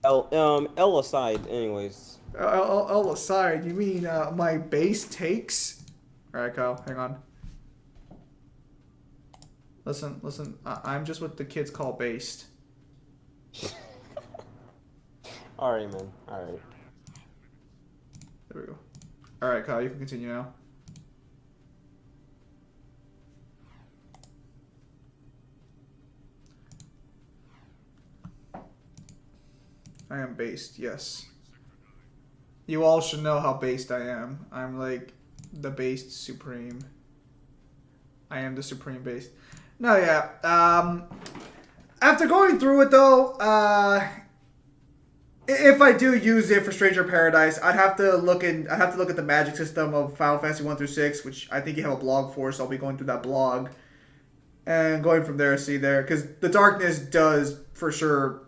L aside, anyways. All aside, you mean my base takes? All right, Kyle, hang on. Listen, listen. I'm just what the kids call based. Alright, man. Alright. There we go. All right, Kyle, you can continue now. I am based, yes. You all should know how based I am. I'm like the based supreme. I am the supreme based. No, yeah. After going through it though, if I do use it for Stranger Paradise, I'd have to look in. I'd have to look at the magic system of Final Fantasy 1 through 6, which I think you have a blog for, so I'll be going through that blog and going from there. See there, because the darkness does for sure.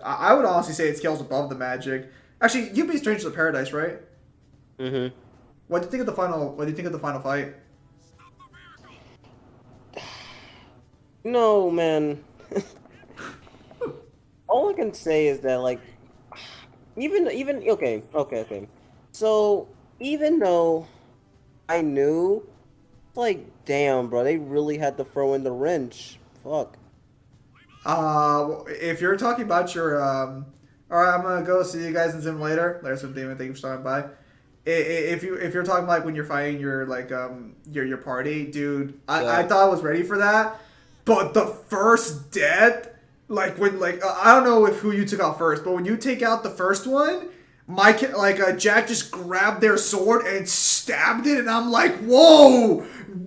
I would honestly say it scales above the magic. Actually, you beat Stranger Paradise, right? Mm-hmm. What do you think of the final? What do you think of the final fight? No, man. All I can say is that like even okay. So even though I knew, like, damn, bro, they really had to throw in the wrench. Fuck. If you're talking about your all right, I'm gonna go see you guys in Zim later. There's some demon. Thank you for stopping by. If you're talking like when you're fighting your like your party, dude, I Yeah. thought I was ready for that, but the first death, like when like I don't know if who you took out first, but when you take out the first one, Jack just grabbed their sword and stabbed it, and I'm like, whoa,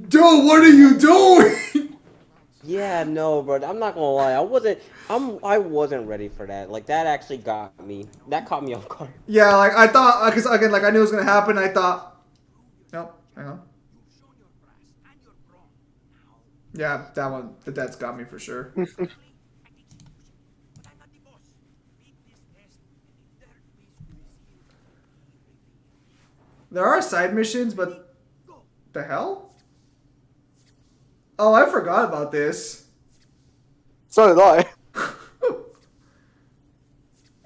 dude, what are you doing? Yeah, no, bro. I'm not gonna lie. I wasn't ready for that. Like that actually got me. That caught me off guard. Yeah, like I thought, because again, like I knew it was gonna happen. I thought, nope, hang on. Yeah, that one, that's got me for sure. There are side missions, but the hell? Oh, I forgot about this. So did I.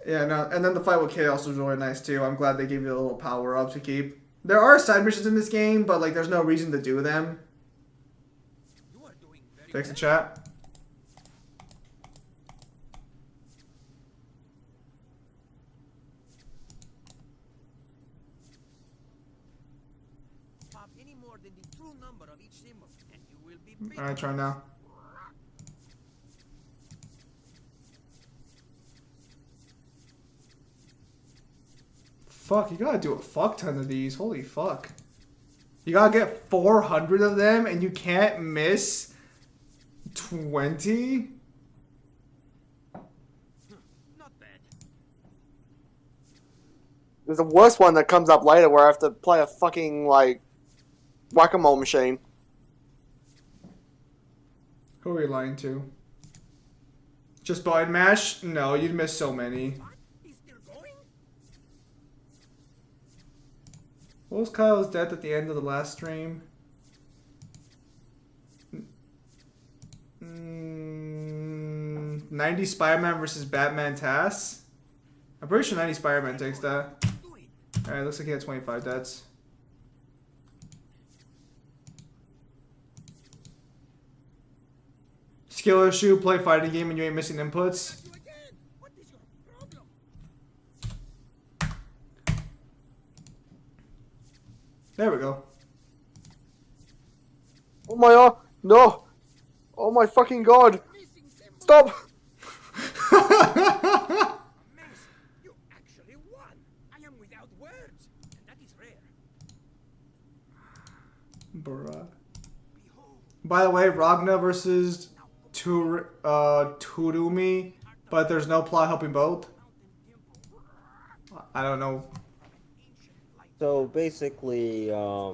Yeah, no, and then the fight with Chaos was really nice too. I'm glad they gave you a little power up to keep. There are side missions in this game, but like there's no reason to do them. Fix the chat. Alright, try now. Fuck, you gotta do a fuck ton of these. Holy fuck. You gotta get 400 of them and you can't miss 20? There's a worse one that comes up later where I have to play a fucking, like, whack-a-mole machine. Who are you lying to? Just button mash? No, you'd miss so many. What was Kyle's death at the end of the last stream? 90 Spider-Man versus Batman Tass? I'm pretty sure 90 Spider-Man takes that. Alright, looks like he had 25 deaths. Skill issue, play fighting game and you ain't missing inputs. There we go. Oh my god, no! Oh my fucking god! Stop! Bruh. By the way, Ragna versus Turumi, but there's no plot helping both. I don't know. So basically, yeah,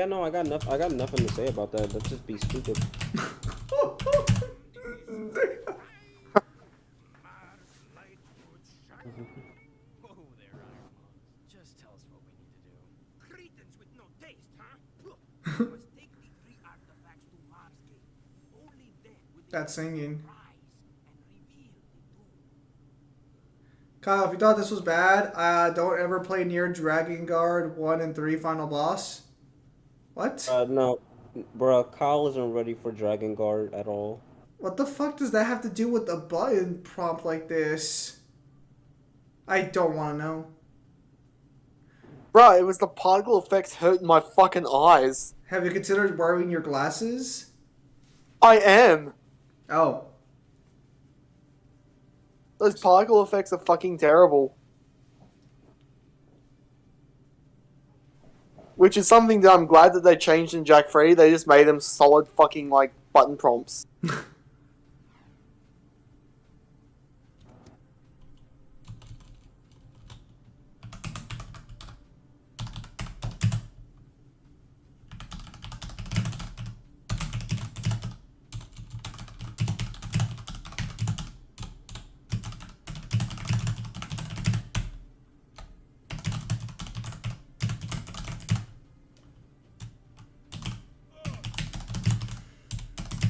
no, I got nothing to say about that. Let's just be stupid. That singing. Kyle, if you thought this was bad, don't ever play near Dragon Guard 1 and 3 final boss. What? No, bruh, Kyle isn't ready for Dragon Guard at all. What the fuck does that have to do with a button prompt like this? I don't want to know. Bro, it was the particle effects hurting my fucking eyes. Have you considered wearing your glasses? I am. Oh. Those particle effects are fucking terrible. Which is something that I'm glad that they changed in Jack 3. They just made them solid fucking, like, button prompts.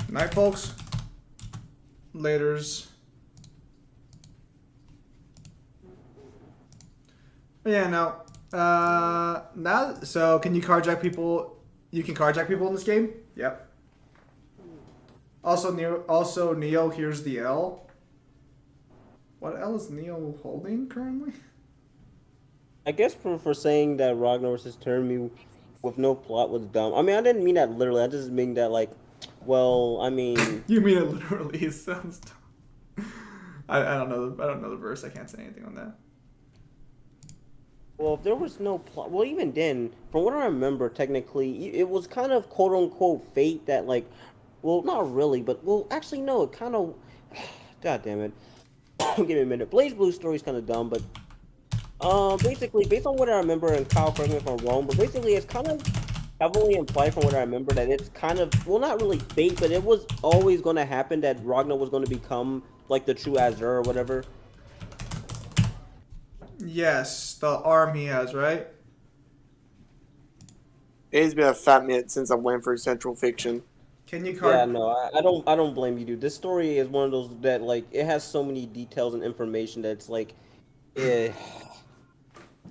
Night, folks. Laters. But yeah, no. Now, so can you carjack people? You can carjack people in this game? Yep. Also, Neo, here's the L. What L is Neo holding currently? I guess for saying that Ragnar versus Termi with no plot was dumb. I mean, I didn't mean that literally. I just mean that like, well, I mean. You mean it literally? It sounds dumb. I don't know. I don't know the verse. I can't say anything on that. Well, if there was no plot, well, even then, from what I remember, technically, it was kind of quote unquote fate that like, well, not really, but well, actually, no, it kind of. God damn it. Give me a minute. Blaze Blue's story is kind of dumb, but basically, based on what I remember, and Kyle, correct me if I'm wrong, but basically, it's kind of heavily implied from what I remember that it's kind of, well, not really fate, but it was always going to happen that Ragnar was going to become like the true Azure or whatever. Yes, the arm he has, right? It's been a fat minute since I went through Central Fiction. Can you Yeah, no, I don't blame you, dude. This story is one of those that like it has so many details and information that it's like, eh.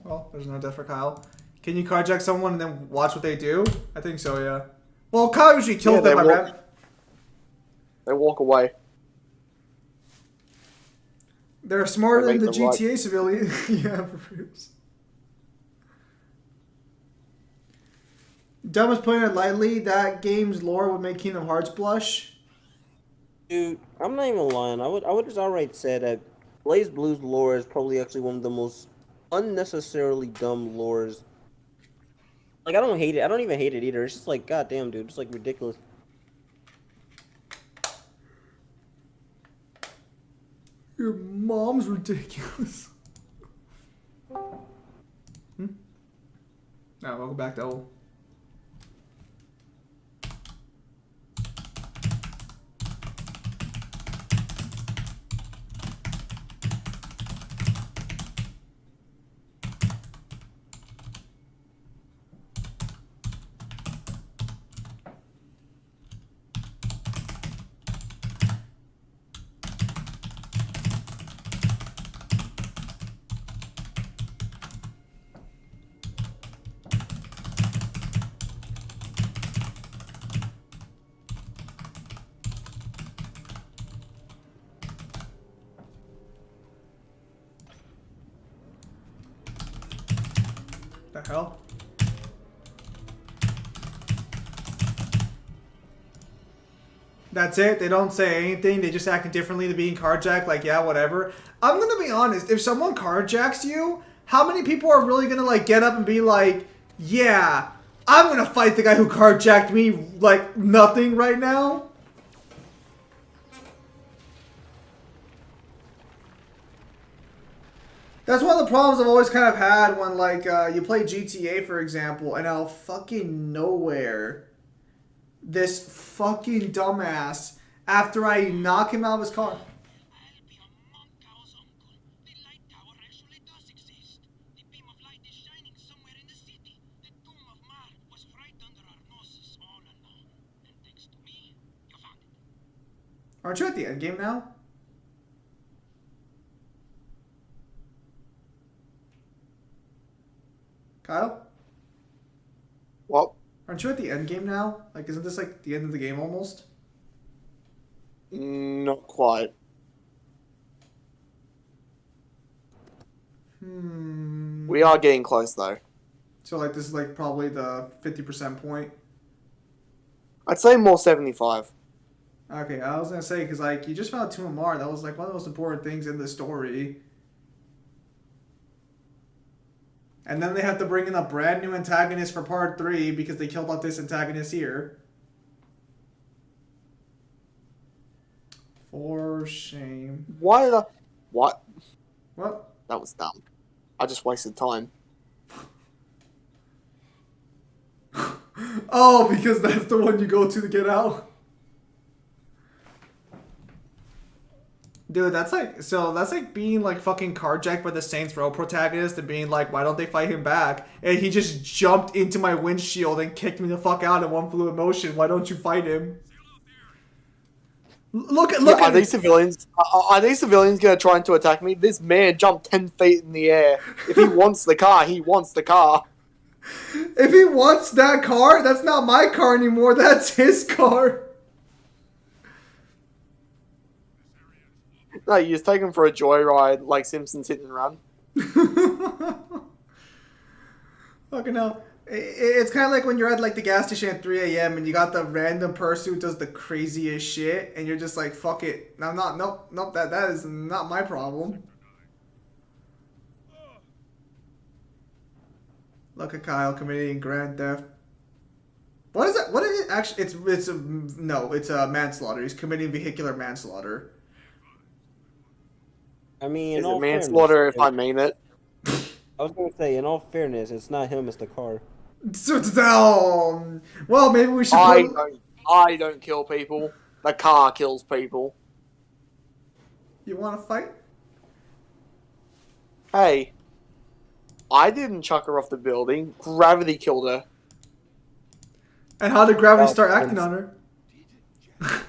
Well, there's no death for Kyle. Can you carjack someone and then watch what they do? I think so, yeah. Well, Kyle usually kills them, my man. They walk away. They're smarter They than the make them GTA civilian. Yeah, for real. Dumb is putting it lightly. That game's lore would make Kingdom Hearts blush. Dude, I'm not even lying. I would just outright say that Blaze Blue's lore is probably actually one of the most unnecessarily dumb lores. Like I don't hate it. I don't even hate it either. It's just like goddamn, dude. It's like ridiculous. Your mom's ridiculous. No, welcome back to old. The hell? That's it? They don't say anything? They just acting differently to being carjacked? Like, yeah, whatever. I'm gonna be honest. If someone carjacks you, how many people are really gonna, like, get up and be like, yeah, I'm gonna fight the guy who carjacked me like nothing right now? That's one of the problems I've always kind of had when, like, you play GTA, for example, and out of fucking nowhere, this fucking dumbass, after I knock him out of his car. Aren't you at the end game now? Kyle? What? Aren't you at the end game now? Like, isn't this like the end of the game almost? Not quite. We are getting close though. So like this is like probably the 50% point. I'd say more 75. Okay, I was gonna say because like you just found Tumamar. That was like one of the most important things in the story. And then they have to bring in a brand new antagonist for part 3 because they killed off this antagonist here. For shame. Why did I... What? What? That was dumb. I just wasted time. Oh, because that's the one you go to get out? Dude, that's like being like fucking carjacked by the Saints Row protagonist and being like, why don't they fight him back? And he just jumped into my windshield and kicked me the fuck out in one fluid motion. Why don't you fight him? Look at Are these civilians? Are these civilians gonna try to attack me? This man jumped 10 feet in the air. If he wants the car, he wants the car. If he wants that car, that's not my car anymore. That's his car. No, you just take him for a joyride like Simpsons Hit and Run. Fucking hell. It's kind of like when you're at like the gas station at 3 a.m. and you got the random person who does the craziest shit and you're just like, fuck it. I'm not, nope, that is not my problem. Look at Kyle committing grand theft. What is that? What is it? Actually, it's a manslaughter. He's committing vehicular manslaughter. I mean, Is it manslaughter if I mean it? I was gonna say, in all fairness, it's not him, it's the car. Well, maybe we should. I don't kill people. The car kills people. You want to fight? Hey, I didn't chuck her off the building. Gravity killed her. And how did gravity start acting on her? Great.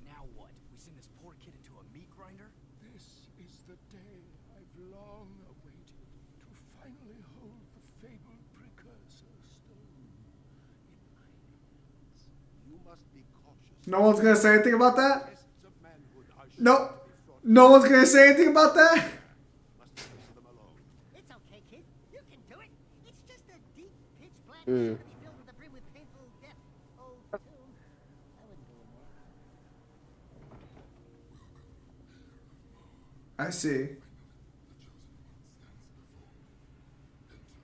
Now what? We send this poor kid into a meat grinder? This is the day I've long awaited to finally hold the fabled precursor stone in my hands. You must be cautious. No one's gonna say anything about that? Tests of manhood are Nope. No one's gonna say anything about that? must leave them alone. It's okay, kid. You can do it. It's just a deep, pitch black cavity filled to the brim with painful death. Oh, tomb. I wouldn't go in there. I see.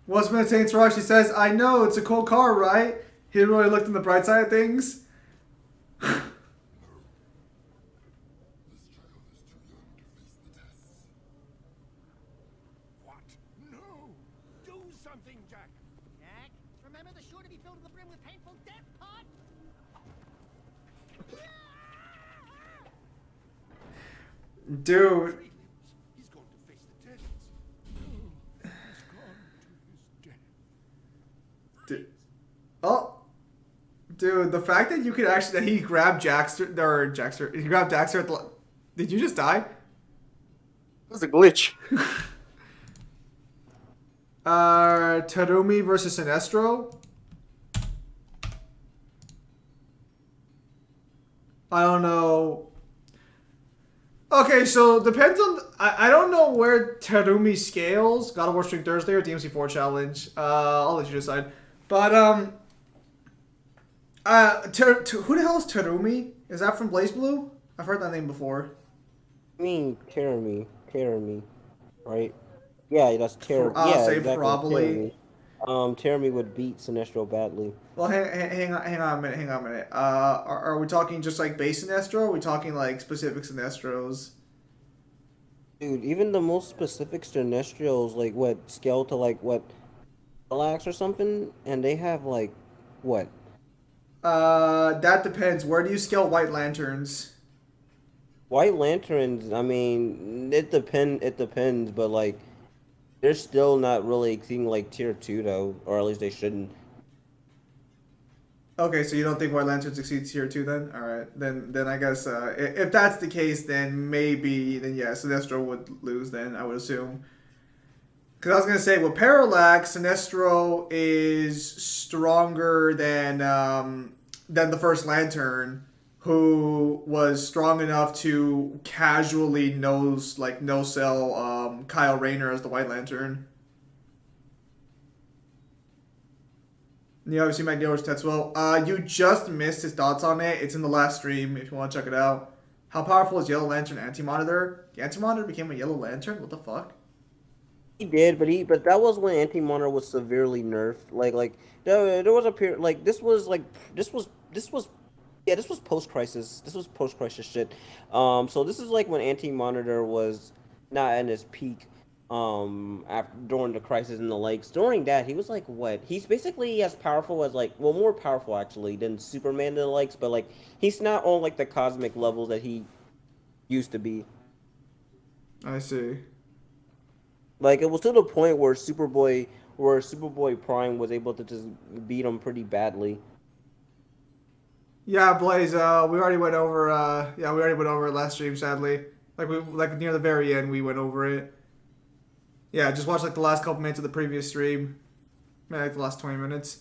What's been Saints Row? She says, I know, it's a cool car, right? He really looked on the bright side of things. What? No! Do something, Jack! Jack, remember the sure to be filled to the brim with painful death part? Dude. He's going to face the dead. No, he's gone to his death. Dude. Oh. Dude, the fact that you could actually, that he grabbed he grabbed Daxter at the, did you just die? It was a glitch. Tatumi versus Sinestro? I don't know. Okay, so depends on, I don't know where Tatumi scales. God of War Stream Thursday or DMC4 challenge. I'll let you decide. But who the hell is Tatumi? Is that from Blaze Blue? I've heard that name before. I mean, Terumi, right? Yeah, that's Terumi. I'll Yeah, say exactly, probably. Terumi. Terumi would beat Sinestro badly. Well, hang on a minute. Are we talking just like base Sinestro? Or are we talking like specific Sinestros? Dude, even the most specific Sinestro's, like, what, scale to, like, what, relax or something? And they have, like, what? That depends. Where do you scale White Lanterns? White Lanterns, I mean, it depends, but, like, they're still not really exceeding, like, tier 2, though, or at least they shouldn't. Okay, so you don't think White Lanterns exceeds tier 2 then? Alright, then I guess, if that's the case, then maybe, yeah, Sinestro would lose then, I would assume. Because I was gonna say with Parallax, Sinestro is stronger than the first Lantern, who was strong enough to casually no sell Kyle Rayner as the White Lantern. You obviously Magneto's Tetsuo. You just missed his thoughts on it. It's in the last stream if you want to check it out. How powerful is Yellow Lantern Anti-Monitor? The Anti-Monitor became a Yellow Lantern? What the fuck? He did, but that was when Anti-Monitor was severely nerfed. Like there was a period like this was yeah, this was post-crisis. This was post-crisis shit. So this is like when Anti-Monitor was not at his peak. After during the crisis in the lakes, during that he was like what? He's basically as powerful as like well, more powerful actually than Superman in the lakes, but like he's not on like the cosmic levels that he used to be. I see. Like it was to the point where Superboy Prime was able to just beat him pretty badly. Yeah, Blaze. We already went over. We already went over it last stream. Sadly, like near the very end, we went over it. Yeah, just watch like the last couple minutes of the previous stream. Maybe like the last 20 minutes.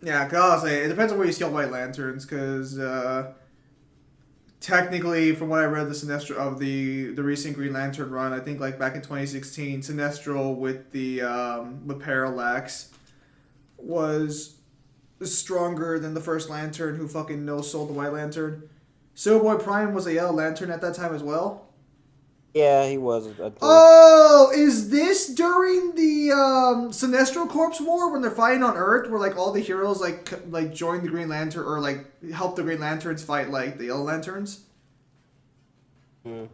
Yeah, cause honestly, it depends on where you scale White Lanterns, because technically, from what I read, the Sinestro of the recent Green Lantern run, I think like back in 2016, Sinestro with the Parallax was stronger than the first Lantern, who fucking no sold the White Lantern. Superboy Prime was a Yellow Lantern at that time as well. Yeah, he was. Oh, is this during the Sinestro Corps War when they're fighting on Earth, where like all the heroes like join the Green Lantern or like help the Green Lanterns fight like the Yellow Lanterns? Yeah,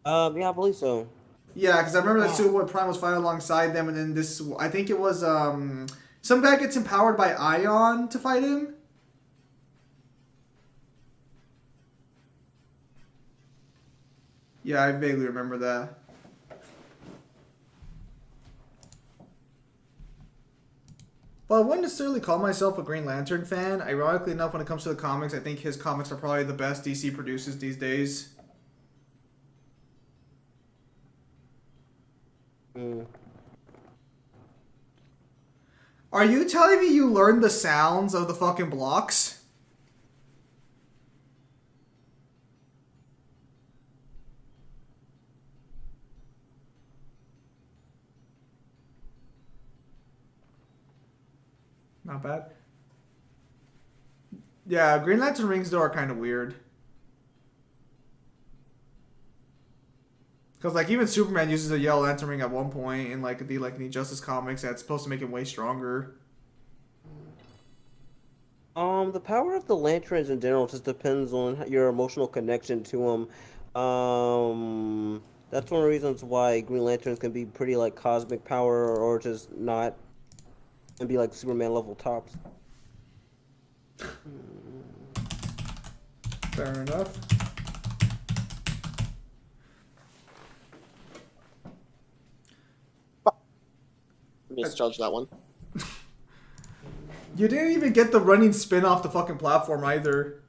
I believe so. Yeah, because I remember that Superboy Prime was fighting alongside them, and then this, I think it was some guy gets empowered by Ion to fight him. Yeah, I vaguely remember that. Well, I wouldn't necessarily call myself a Green Lantern fan. Ironically enough, when it comes to the comics, I think his comics are probably the best DC produces these days. Are you telling me you learned the sounds of the fucking blocks? Not bad. Yeah, Green Lantern rings though are kind of weird. Because like even Superman uses a Yellow Lantern ring at one point in like the Justice comics that's supposed to make him way stronger. The power of the lanterns in general just depends on your emotional connection to them. That's one of the reasons why Green Lanterns can be pretty like cosmic power or just not, and be like Superman level tops. Fair enough. Misjudged that one. You didn't even get the running spin off the fucking platform either.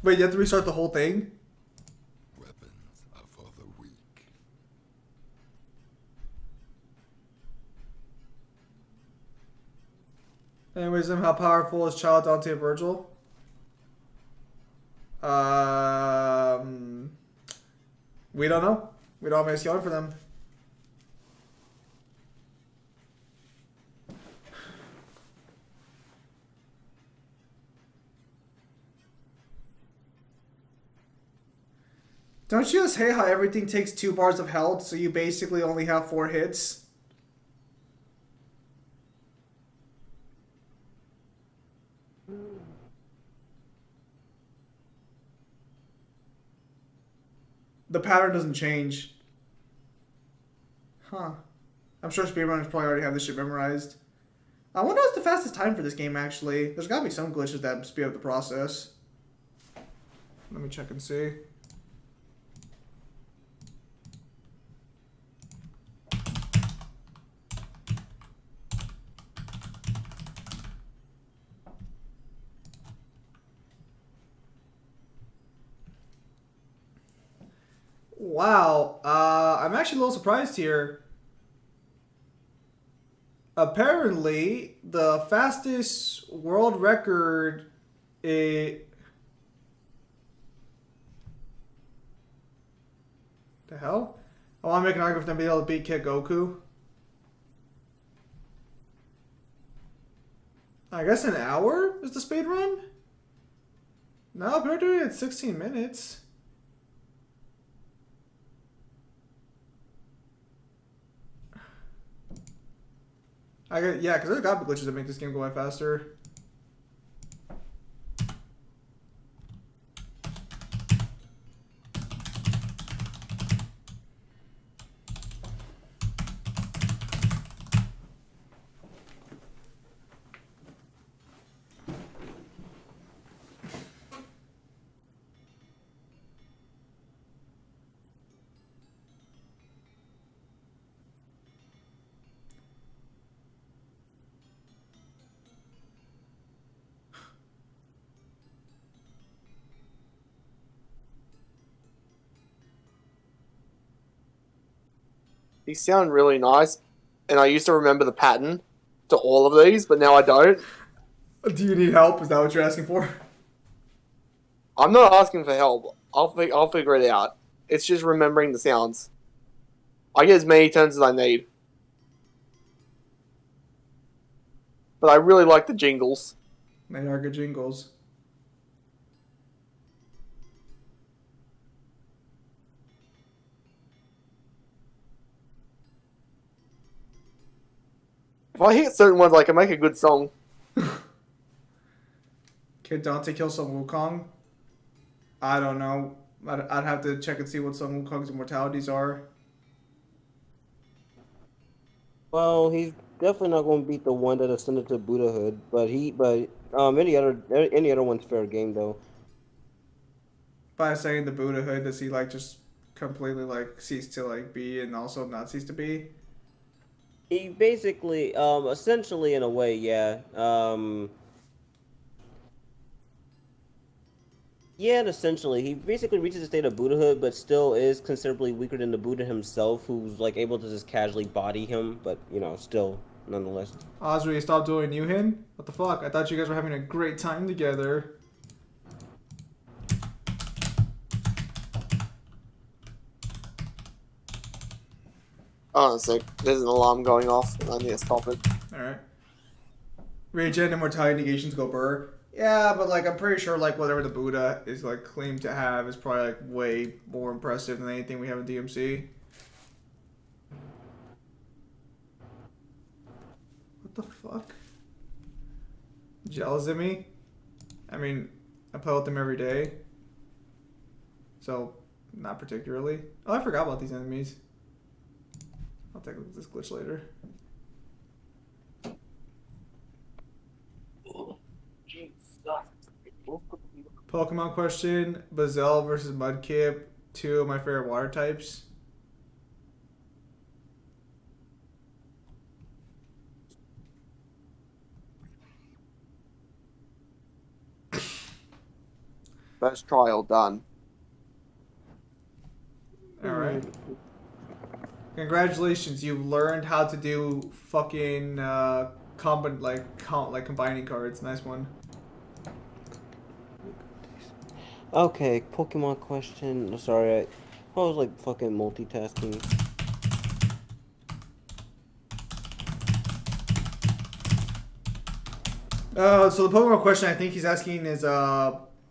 Wait, you have to restart the whole thing? Weapons are for the weak. Anyways, how powerful is Child Dante Virgil? We don't know. We don't have any scaling for them. Don't you just hate how everything takes 2 bars of health, so you basically only have 4 hits? The pattern doesn't change. Huh. I'm sure speedrunners probably already have this shit memorized. I wonder what's the fastest time for this game, actually. There's gotta be some glitches that speed up the process. Let me check and see. Wow. I'm actually a little surprised here. Apparently, the fastest world record is... The hell? I want to make an argument for them being able to beat Kid Goku. I guess an hour is the speed run? No, but they're doing it in 16 minutes. Yeah, because there's gotta be glitches that make this game go by faster. These sound really nice, and I used to remember the pattern to all of these, but now I don't. Do you need help? Is that what you're asking for? I'm not asking for help. I'll figure it out. It's just remembering the sounds. I get as many turns as I need. But I really like the jingles. They are good jingles. If I hit certain ones, I can make a good song. Can Dante kill Sun Wukong? I don't know. I'd have to check and see what Sun Wukong's immortalities are. Well, he's definitely not going to beat the one that ascended to Buddhahood, but any other one's fair game though. By saying the Buddhahood, does he like just completely like cease to like be and also not cease to be? He basically, essentially in a way, yeah. Yeah, and essentially, he basically reaches a state of Buddhahood, but still is considerably weaker than the Buddha himself, who's like able to just casually body him, but still, nonetheless. Osri, stop doing Yuhin? What the fuck? I thought you guys were having a great time together. Oh, so there's an alarm going off, and I need to stop it. Alright. Regen, immortality, negations go burr. Yeah, but like I'm pretty sure like whatever the Buddha is like claimed to have is probably like way more impressive than anything we have in DMC. What the fuck? Jealous of me? I mean, I play with them every day. So, not particularly. Oh, I forgot about these enemies. I'll take a look at this glitch later. Pokemon question: Bazel versus Mudkip, two of my favorite water types. First trial done. Alright. Congratulations, you've learned how to do fucking combining cards. Nice one. Okay, Pokemon question. Sorry, I was like fucking multitasking. So the Pokemon question I think he's asking is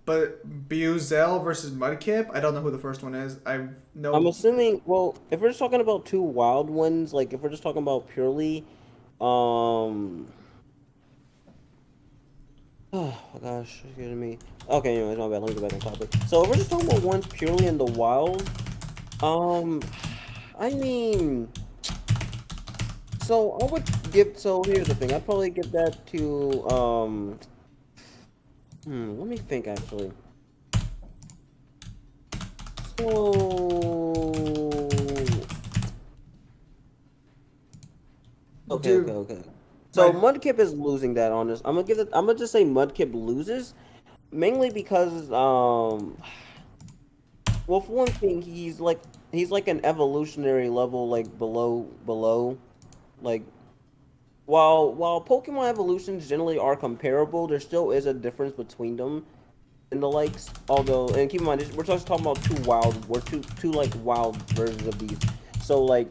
but Buzel versus Mudkip. I don't know who the first one is. I know. I'm assuming. Well, if we're just talking about two wild ones, like if we're just talking about purely, oh my gosh, it's getting me. Okay, anyways, my bad. Let me go back on topic. So if we're just talking about ones purely in the wild, I mean, so I would give. So here's the thing. I'd probably give that to let me think actually. So okay. So Mudkip is losing that on this. I'm gonna just say Mudkip loses, mainly because well, Well, for one thing, he's like an evolutionary level like below like while Pokemon evolutions generally are comparable, there still is a difference between them and the likes. Although, and keep in mind, we're just talking about two like wild versions of these. So like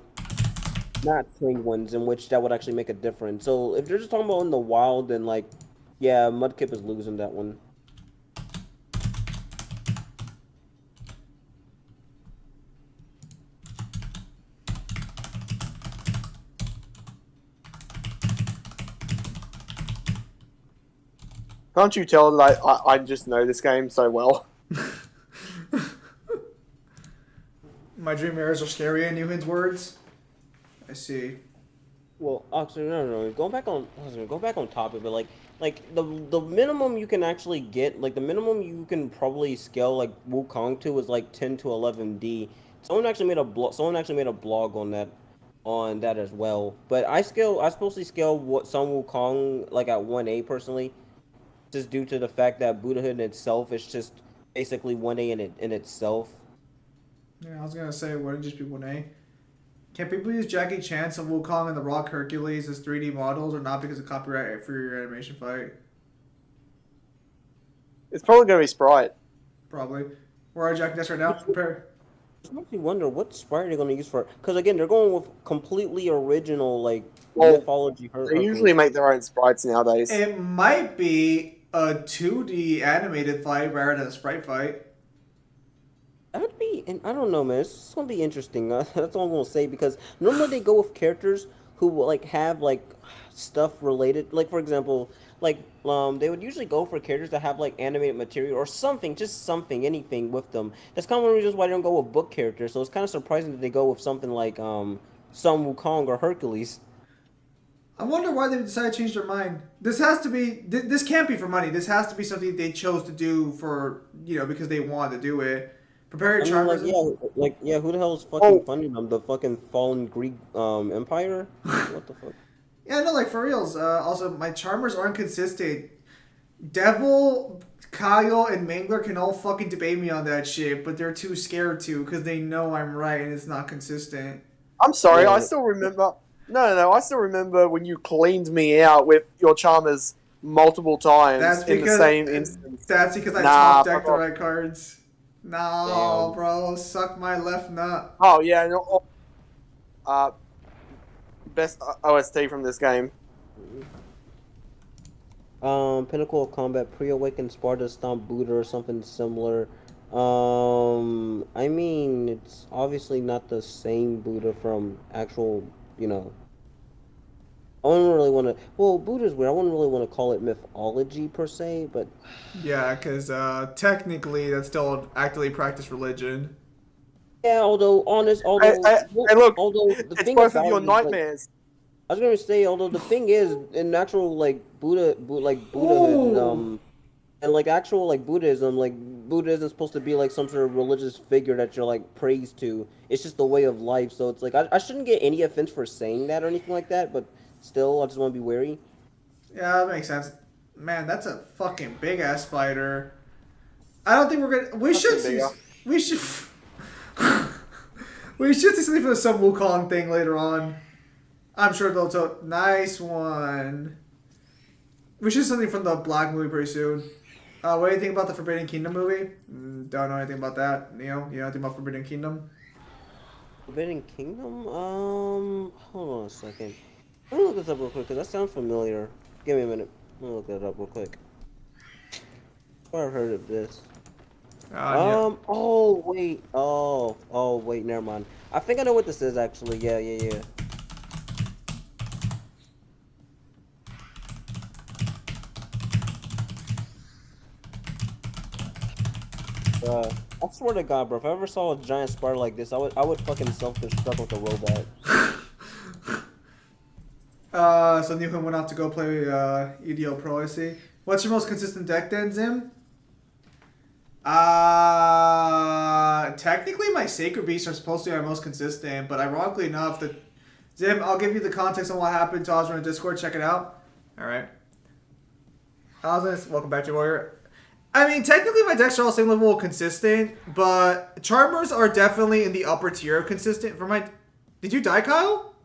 not trained ones in which that would actually make a difference. So if they're just talking about in the wild, then like yeah, Mudkip is losing that one. Can't you tell that I just know this game so well? My dream areas are scary in Newman's words. I see. Well, actually, no. Go back on topic, but like the minimum you can actually get, like the minimum you can probably scale like Wukong to is like 10 to 11D. Someone actually made a blog on that as well. But I supposedly scale what some Wukong like at 1A personally, just due to the fact that Buddhahood in itself is just basically 1A in itself. Yeah, I was gonna say, wouldn't it just be 1A? Can people use Jackie Chan's and Wukong and the Rock Hercules as 3D models or not because of copyright for your animation fight? It's probably going to be Sprite. Probably. Where are Jackie Ness right now? Prepare. It makes me wonder what sprite they're gonna use for, because again they're going with completely original like Well, mythology. They usually make their own sprites nowadays. It might be a 2D animated fight rather than a sprite fight. That would be, and I don't know, man. It's gonna be interesting. That's all I'm gonna say because normally they go with characters who will, like have like stuff related. Like for example, like they would usually go for characters that have like animated material or something, just something, anything with them. That's kind of one of the reasons why they don't go with book characters. So it's kind of surprising that they go with something like Sun Wukong or Hercules. I wonder why they decided to change their mind. This has to be. This can't be for money. This has to be something they chose to do for because they wanted to do it. Prepare your I mean, charmers. like yeah, who the hell is fucking funding them? The fucking fallen Greek empire? What the fuck? Yeah, no, like for reals. Also, my charmers aren't consistent. Devil, Kyle, and Mangler can all fucking debate me on that shit, but they're too scared to because they know I'm right and it's not consistent. I'm sorry, Yeah. I still remember. No, I still remember when you cleaned me out with your Charmers multiple times in the same instance. That's because I top decked the right cards. No, Damn. bro, suck my left nut. Oh yeah, no, best OST from this game. Pinnacle of Combat, Pre-Awakened Sparta, Stomp Buddha, or something similar. I mean, it's obviously not the same Buddha from actual, I wouldn't really want to. Well, Buddha's weird. I wouldn't really want to call it mythology per se, but Yeah, because technically that's still actively practiced religion. yeah. Although And look, although the it's thing both of about your it is, like, nightmares. I was gonna say, although the thing is, in actual like Buddhahood, and like actual like Buddhism, like Buddha isn't supposed to be like some sort of religious figure that you're like praised to. It's just the way of life. So it's like I shouldn't get any offense for saying that or anything like that, but still, I just want to be wary. Yeah, that makes sense. Man, that's a fucking big ass spider. I don't think we're gonna. We should see. We should. We should see something for the Sun Wukong thing later on. I'm sure they'll tell. Nice one. We should see something from the Black movie pretty soon. What do you think about the Forbidden Kingdom movie? Don't know anything about that. Neil, you know anything about Forbidden Kingdom? Forbidden Kingdom? Hold on a second. Let me look this up real quick, because that sounds familiar. Give me a minute. Let me look that up real quick. I've heard of this. Yeah. Oh, wait. Oh, wait, never mind. I think I know what this is, actually. Yeah. I swear to God, bro, if I ever saw a giant spider like this, I would fucking self-destruct with a robot. So Newham went off to go play EDO Pro, I see. What's your most consistent deck then, Zim? Technically my Sacred Beasts are supposed to be my most consistent, but ironically enough, Zim, I'll give you the context on what happened to Osborne in Discord, check it out. Alright. Welcome back to Warrior. I mean, technically my decks are all same level of consistent, but Charmers are definitely in the upper tier of consistent. For my, did you die, Kyle?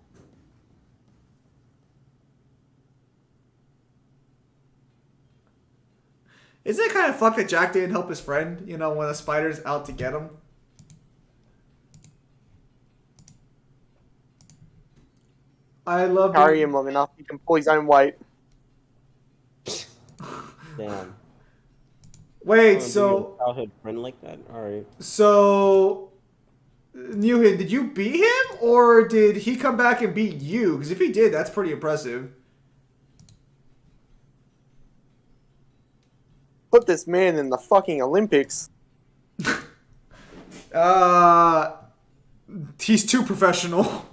Isn't it kind of fucked that Jack didn't help his friend? You know, when the spider's out to get him. I love Carry him long enough, he can pull his own weight. Damn. Wait, Oh, so childhood friend like that? All right. so Newhid, did you beat him or did he come back and beat you? Because if he did, that's pretty impressive. Put this man in the fucking Olympics. He's too professional.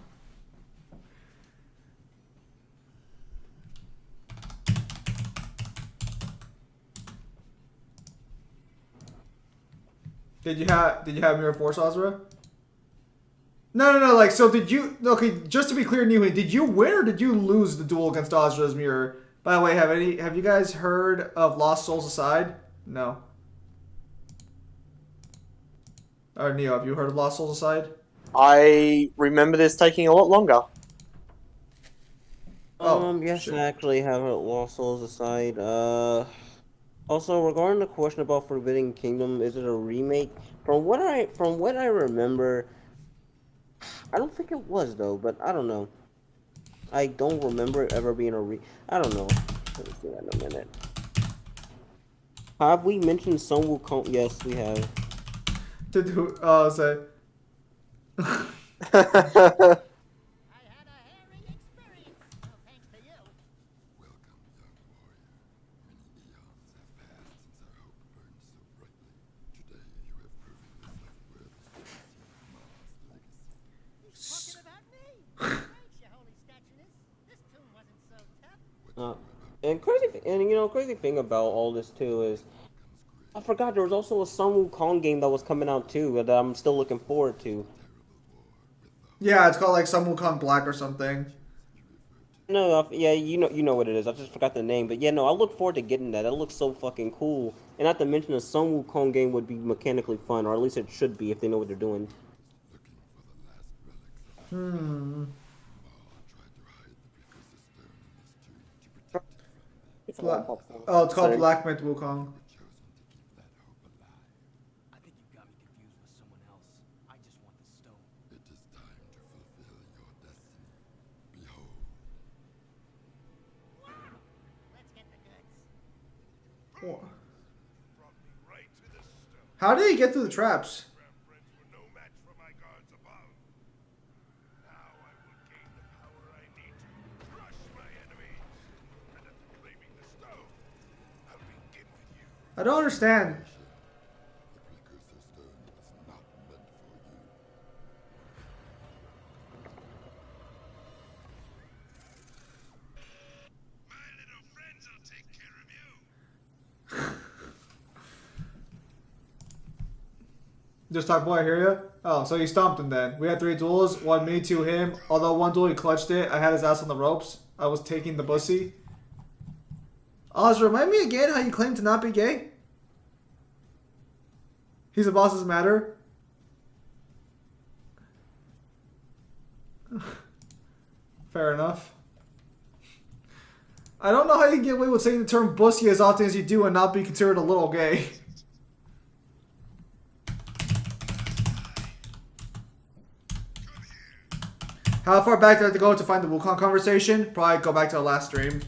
Did you have Mirror Force, Azra? No. Like, so did you? Okay, just to be clear, Newman, did you win or did you lose the duel against Azra's mirror? By the way, have you guys heard of Lost Souls Aside? No. Or Neo, have you heard of Lost Souls Aside? I remember this taking a lot longer. Yes, shit. I actually have it. Lost Souls aside. Also regarding the question about Forbidden Kingdom, is it a remake? From what I remember, I don't think it was though. But I don't know. I don't remember it ever being I don't know. Let me see that in a minute. Have we mentioned Sun Wukong? Yes, we have. To do, say. I had a harrowing experience. No thanks to you. Welcome, young warrior. Many eons have passed since our hope burned so brightly. Today you have proven yourself worthy to receive Mars' legacy. He's talking about me. Thanks, your holy statueness. This tomb wasn't so tough. Crazy thing about all this too is, I forgot there was also a Sun Wukong game that was coming out too that I'm still looking forward to. Yeah, it's called like Sun Wukong Black or something. No, yeah, you know what it is. I just forgot the name, but yeah, no, I look forward to getting that. That looks so fucking cool. And not to mention, a Sun Wukong game would be mechanically fun, or at least it should be if they know what they're doing. Hmm. It's a lot of Black. popcorn. Oh, it's called Same. Black Myth Wukong. I think you've got me confused with someone else. I just want the stone. It is time to fulfill your destiny. Behold. Wow. Let's get the goods. Brought me right to the stone. How did he get through the traps? Friends were no match for my guards above. Now I will gain the power I need to crush my enemies. And after claiming the stone, I'll begin with you. I don't understand. The precursor stone was not meant for you. My little friends will take care of you. Just talk, boy, I hear ya. Oh, so you stomped him then. We had 3 duels, 1 me, 2 him. Although 1 duel he clutched it, I had his ass on the ropes. I was taking the bussy. Oz, remind me again how you claim to not be gay? He's a boss, doesn't matter. Fair enough. I don't know how you can get away with saying the term bussy as often as you do and not be considered a little gay. How far back do I have to go to find the Wukong conversation? Probably go back to the last stream.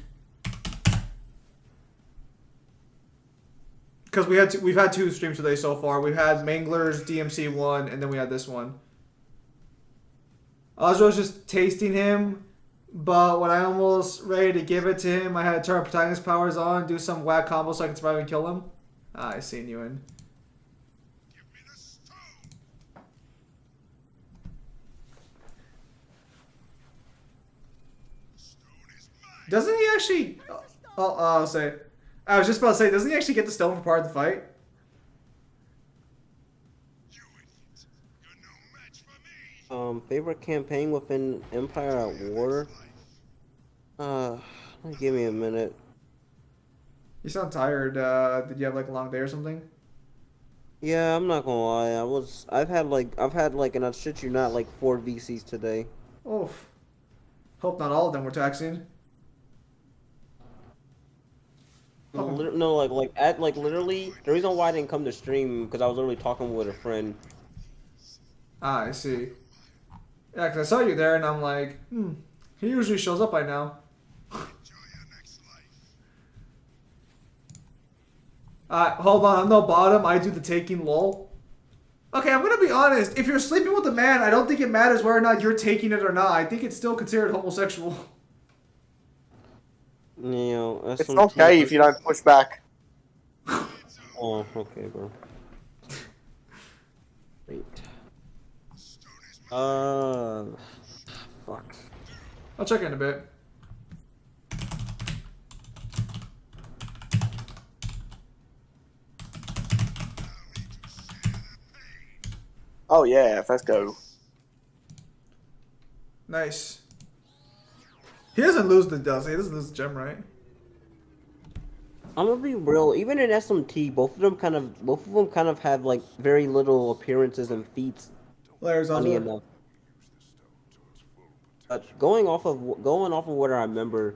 Because we've had 2 streams today so far. We've had Mangler's DMC one, and then we had this one. Ozra was just tasting him, but when I almost ready to give it to him, I had to turn protagonist powers on, do some whack combo so I can survive and kill him. Ah, I seen you in. Give me the stone. The stone is mine. Doesn't he actually? I'll say. I was just about to say, doesn't he actually get the stone for part of the fight? You idiot. You're no match for me. Favorite campaign within Empire at War? Give me a minute. You sound tired. Did you have like a long day or something? Yeah, I'm not gonna lie. I've had like, and I shit you not, like 4 VCs today. Oof. Hope not all of them were taxing. No, Hope no, like literally, the reason why I didn't come to stream because I was literally talking with a friend. I see. Yeah, because I saw you there and I'm like, he usually shows up by now. Hold on, I'm no bottom. I do the taking lol. Okay, I'm gonna be honest. If you're sleeping with a man, I don't think it matters whether or not you're taking it or not. I think it's still considered homosexual. You know, It's SMT. okay if you don't push back. Oh, okay, bro. Wait. Fuck. I'll check in a bit. Oh yeah, let's go. Nice. He doesn't lose the does. He doesn't lose the gem, right? I'm gonna be real. Even in SMT, both of them kind of have like very little appearances and feats. There's Funny also. enough, but going off of what I remember,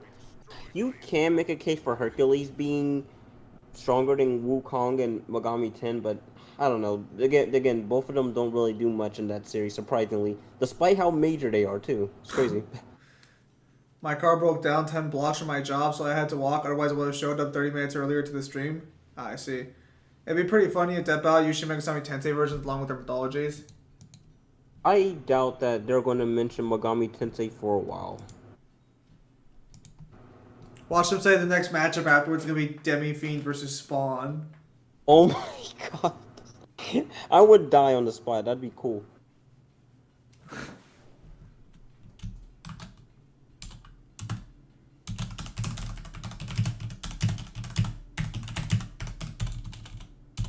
you can make a case for Hercules being stronger than Wukong and Megami 10, but I don't know. Again, both of them don't really do much in that series, surprisingly, despite how major they are too. It's crazy. My car broke down 10 blocks from my job, so I had to walk. Otherwise, I would have showed up 30 minutes earlier to the stream. I see. It'd be pretty funny if Dead Battle used Shin Megami Tensei versions along with their mythologies. I doubt that they're going to mention Megami Tensei for a while. Watch them say the next matchup afterwards is going to be Demi Fiend versus Spawn. Oh my god. I would die on the spot. That'd be cool.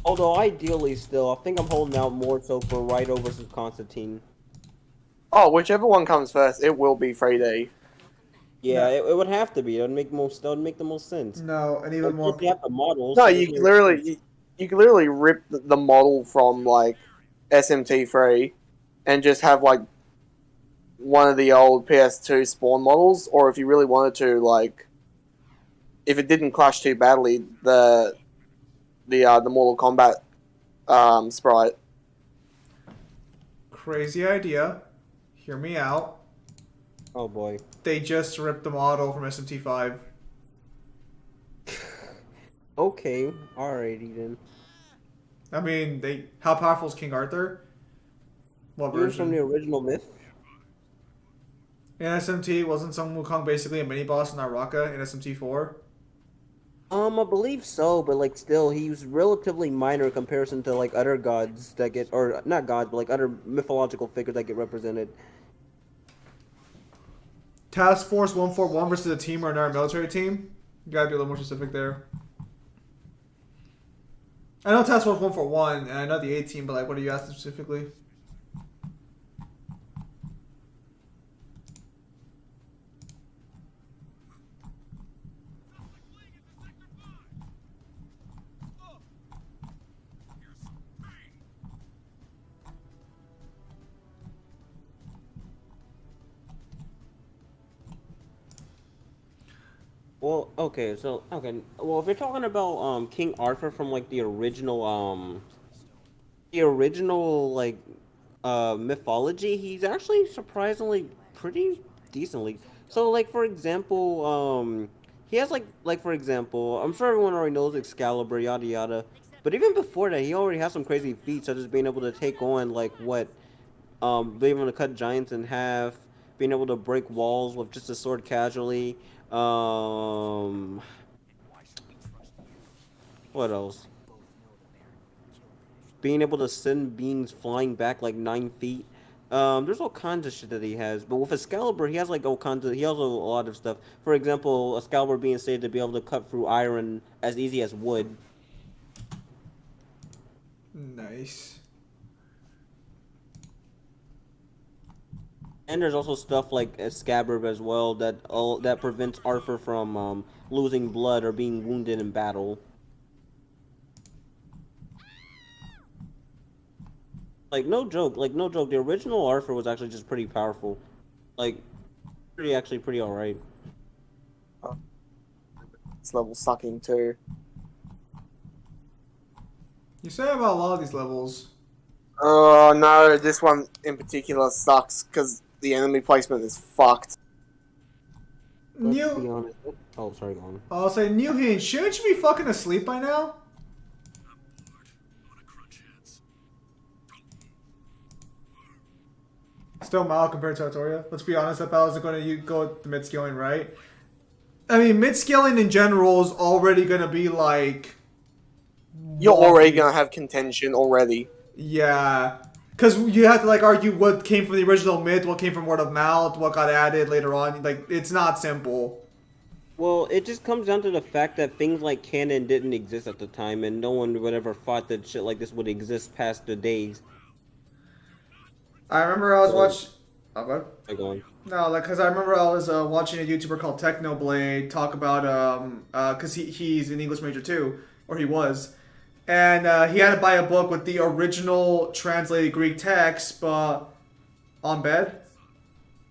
Although ideally still, I think I'm holding out more so for Raito versus Constantine. Oh, whichever one comes first, it will be 3D. Yeah, No. it would have to be. That would make the most sense. No, and even But more. plus you have the models, No, so you there's can no literally excuse. you can literally rip the model from like SMT3 and just have like one of the old PS2 Spawn models, or if you really wanted to, like, if it didn't clash too badly, the Mortal Kombat sprite. Crazy idea. Hear me out. Oh boy. They just ripped the model from SMT5. Okay, alrighty then. I mean, how powerful is King Arthur? What Yours from the version? original myth? In SMT, wasn't Sun Wukong basically a mini boss in Naraka in SMT4? I believe so, but like still, he was relatively minor in comparison to like other gods that get, or not gods, but like other mythological figures that get represented. Task Force 141 versus a team or another military team? You gotta be a little more specific there. I know Task Force 141 and I know the A team, but like, what are you asking specifically? Well, okay, well, if you're talking about King Arthur from like the original like mythology, he's actually surprisingly pretty decently. So like for example, he has like for example, I'm sure everyone already knows Excalibur, yada yada. But even before that, he already has some crazy feats, such as being able to take on being able to cut giants in half, being able to break walls with just a sword casually. Um, what else? Being able to send beings flying back like 9 feet. There's all kinds of shit that he has. But with Excalibur, he has like all kinds of. He has a lot of stuff. For example, Excalibur being said to be able to cut through iron as easy as wood. Nice. And there's also stuff like a scabbard as well that prevents Arthur from losing blood or being wounded in battle. Like no joke. The original Arthur was actually just pretty powerful, like pretty alright. This level sucking too. You say about a lot of these levels. Oh no, this one in particular sucks because the enemy placement is fucked. Let's be New, honest. Oh, sorry, go on. I'll say New Hin, shouldn't you be fucking asleep by now? Still mild compared to Artoria. Let's be honest, that battle isn't going to go with the mid scaling, right? I mean, mid scaling in general is already going to be like. You're already gonna have contention already. Yeah. Because you have to like argue what came from the original myth, what came from word of mouth, what got added later on. Like, it's not simple. Well, it just comes down to the fact that things like canon didn't exist at the time, and no one would ever thought that shit like this would exist past the days. I remember I was watching. Oh, go ahead. Like on. No, like, cause I remember I was watching a YouTuber called Technoblade talk about cause he's an English major too, or he was, and he had to buy a book with the original translated Greek text, but on bed.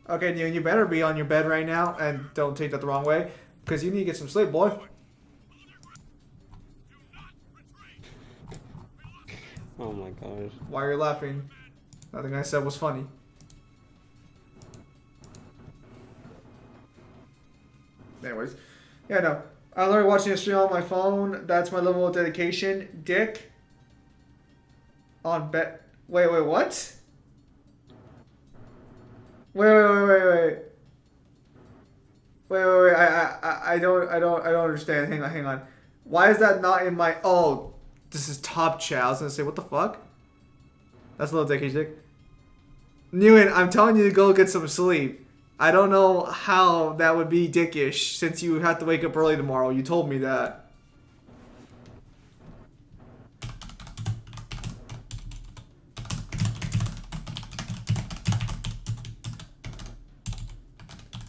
Okay, you better be on your bed right now, and don't take that the wrong way, cause you need to get some sleep, boy. Oh my gosh. Why are you laughing? Nothing I said was funny. Anyways, yeah, no. I learned watching a stream on my phone. That's my level of dedication. Dick. On bet. Wait, what? Wait. I don't understand. Hang on. Why is that not in my? Oh, this is top chat. I was gonna say, what the fuck? That's a little dedication, Dick. Newen, I'm telling you to go get some sleep. I don't know how that would be dickish since you have to wake up early tomorrow. You told me that.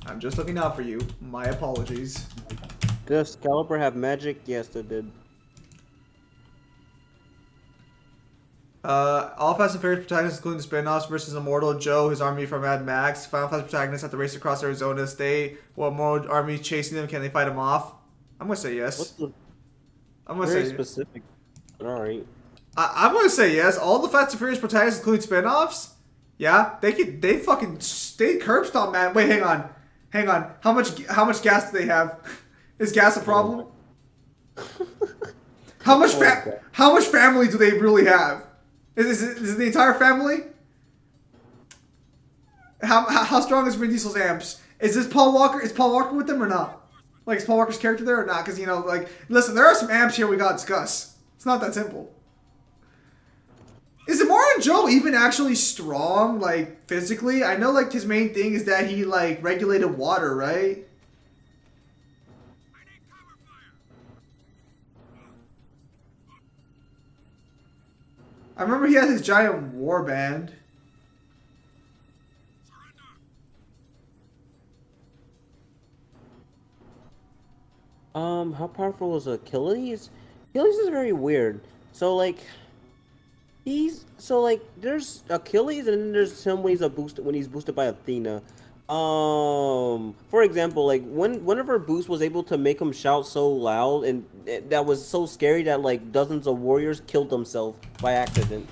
I'm just looking out for you. My apologies. Does Caliber have magic? Yes, it did. All Fast and Furious protagonists, including the spin-offs versus Immortal Joe, his army from Mad Max. Final Fast protagonists have to race across Arizona State. While Immortal army chasing them, can they fight him off? I'm gonna say yes. What's the I'm gonna very say specific? But all right. I'm gonna say yes. All the Fast and Furious protagonists, including spin-offs. Yeah, they curb stomp, man. Wait, hang on. How much gas do they have? Is gas a problem? How much family do they really have? Is it the entire family? How strong is Vin Diesel's amps? Is this Paul Walker? Is Paul Walker with them or not? Like, is Paul Walker's character there or not? Because, like, listen, there are some amps here we gotta discuss. It's not that simple. Is Immortal Joe even actually strong, like, physically? I know, like, his main thing is that he, like, regulated water, right? I remember he had his giant war band. How powerful is Achilles? Achilles is very weird. So like, there's Achilles, and then there's him when he's boosted by Athena. For example, like whenever Boost was able to make him shout so loud, and that was so scary that like dozens of warriors killed themselves by accident.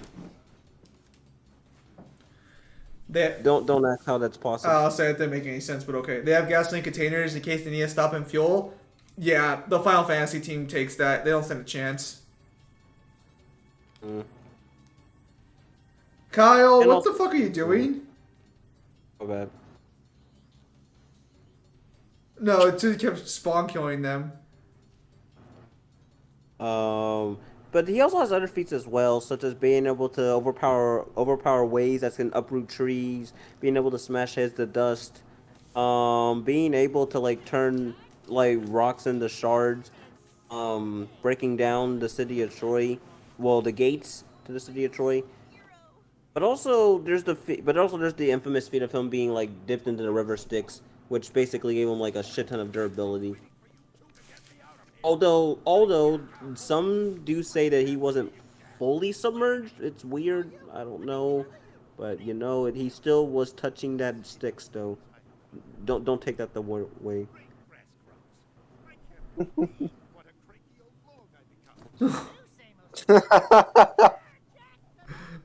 Don't ask how that's possible. I'll say it didn't make any sense, but okay. They have gasoline containers in case they need to stop and fuel. Yeah, the Final Fantasy team takes that. They don't stand a chance. Kyle, And what also- the fuck are you doing? My bad. No, it just kept spawn killing them. But he also has other feats as well, such as being able to overpower waves that can uproot trees, being able to smash heads to dust, being able to like turn like rocks into shards, breaking down the city of Troy, well, the gates to the city of Troy. But also there's the infamous feat of him being like dipped into the river Styx, which basically gave him like a shit ton of durability. Although some do say that he wasn't fully submerged. It's weird. I don't know, but you know he still was touching that Styx though. Don't take that the way.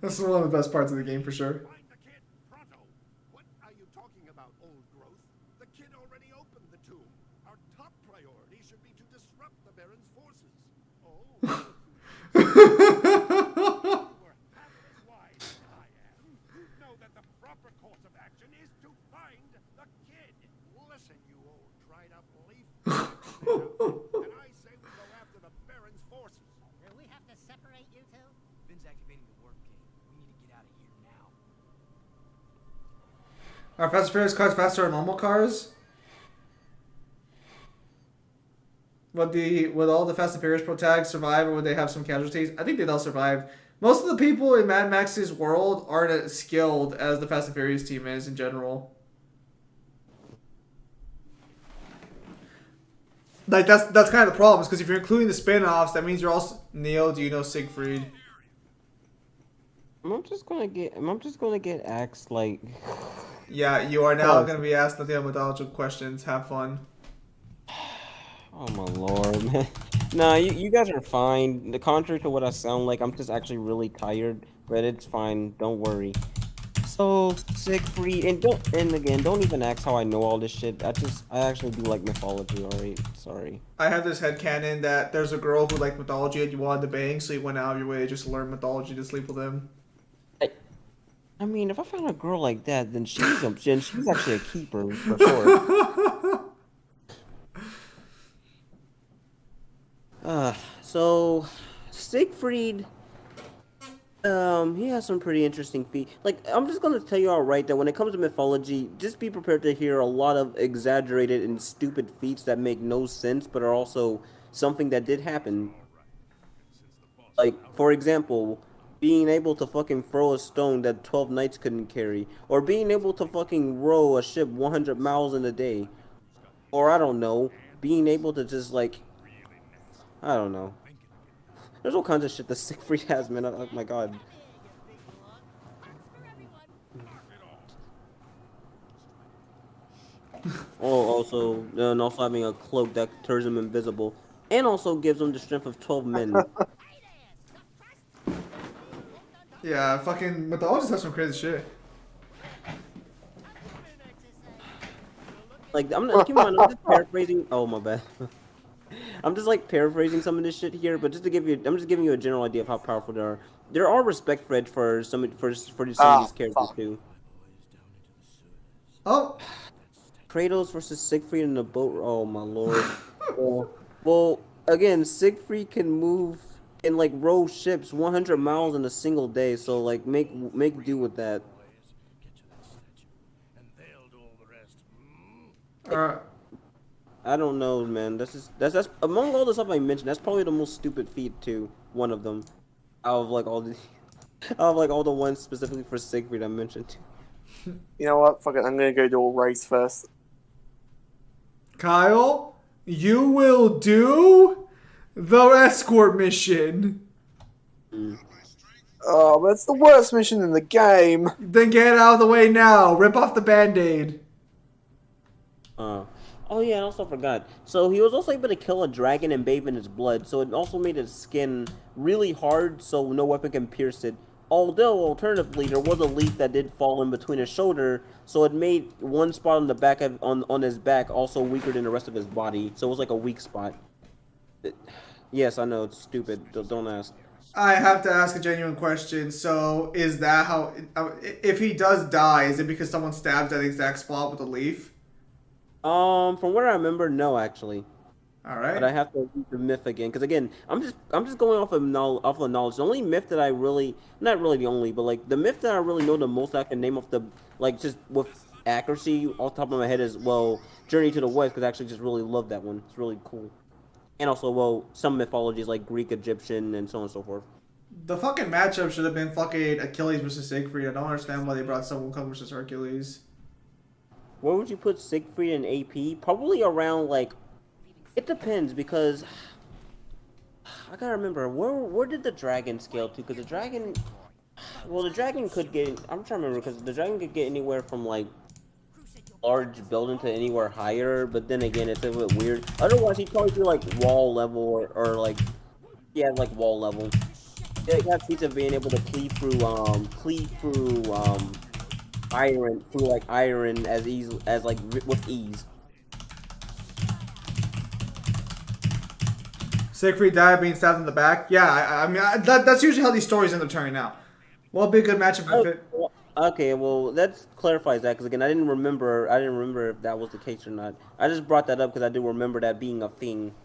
This is one of the best parts of the game for sure. Find the kid, pronto. What are you talking about, old growth? The kid already opened the tomb. Our top priority should be to disrupt the Baron's forces. Oh. We're half as wise as I am. You know that the proper course of action is to find the kid. Listen, you old dried-up leaf. And I say we go after the Baron's forces. Do we have to separate you two? Finn's activating the warp gate. We need to get out of here now. Are Fast and Furious cars faster than normal cars? Would all the Fast and Furious Pro tags survive, or would they have some casualties? I think they'd all survive. Most of the people in Mad Max's world aren't as skilled as the Fast and Furious team is in general. Like that's kind of the problem, is because if you're including the spin-offs, that means you're also Neo. Do you know Siegfried? I'm just gonna get axed like. Yeah, you are now going to be asked nothing but mythological questions. Have fun. Oh my lord, man. Nah, you guys are fine. The contrary to what I sound like, I'm just actually really tired, but it's fine. Don't worry. So Siegfried, and again, don't even ask how I know all this shit. I actually do like mythology. All right, sorry. I have this headcanon that there's a girl who liked mythology and you wanted to bang, so you went out of your way to just learn mythology to sleep with him. I mean, if I found a girl like that, then she's actually a keeper for sure. So Siegfried, he has some pretty interesting feat. Like, I'm just gonna tell you outright that when it comes to mythology, just be prepared to hear a lot of exaggerated and stupid feats that make no sense, but are also something that did happen. Like, for example, being able to fucking throw a stone that 12 knights couldn't carry, or being able to fucking row a ship 100 miles in a day, or I don't know, being able to just like, I don't know. There's all kinds of shit that Siegfried has, man. Oh my god. And also having a cloak that turns him invisible, and also gives him the strength of 12 men. Yeah, fucking mythologists have some crazy shit. Like, keep in mind, I'm just paraphrasing. Oh my bad. I'm just like paraphrasing some of this shit here, but I'm just giving you a general idea of how powerful they are. There are respect for some of these characters fuck. too. Oh, Kratos versus Siegfried in a boat. Oh my lord. well, again, Siegfried can move and like row ships 100 miles in a single day. So like make do with that. I don't know, man. That's among all the stuff I mentioned. That's probably the most stupid feat too. One of them, out of like all the, out of like all the ones specifically for Siegfried I mentioned. You know what? Fuck it. I'm gonna go do a race first. Kyle, you will do the escort mission. Oh, but it's the worst mission in the game. Then get out of the way now. Rip off the band-aid. Oh yeah, I also forgot. So he was also able to kill a dragon and bathe in its blood. So it also made his skin really hard, so no weapon can pierce it. Although, alternatively, there was a leaf that did fall in between his shoulder, so it made one spot on the back on his back also weaker than the rest of his body. So it was like a weak spot. Yes, I know it's stupid. Don't ask. I have to ask a genuine question. So, is that how? If he does die, is it because someone stabs that exact spot with a leaf? From what I remember, no, actually. All right. But I have to read the myth again, because again, I'm just going off of knowledge. The only myth that I really, not really the only, but like the myth that I really know the most I can name off the, like just with accuracy off the top of my head is, well, Journey to the West, because I actually just really love that one. It's really cool. And also, well, some mythologies like Greek, Egyptian, and so on and so forth. The fucking matchup should have been fucking Achilles versus Siegfried. I don't understand why they brought someone come versus Hercules. Where would you put Siegfried and AP? Probably around like. It depends because I gotta remember where did the dragon scale to? Because the dragon, well, the dragon could get. I'm trying to remember because the dragon could get anywhere from like large building to anywhere higher. But then again, it's a bit weird. Otherwise, he'd probably do like wall level or like yeah, like wall level. Yeah, you have feats of being able to cleave through iron through like iron as easy as like with ease. Siegfried died being stabbed in the back. Yeah, I mean that's usually how these stories end up turning out. What'll be a good matchup for fit? Okay, well that clarifies that because again, I didn't remember if that was the case or not. I just brought that up because I do remember that being a thing.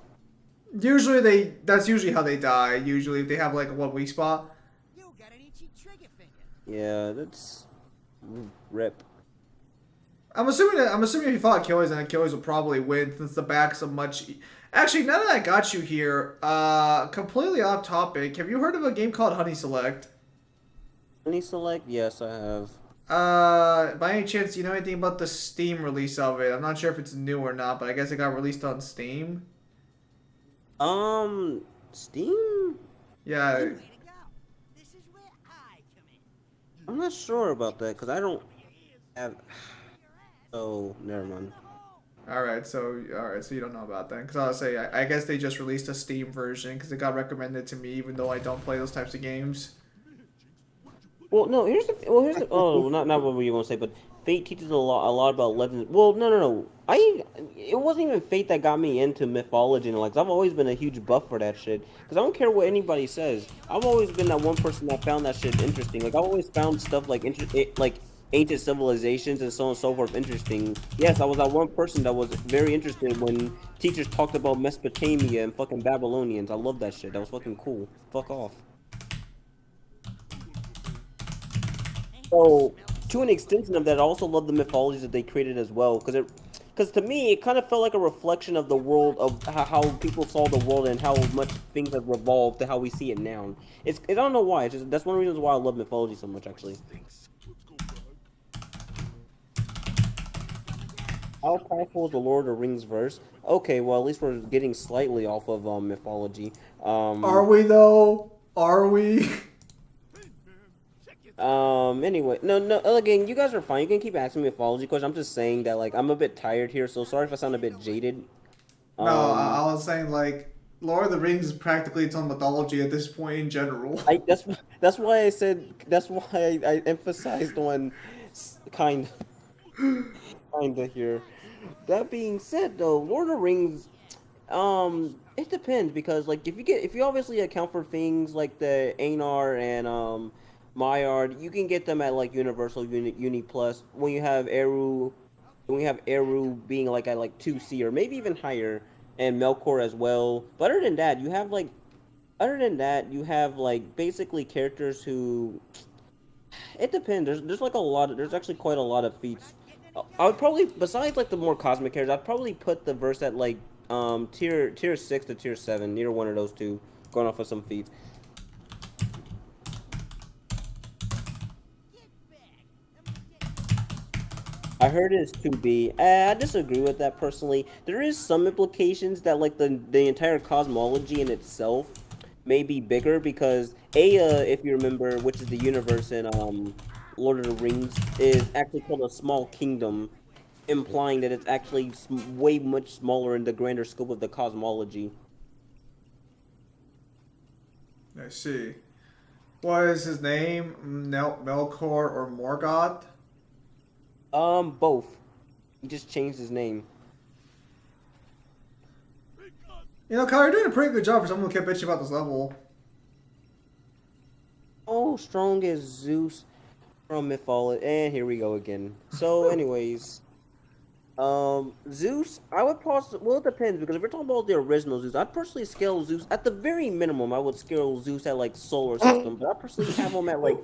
Usually that's usually how they die. Usually if they have like a 1 weak spot. You got an itchy trigger finger. Yeah, that's rip. I'm assuming if you fought Achilles, then Achilles will probably win since the back's a much. Actually, now that I got you here, completely off topic. Have you heard of a game called Honey Select? Honey Select? Yes, I have. By any chance, do you know anything about the Steam release of it? I'm not sure if it's new or not, but I guess it got released on Steam. Steam? Yeah. Way to go. This is where I come in. I'm not sure about that because I don't have. Oh, never mind. All right, so you don't know about that. Because I'll say, I guess they just released a Steam version because it got recommended to me, even though I don't play those types of games. Well, no. Here's the. Oh, not what were you gonna say, but Fate teaches a lot about legends. Well, no. It wasn't even Fate that got me into mythology and like. 'Cause I've always been a huge buff for that shit. Because I don't care what anybody says. I've always been that one person that found that shit interesting. Like I've always found stuff like like ancient civilizations and so on and so forth interesting. Yes, I was that one person that was very interested when teachers talked about Mesopotamia and fucking Babylonians. I love that shit. That was fucking cool. Fuck off. So, to an extension of that, I also love the mythologies that they created as well, because to me, it kind of felt like a reflection of the world of how people saw the world and how much things have revolved to how we see it now. I don't know why. It's just that's one of the reasons why I love mythology so much, actually. How powerful is the Lord of the Rings verse? Okay, well, at least we're getting slightly off of mythology. Are we though? Are we? Anyway, no, again, you guys are fine. You can keep asking me mythology questions. I'm just saying that, like, I'm a bit tired here, so sorry if I sound a bit jaded. No, I was saying, like, Lord of the Rings is practically its own mythology at this point in general. That's why I said, that's why I emphasized on kind of here. That being said, though, Lord of the Rings, it depends, because, like, if you obviously account for things like the Einar and, Maillard, you can get them at like Universal Uni Plus when you have Eru being like at like 2C or maybe even higher, and Melkor as well. But other than that, you have like basically characters who. It depends. There's actually quite a lot of feats. I would probably, besides like the more cosmic characters, I'd probably put the verse at like tier 6 to tier 7, near one of those two, going off of some feats. I heard it's 2B. I disagree with that personally. There is some implications that like the entire cosmology in itself may be bigger because Ea, if you remember, which is the universe in Lord of the Rings, is actually called a small kingdom, implying that it's actually way much smaller in the grander scope of the cosmology. I see. What is his name? Melkor or Morgoth? Both. He just changed his name. You know, Kyle, you're doing a pretty good job for someone who kept bitching about this level. Oh, strong as Zeus from mythology. And here we go again. So, anyways, Zeus, I would possibly, well, it depends, because if we're talking about the original Zeus, I'd personally scale Zeus, at the very minimum, I would scale Zeus at, like, solar system, but I personally have him at, like,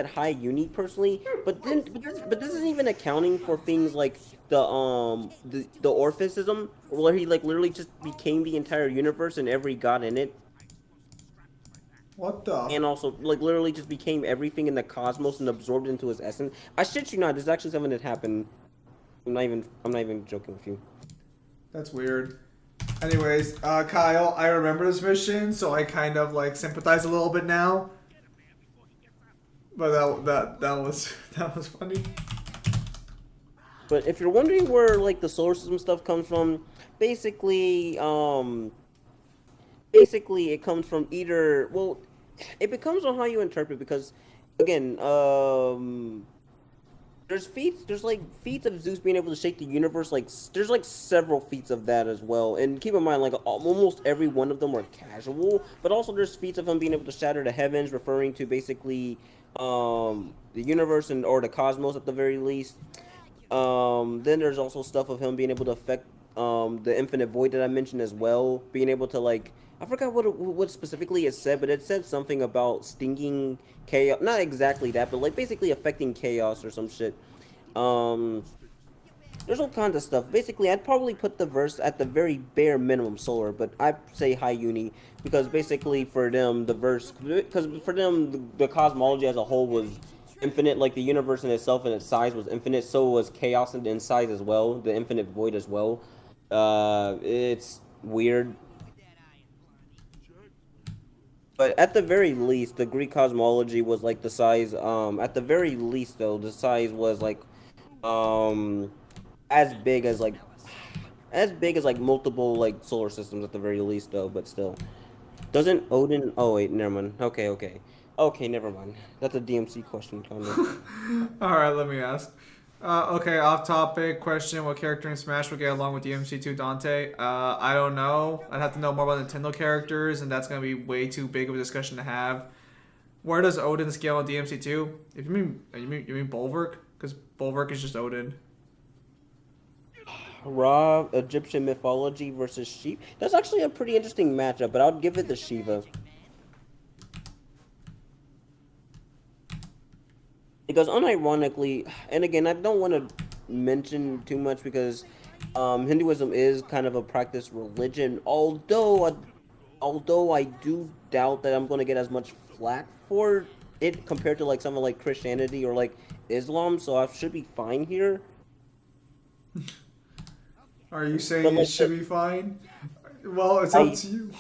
high uni, personally, but this isn't even accounting for things like the Orphism, where he, like, literally just became the entire universe and every god in it. What the? and also like literally just became everything in the cosmos and absorbed into his essence. I shit you not, this is actually something that happened. I'm not even joking with you. That's weird. Anyways, Kyle, I remember this mission, so I kind of like sympathize a little bit now. But that was funny. But if you're wondering where like the solar system stuff comes from, basically, basically it comes from either well, it becomes on how you interpret because, again, there's feats, there's like feats of Zeus being able to shake the universe. Like there's like several feats of that as well. And keep in mind, like almost every one of them are casual, but also there's feats of him being able to shatter the heavens, referring to basically the universe and or the cosmos at the very least. Then there's also stuff of him being able to affect the infinite void that I mentioned as well, being able to like I forgot what specifically it said, but it said something about stinging chaos. Not exactly that, but like basically affecting chaos or some shit. Um, there's all kinds of stuff. Basically, I'd probably put the verse at the very bare minimum solar, but I'd say high uni because basically for them the verse because for them the cosmology as a whole was infinite. Like the universe in itself and its size was infinite, so was chaos in size as well, the infinite void as well. It's weird. But at the very least, the Greek cosmology was like the size. At the very least, though, the size was like, um, as big as like, as big as like multiple like solar systems at the very least, though. But still, doesn't Odin? Oh wait, never mind. Okay, never mind. That's a DMC question, kind of. All right, let me ask. Okay, off topic question. What character in Smash would get along with the MC2 Dante? I don't know. I'd have to know more about Nintendo characters, and that's going to be way too big of a discussion to have. Where does Odin scale in DMC2? If you mean Bulwark? Because Bulwark is just Odin. Raw Egyptian mythology versus sheep. That's actually a pretty interesting matchup, but I'd give it to Shiva. Because unironically, and again, I don't want to mention too much because Hinduism is kind of a practiced religion. Although I do doubt that I'm going to get as much flack for it compared to like something like Christianity or like Islam, so I should be fine here. Are you saying But it like, should be fine? Well, it's up to you.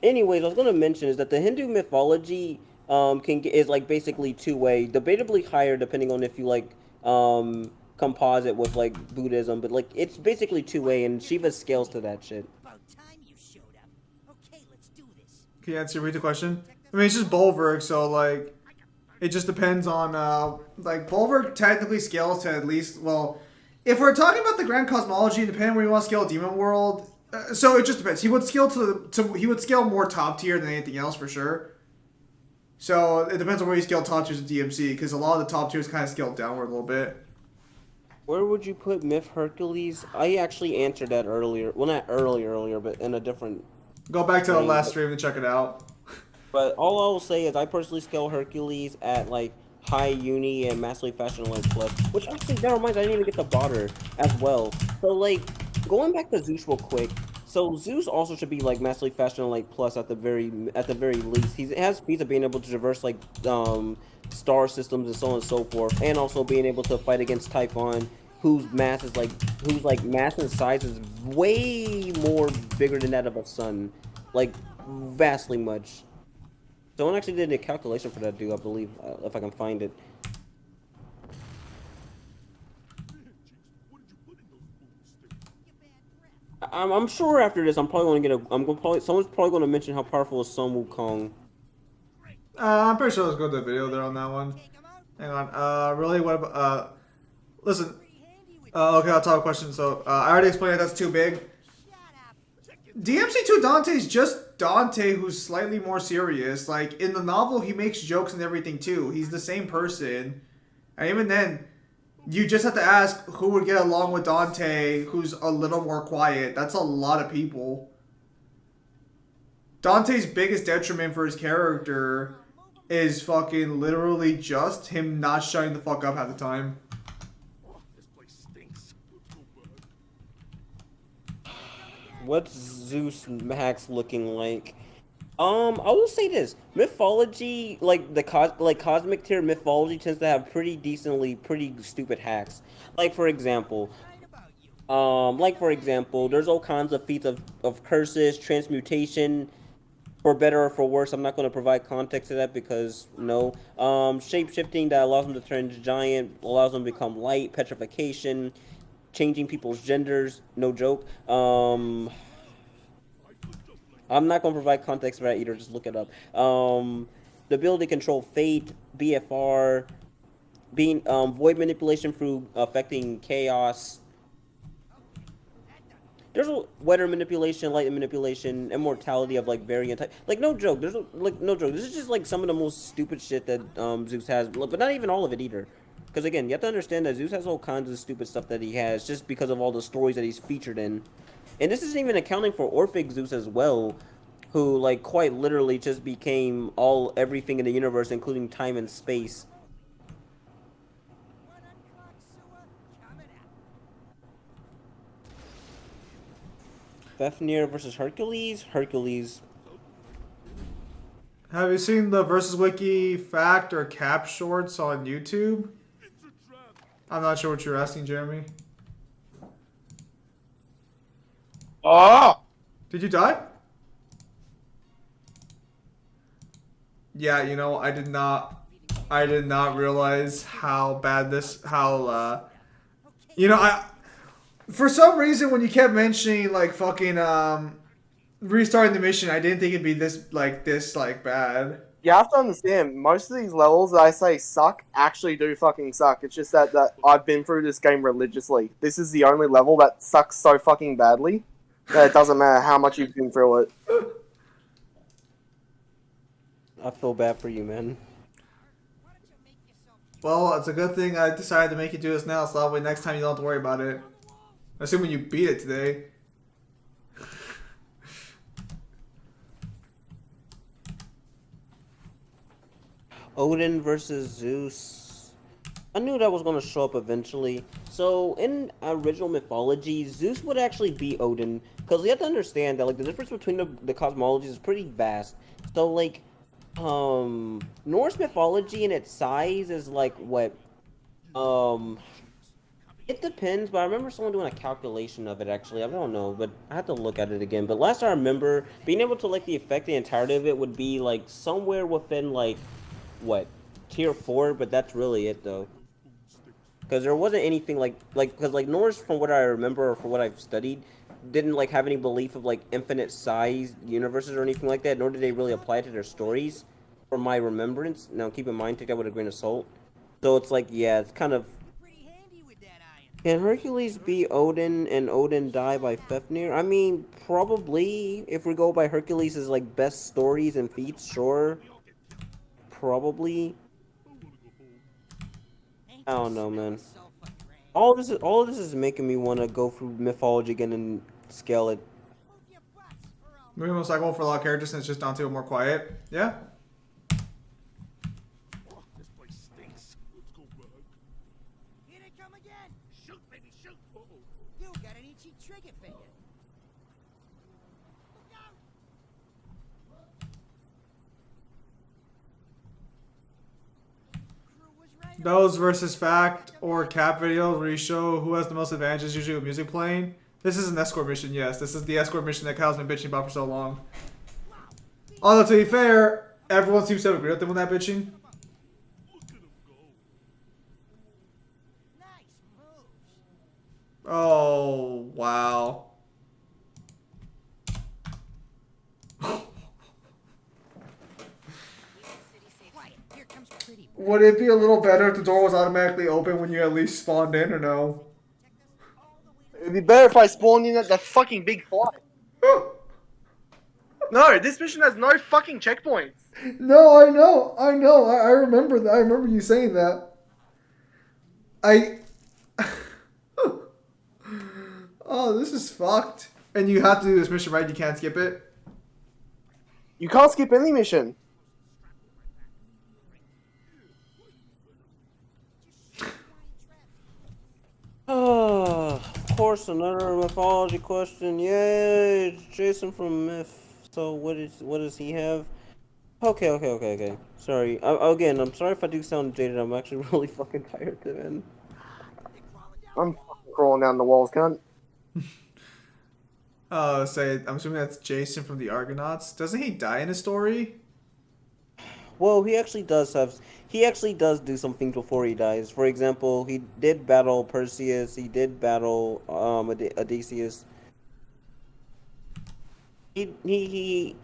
anyways, I was gonna mention is that the Hindu mythology is like basically two-way, debatably higher depending on if you like composite with like Buddhism, but like it's basically two-way, and Shiva scales to that shit. About time you showed up. Okay, let's do this. Can you answer me the question? I mean, it's just Bulwark, so like, it just depends on like Bulwark technically scales to at least well, if we're talking about the grand cosmology, depending where you want to scale Demon World, so it just depends. He would scale he would scale more top tier than anything else for sure. So it depends on where you scale top tiers of DMC, because a lot of the top tiers kind of scale downward a little bit. Where would you put Myth Hercules? I actually answered that earlier. Well, not earlier, but in a different. Go back to the last stream and check it out. But all I will say is I personally scale Hercules at like high uni and massively fashion like plus, which actually never mind. I didn't even get the barter as well. So like going back to Zeus real quick. So Zeus also should be like massively fashion like plus at the very least. He has feats of being able to traverse like star systems and so on and so forth, and also being able to fight against Typhon, whose mass and size is way more bigger than that of a sun, like vastly much. Someone actually did a calculation for that dude, I believe, if I can find it. I'm sure after this, I'm probably going to get a. Someone's probably going to mention how powerful is Sun Wukong. I'm pretty sure let's go to the video there on that one. Hang on. Really? What about? Listen. Okay, I'll talk a question. So I already explained that that's too big. DMC2 Dante is just Dante, who's slightly more serious. Like in the novel, he makes jokes and everything too. He's the same person, and even then, you just have to ask who would get along with Dante, who's a little more quiet. That's a lot of people. Dante's biggest detriment for his character is fucking literally just him not shutting the fuck up half the time. What's Zeus Max looking like? I will say this: mythology, like cosmic tier mythology, tends to have pretty stupid hacks. Like for example, Right about you. there's all kinds of feats of curses, transmutation, for better or for worse. I'm not going to provide context to that because no. Shape shifting that allows them to turn into giant, allows them to become light, petrification, changing people's genders. No joke. I'm not going to provide context for that either. Just look it up. The ability to control fate, BFR, being void manipulation through affecting chaos. There's a weather manipulation, light manipulation, immortality of like variant type. Like no joke. Like no joke. This is just like some of the most stupid shit that Zeus has, but not even all of it either. Because again, you have to understand that Zeus has all kinds of stupid stuff that he has just because of all the stories that he's featured in. And this isn't even accounting for Orphic Zeus as well, who like quite literally just became everything in the universe, including time and space. One unclogged sewer coming out. Fafnir versus Hercules. Hercules. Have you seen the versus wiki fact or cap shorts on YouTube? I'm not sure what you're asking, Jeremy. Oh! Did you die? Yeah, you know, I did not realize how bad you know, for some reason when you kept mentioning like fucking restarting the mission, I didn't think it'd be this bad. You have to understand, most of these levels that I say suck actually do fucking suck. It's just that I've been through this game religiously. This is the only level that sucks so fucking badly that it doesn't matter how much you've been through it. I feel bad for you, man. Why don't you make yourself Well, it's a good thing I decided to make you do this now, so that way next time you don't have to worry about it. Assuming you beat it today. Odin versus Zeus. I knew that was going to show up eventually. So, in original mythology, Zeus would actually be Odin. Because you have to understand that, like, the difference between the cosmologies is pretty vast. So, like, Norse mythology in its size is, like, what? It depends, but I remember someone doing a calculation of it, actually. I don't know, but I have to look at it again. But last I remember, being able to, like, affect the entirety of it would be, like, somewhere within, like, what? Tier 4, but that's really it, though. Because there wasn't anything because like Norse, from what I remember or from what I've studied, didn't like have any belief of like infinite size universes or anything like that, nor did they really apply it to their stories, from my remembrance. Now keep in mind, take that with a grain of salt. So it's like, yeah, it's kind of. pretty handy with that iron. Can Hercules be Odin and Odin die by Fafnir? I mean, probably. If we go by Hercules' like best stories and feats, sure. Probably. Ain't I don't you know, man. yourself a grand? All of this is making me want to go through mythology again and scale it. Move your butts or I'll Maybe most likely for a lot of characters since it's just Dante more quiet. Yeah? Oh, this place stinks. Let's go back. Here they come again. Shoot, baby, shoot. Uh-oh. You got an itchy trigger finger. Look out! Crew was right. Those versus fact or cap videos where you show who has the most advantages usually with music playing. This is an escort mission, yes. This is the escort mission that Kyle's been bitching about for so long. Although to be fair, everyone seems to have agreed with them on that bitching. Look at him go. Nice moves. Oh, wow. Quiet. Here comes pretty. Would it be a little better if the door was automatically open when you at least spawned in or no? It'd be better if I spawned in at the fucking big flight. No, this mission has no fucking checkpoints. No, I know. I remember that. I remember you saying that. Oh, this is fucked. And you have to do this mission, right? You can't skip it. You can't skip any mission. Oh, of course, another mythology question. Yay, it's Jason from Myth. So what does he have? Okay. Sorry. Again, I'm sorry if I do sound jaded. I'm actually really fucking tired, man. I'm fucking crawling down the walls, cunt. I'm assuming that's Jason from the Argonauts. Doesn't he die in a story? Well, he actually does have. He actually does do some things before he dies. For example, he did battle Perseus. He did battle Odysseus. He.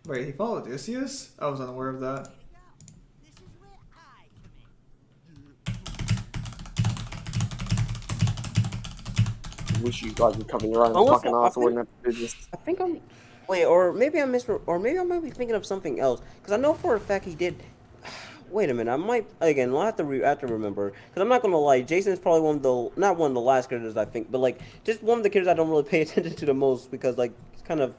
Wait, he followed Odysseus? I was unaware of that. This is where I come in. Wish you guys would cover your own Unless fucking I ass. I think- wouldn't have to do this. I think I'm. Wait, or maybe or maybe I might be thinking of something else. Because I know for a fact he did. Wait a minute, I might again. I'll have to remember. Because I'm not gonna lie, Jason's probably not one of the last characters I think, but like just one of the characters I don't really pay attention to the most because like it's kind of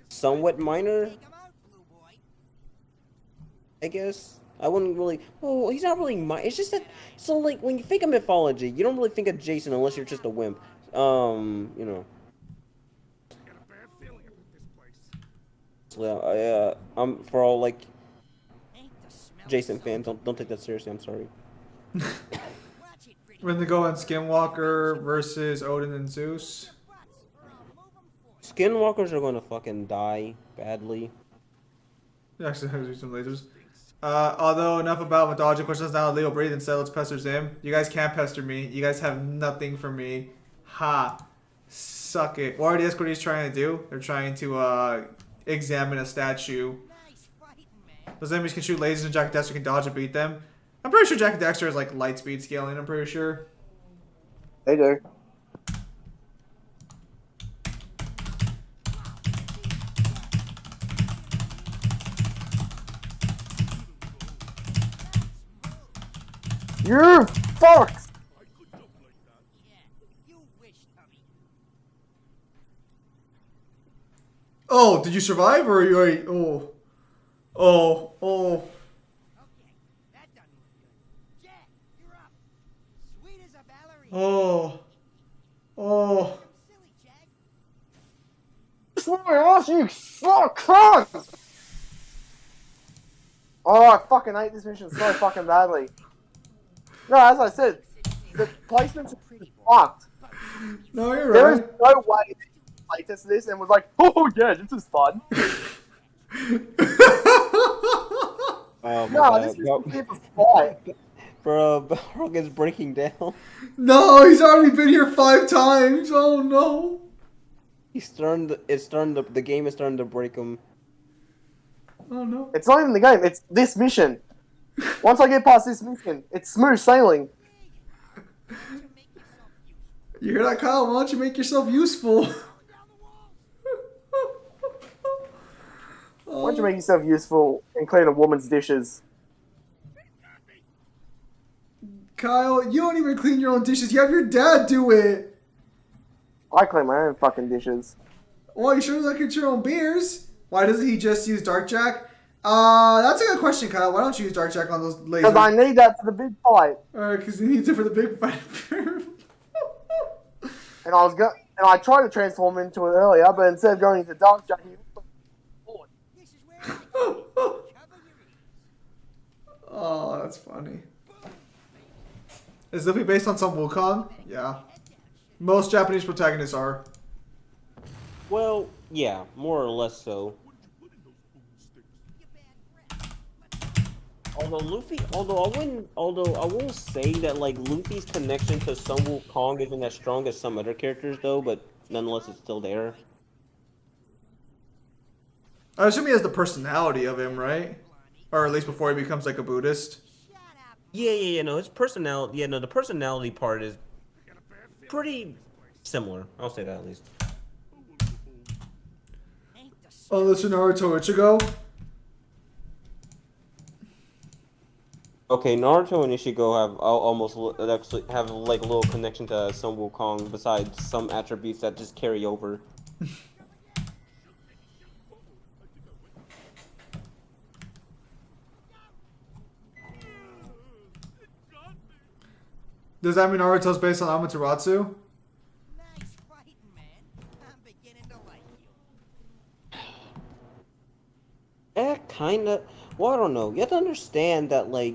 somewhat minor, Take 'em out, blue boy. I guess. I wouldn't really. Oh, he's not really. It's just that. So like when you think of mythology, you don't really think of Jason unless you're just a wimp. You know. Got a bad feeling about this place. Yeah, I'm for all like Ain't the smell Jason so fans. Don't take that seriously. I'm sorry. Watch it, pretty We're gonna go on Skinwalker versus Odin and Zeus. butts, or I'll move 'em for you. Skinwalkers are going to fucking die badly. Actually, there's do some lasers. Although enough about mythology questions now. Leo breathe instead. Let's pester Zim. You guys can't pester me. You guys have nothing for me. Ha. Suck it. What are the escortees trying to do? They're trying to examine a statue. Nice fighting, man. Those enemies can shoot lasers and Jack and Dexter can dodge and beat them. I'm pretty sure Jack and Dexter is like light speed scaling. I'm pretty sure. They do. You're fucked! Yeah, you wish, Tubby. Oh, did you survive or are you already? Oh. Okay, that doesn't look good. Jack, you're up. Sweet as a ballerina. Oh. Silly, Jack. Oh my gosh, you fuck! Oh, I fucking hate this mission so fucking badly. No, as I said, the placements are fucked. No, you're There is right. no way that he playtested this and was like, oh yeah, this is fun. Oh my No, god. this is here for fight. Bro, Balrog is breaking down. No, he's already been here 5 times. Oh no. The game is starting to break him. Oh no. It's not even the game, it's this mission. Once I get past this mission, it's smooth sailing. To make yourself useful. You hear that, Kyle? Why don't you make yourself useful? Down the walls. Why don't you make yourself useful and clean a woman's dishes? Kyle, you don't even clean your own dishes. You have your dad do it. I clean my own fucking dishes. Well, you sure look at your own beers? Why doesn't he just use Dark Jack? That's a good question, Kyle. Why don't you use Dark Jack on those lasers? Because I need that for the big fight. Because he needs it for the big fight. And I tried to transform into it earlier, but instead of going into Dark Jack, he This is where I come in. Cover your ears. Oh, that's funny. Is Luffy based on some Wukong? Yeah. Most Japanese protagonists are. Well, yeah, more or less so. You bad breath. Although I will say that like Luffy's connection to Sun Wukong isn't as strong as some other characters though, but nonetheless it's still there. I assume he has the personality of him, right? Or at least before he becomes like a Buddhist. Shut up. Yeah, no, his personality, the personality part is pretty similar. I'll say that at least. Ain't the smell. Oh, this is Naruto Ichigo? Okay, Naruto and Ichigo have actually have like a little connection to Sun Wukong besides some attributes that just carry over. Does that mean Naruto's based on Amaterasu? Nice fighting, man. I'm beginning to like you. kind of. Well, I don't know. You have to understand that like.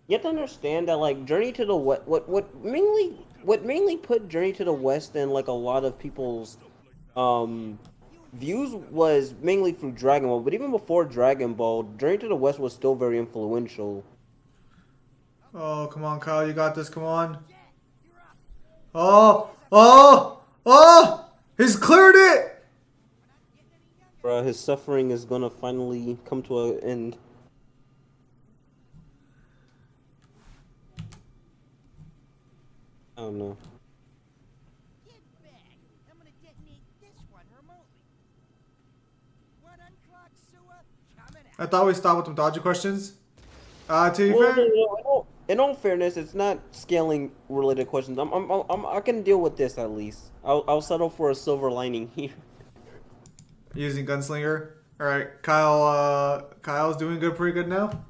You have to understand that like Journey to the West. What mainly put Journey to the West in like a lot of people's um views was mainly through Dragon Ball. But even before Dragon Ball, Journey to the West was still very influential. Oh, come on, Kyle. You got this. Come on. Oh, oh, oh! He's cleared it! Bruh, his suffering is gonna finally come to an end. I don't know. Get back. I'm gonna detonate this one remotely. What unclogged sewer? Coming I out. thought we stopped with some dodgy questions. To be Well, fair, in all fairness, it's not scaling related questions. I can deal with this at least. I'll settle for a silver lining here. using Gunslinger. Alright, Kyle's doing good, pretty good now.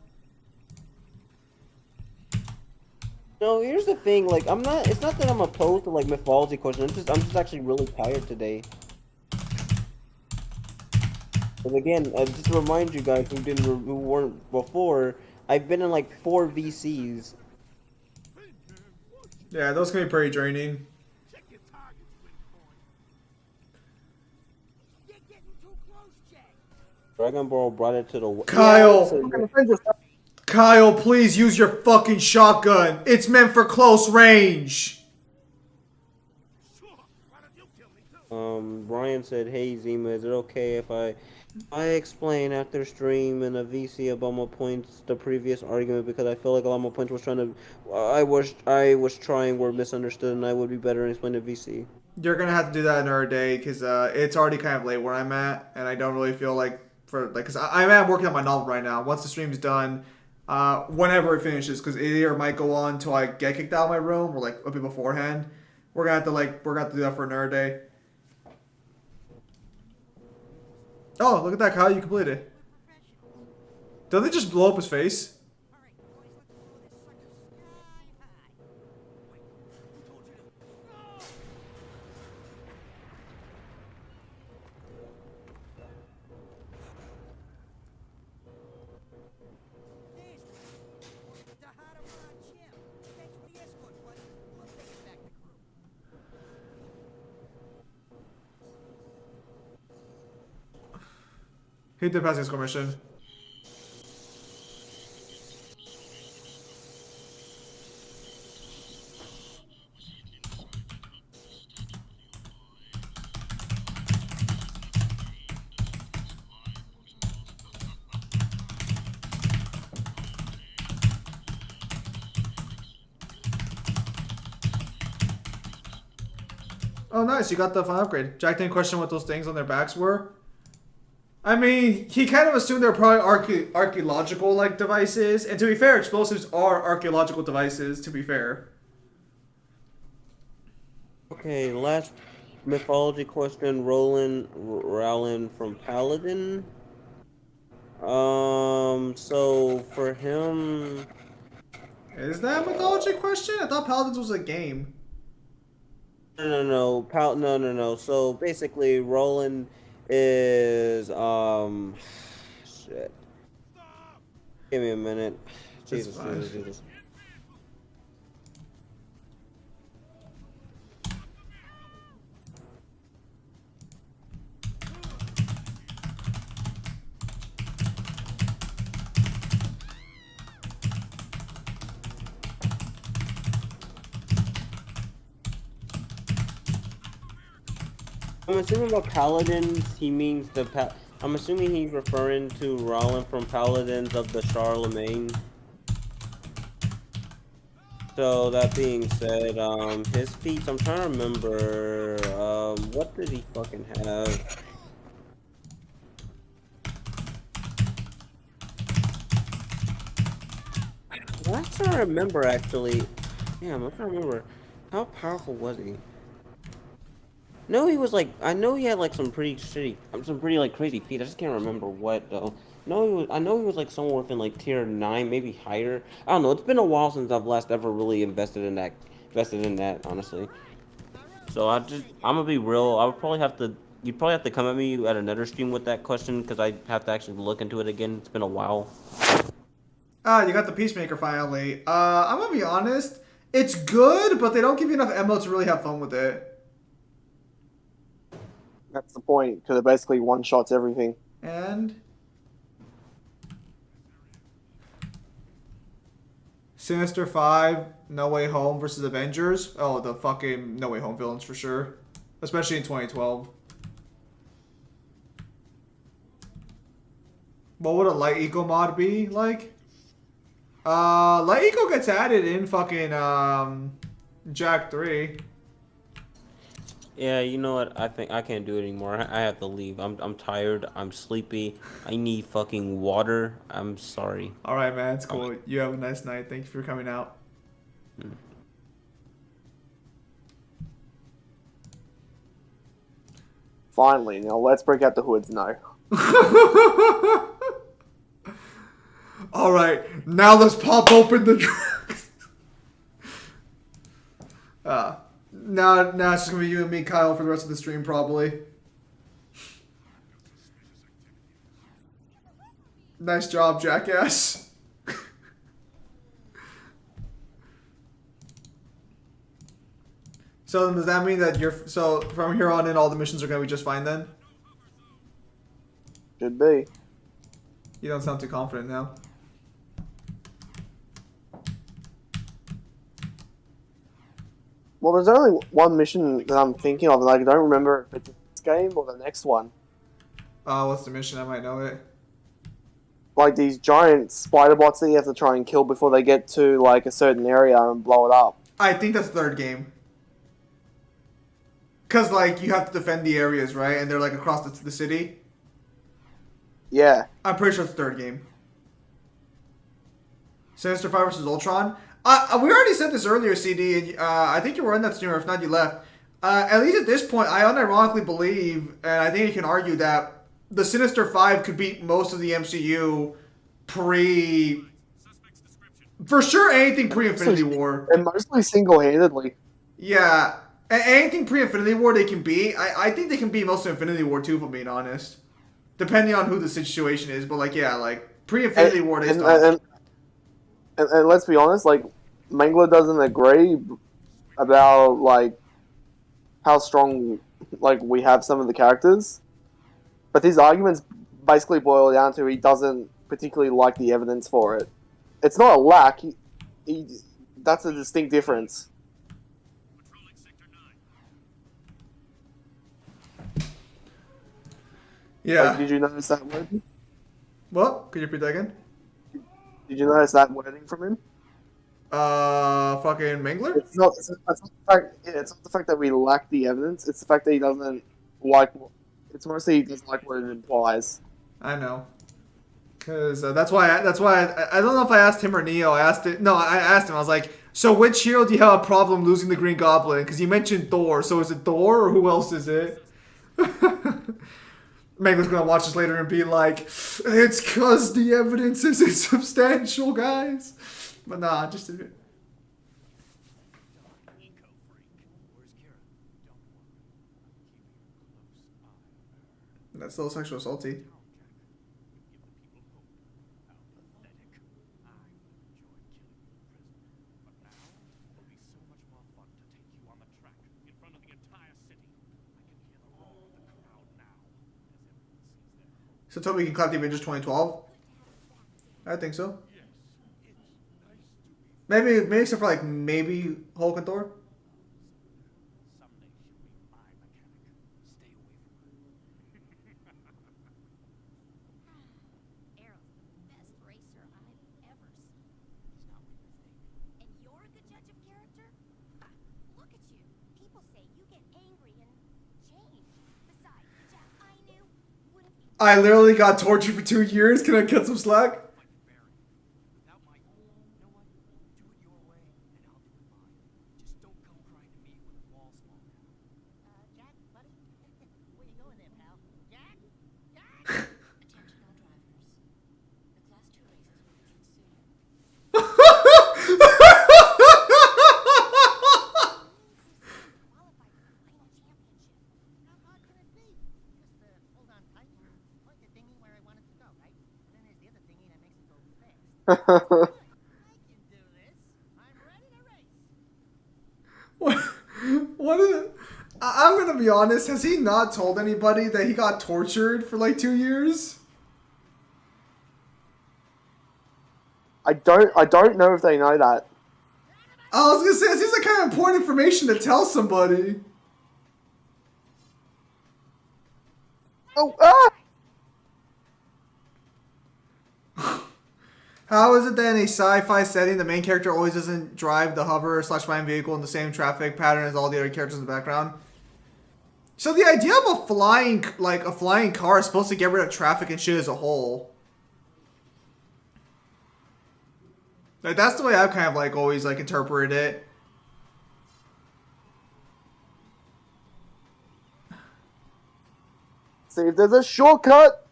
No, here's the thing. Like, It's not that I'm opposed to like mythology questions. I'm just actually really tired today. And again, just to remind you guys who weren't before, I've been in like 4 VCs. Yeah, those can be pretty draining. Check your targets, Windhorn. You're getting too close, Jack. Dragon Ball brought it to the Kyle! Yeah, Kyle, please use your fucking shotgun. It's meant for close range. Sure. Why don't you kill me too? Brian said, "Hey Zima, is it okay if I explain after stream in a VC about my points the previous argument because I feel like a lot of my points was trying to I was trying were misunderstood and I would be better in explaining VC." You're gonna have to do that another day because it's already kind of late where I'm at, and I don't really feel like because I'm working on my novel right now. Once the stream's done, whenever it finishes, because it either might go on till I get kicked out of my room or like a bit beforehand. We're gonna have to do that for another day. Oh, look at that, Kyle! You completed it. Don't they just blow up his face? All right, boys, let's blow this sucker sky high. Who told you to? There's the Hadamon chip. Thanks for the escort, buddy. We'll take it back to crew. He did pass his commission. Oh, nice. You got the final upgrade. Jack didn't question what those things on their backs were. I mean, he kind of assumed they're probably archaeological like devices, and to be fair, explosives are archaeological devices. To be fair. Okay, last mythology question, Rowland from Paladin. So for him, Is that a mythology question? I thought Paladins was a game. no. So basically, Roland is shit. Give me a minute. Jesus. fine. I'm assuming about Paladins, he means I'm assuming he's referring to Roland from Paladins of the Charlemagne. So that being said, his feats, I'm trying to remember, what did he fucking have? I'm trying to remember actually. Damn, I'm trying to remember. How powerful was he? No, he was like, I know he had like some pretty shitty, some pretty like crazy feats. I just can't remember what though. No, I know he was like somewhere within like tier 9, maybe higher. I don't know. It's been a while since I've last ever really invested in that honestly. So I'm gonna be real. I would probably have to you'd probably have to come at me at another stream with that question because I have to actually look into it again. It's been a while. Ah, you got the Peacemaker finally. I'm gonna be honest. It's good, but they don't give you enough ammo to really have fun with it. That's the point, because it basically one-shots everything. And Sinister 5, No Way Home versus Avengers. Oh, the fucking No Way Home villains for sure. Especially in 2012. What would a light eco mod be like? Light eco gets added in fucking Jack 3. Yeah, you know what? I think I can't do it anymore. I have to leave. I'm tired. I'm sleepy. I need fucking water. I'm sorry. Alright, man. It's cool. You have a nice night. Thank you for coming out. Finally, now let's break out the hoods. No. Alright, now let's pop open the drugs. Now it's just gonna be you and me, Kyle, for the rest of the stream, probably. Nice job, jackass. So does that mean that so from here on in all the missions are gonna be just fine then? Should be. You don't sound too confident now. Well, there's only one mission that I'm thinking of, and I don't remember if it's this game or the next one. What's the mission? I might know it. Like these giant spider bots that you have to try and kill before they get to like a certain area and blow it up. I think that's the third game. Cause like you have to defend the areas, right? And they're like across the city. Yeah. I'm pretty sure it's the third game. Sinister 5 versus Ultron. We already said this earlier, CD, and I think you were in that stream, or if not, you left. At least at this point, I unironically believe, and I think you can argue that the Sinister 5 could beat most of the MCU for sure, anything pre-Infinity War. And mostly single-handedly. Yeah. Anything pre-Infinity War they can beat. I think they can beat most of Infinity War too, if I'm being honest. Depending on who the situation is, but like, yeah, like, pre-Infinity War they stop. And let's be honest, like, Mangler doesn't agree about, like, how strong, like, we have some of the characters. But his arguments basically boil down to he doesn't particularly like the evidence for it. It's not a lack. That's a distinct difference. Yeah. Like, did you notice that wording? What? Could you repeat that again? Did you notice that wording from him? Fucking Mangler? It's not the fact that we lack the evidence. It's the fact that he doesn't like. It's mostly he doesn't like what it implies. I know. Cause that's why I don't know if I asked him or Neo. I asked him. I was like, so which hero do you have a problem losing the Green Goblin? Because you mentioned Thor. So is it Thor or who else is it? Mangler's gonna watch this later and be like, it's cause the evidence isn't substantial, guys. But nah, just a That's a little sexual assaulty. So Toby can clap the Avengers 2012? I think so. Maybe except for like maybe Hulk and Thor. Arrow's the best racer I've ever seen. He's not what you think. And you're the judge of character? Ha, look at you. People say you get angry and change. Besides, the Jack I knew wouldn't be. I literally got tortured for 2 years. Can I cut some slack? Jack, buddy? Where you going there, pal? Jack? Jack? Attention all drivers. The Class 2 races will begin soon. Qualify for the final championship. How hard can it be? I can do this. I'm ready to race. What is it? I'm gonna be honest. Has he not told anybody that he got tortured for like 2 years? I don't know if they know that. I was gonna say, this is the kind of important information to tell somebody. Oh, ah! How is it that in a sci-fi setting, the main character always doesn't drive the hover/flying vehicle in the same traffic pattern as all the other characters in the background? So the idea of a flying car is supposed to get rid of traffic and shit as a whole. Like, that's the way I've kind of like always like interpreted it. See if there's a shortcut.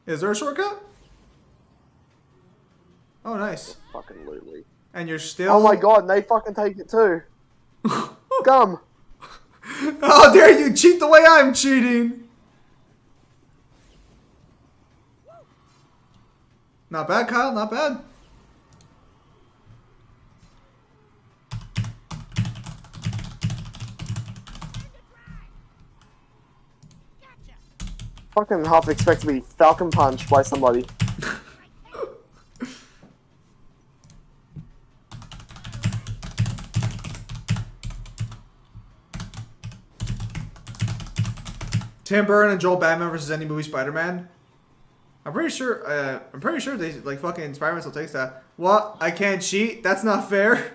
Is there a shortcut? Oh, nice. Fucking lootly. And you're still... Oh my god, and they fucking take it too. Gum. How dare you cheat the way I'm cheating? Not bad, Kyle. Not bad. Fucking half expect to be falcon punched by somebody. Tim Burton and Joel Batman versus any movie Spider-Man. I'm pretty sure they like fucking Spider-Man still takes that. What? I can't cheat? That's not fair.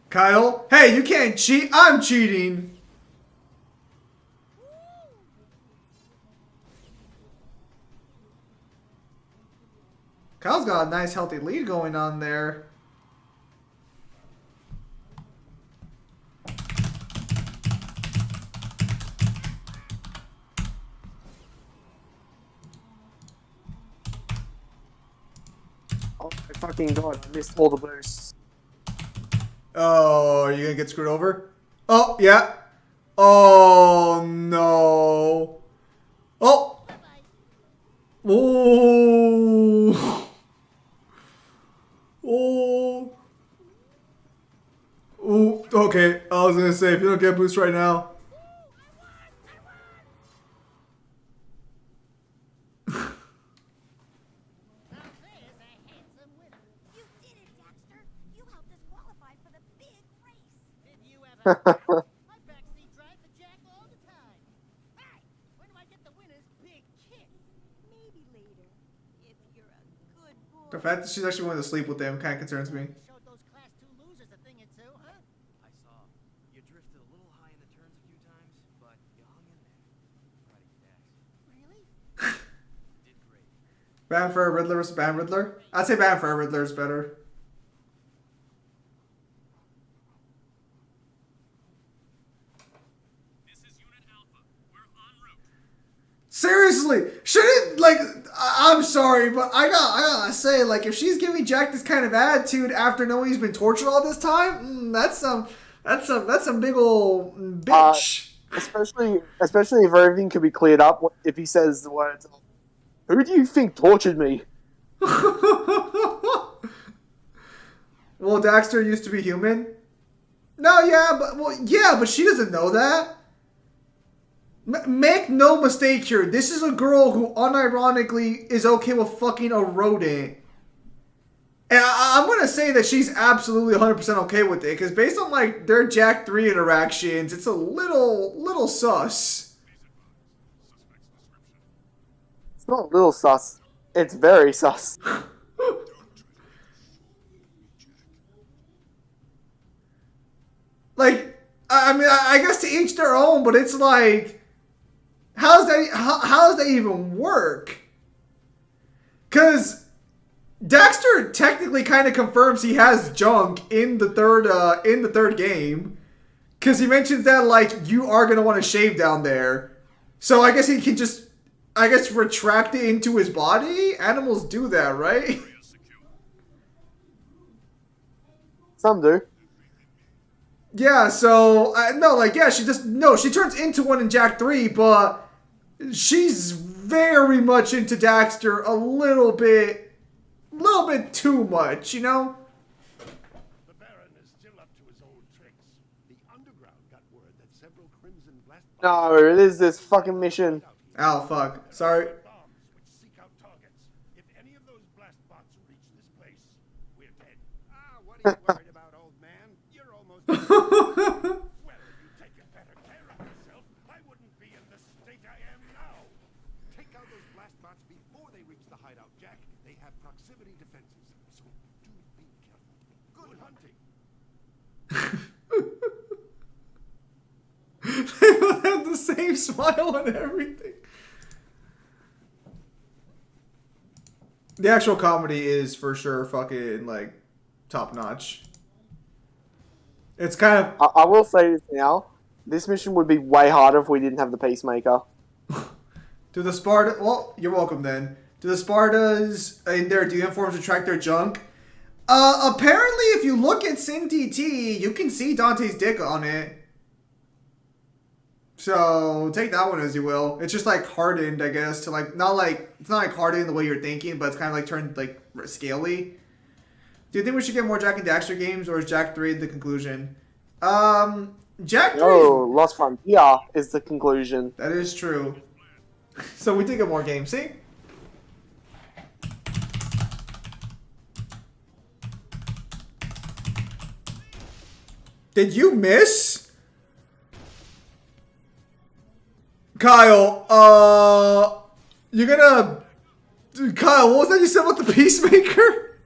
Kyle, hey, you can't cheat. I'm cheating. Kyle's got a nice healthy lead going on there. Oh my fucking god, I missed all the boosts. Oh, are you gonna get screwed over? Oh, yeah. Oh, no. Oh. Oh. Oh. Oh. Okay, I was gonna say, if you don't get boost right now. Now there's a handsome winner. You did it, Daxter. You helped us qualify for the big race. Did you ever? I backseat drive for Jack all the time. Hey, when do I get the winner's big kiss? Maybe later, if you're a good boy. The fact that she's actually willing to sleep with him kind of concerns me. Showed those class 2 losers a thing or two, huh? I saw. You drifted a little high in the turns a few times, but you hung in there. Proud of you, Dax. Really? You did great. Batman for Riddler versus Batman Riddler? I'd say Batman for Riddler is better. This is Unit Alpha. We're en route. Seriously, shouldn't like? I'm sorry, but I gotta say, like, if she's giving Jack this kind of attitude after knowing he's been tortured all this time, that's some big ol' bitch. Especially if everything could be cleared up if he says the words, "Who do you think tortured me?" Well, Daxter used to be human. No, yeah, but she doesn't know that. Make no mistake here. This is a girl who unironically is okay with fucking a rodent. And I'm going to say that she's absolutely 100% okay with it. Because based on, like, their Jack 3 interactions, it's a little sus. It's not a little sus. It's very sus. Like, I mean, I guess to each their own, but it's like, how does that even work? Because Daxter technically kind of confirms he has junk in the third game, because he mentions that, like, you are gonna want to shave down there. So I guess he can just, retract it into his body. Animals do that, right? Some do. Yeah, so, she turns into one in Jack 3, but she's very much into Daxter a little bit a little bit too much, you know? The Baron is still up to his old tricks. The underground got word that several Crimson Blast No, it is this fucking mission. Oh, fuck. Sorry. bombs which seek out targets. If any of those blast bots reach this place, we're dead. Ah, what are you worried about, old man? You're almost Well, if you take a better care of yourself, I wouldn't be in the state I am now. Take out those blast bots before they reach the hideout, Jack. They have proximity defenses, so do be careful. Good hunting. They both have the same smile and everything. The actual comedy is for sure fucking like top notch. It's kind of I will say this now. This mission would be way harder if we didn't have the Peacemaker. do the Sparta. Well, you're welcome then. Do the Spartas in their uniforms attract their junk? Apparently, if you look at Sin TT, you can see Dante's dick on it. So take that one as you will. It's just like hardened, I guess, to like not like it's not like hardened the way you're thinking, but it's kind of like turned like scaly. Do you think we should get more Jack and Daxter games, or is Jack 3 the conclusion? Jack 3. Oh, Lost Frontier is the conclusion. That is true. So we did get more games. See. Did you miss? Kyle, you're gonna... Dude, Kyle, what was that you said about the Peacemaker?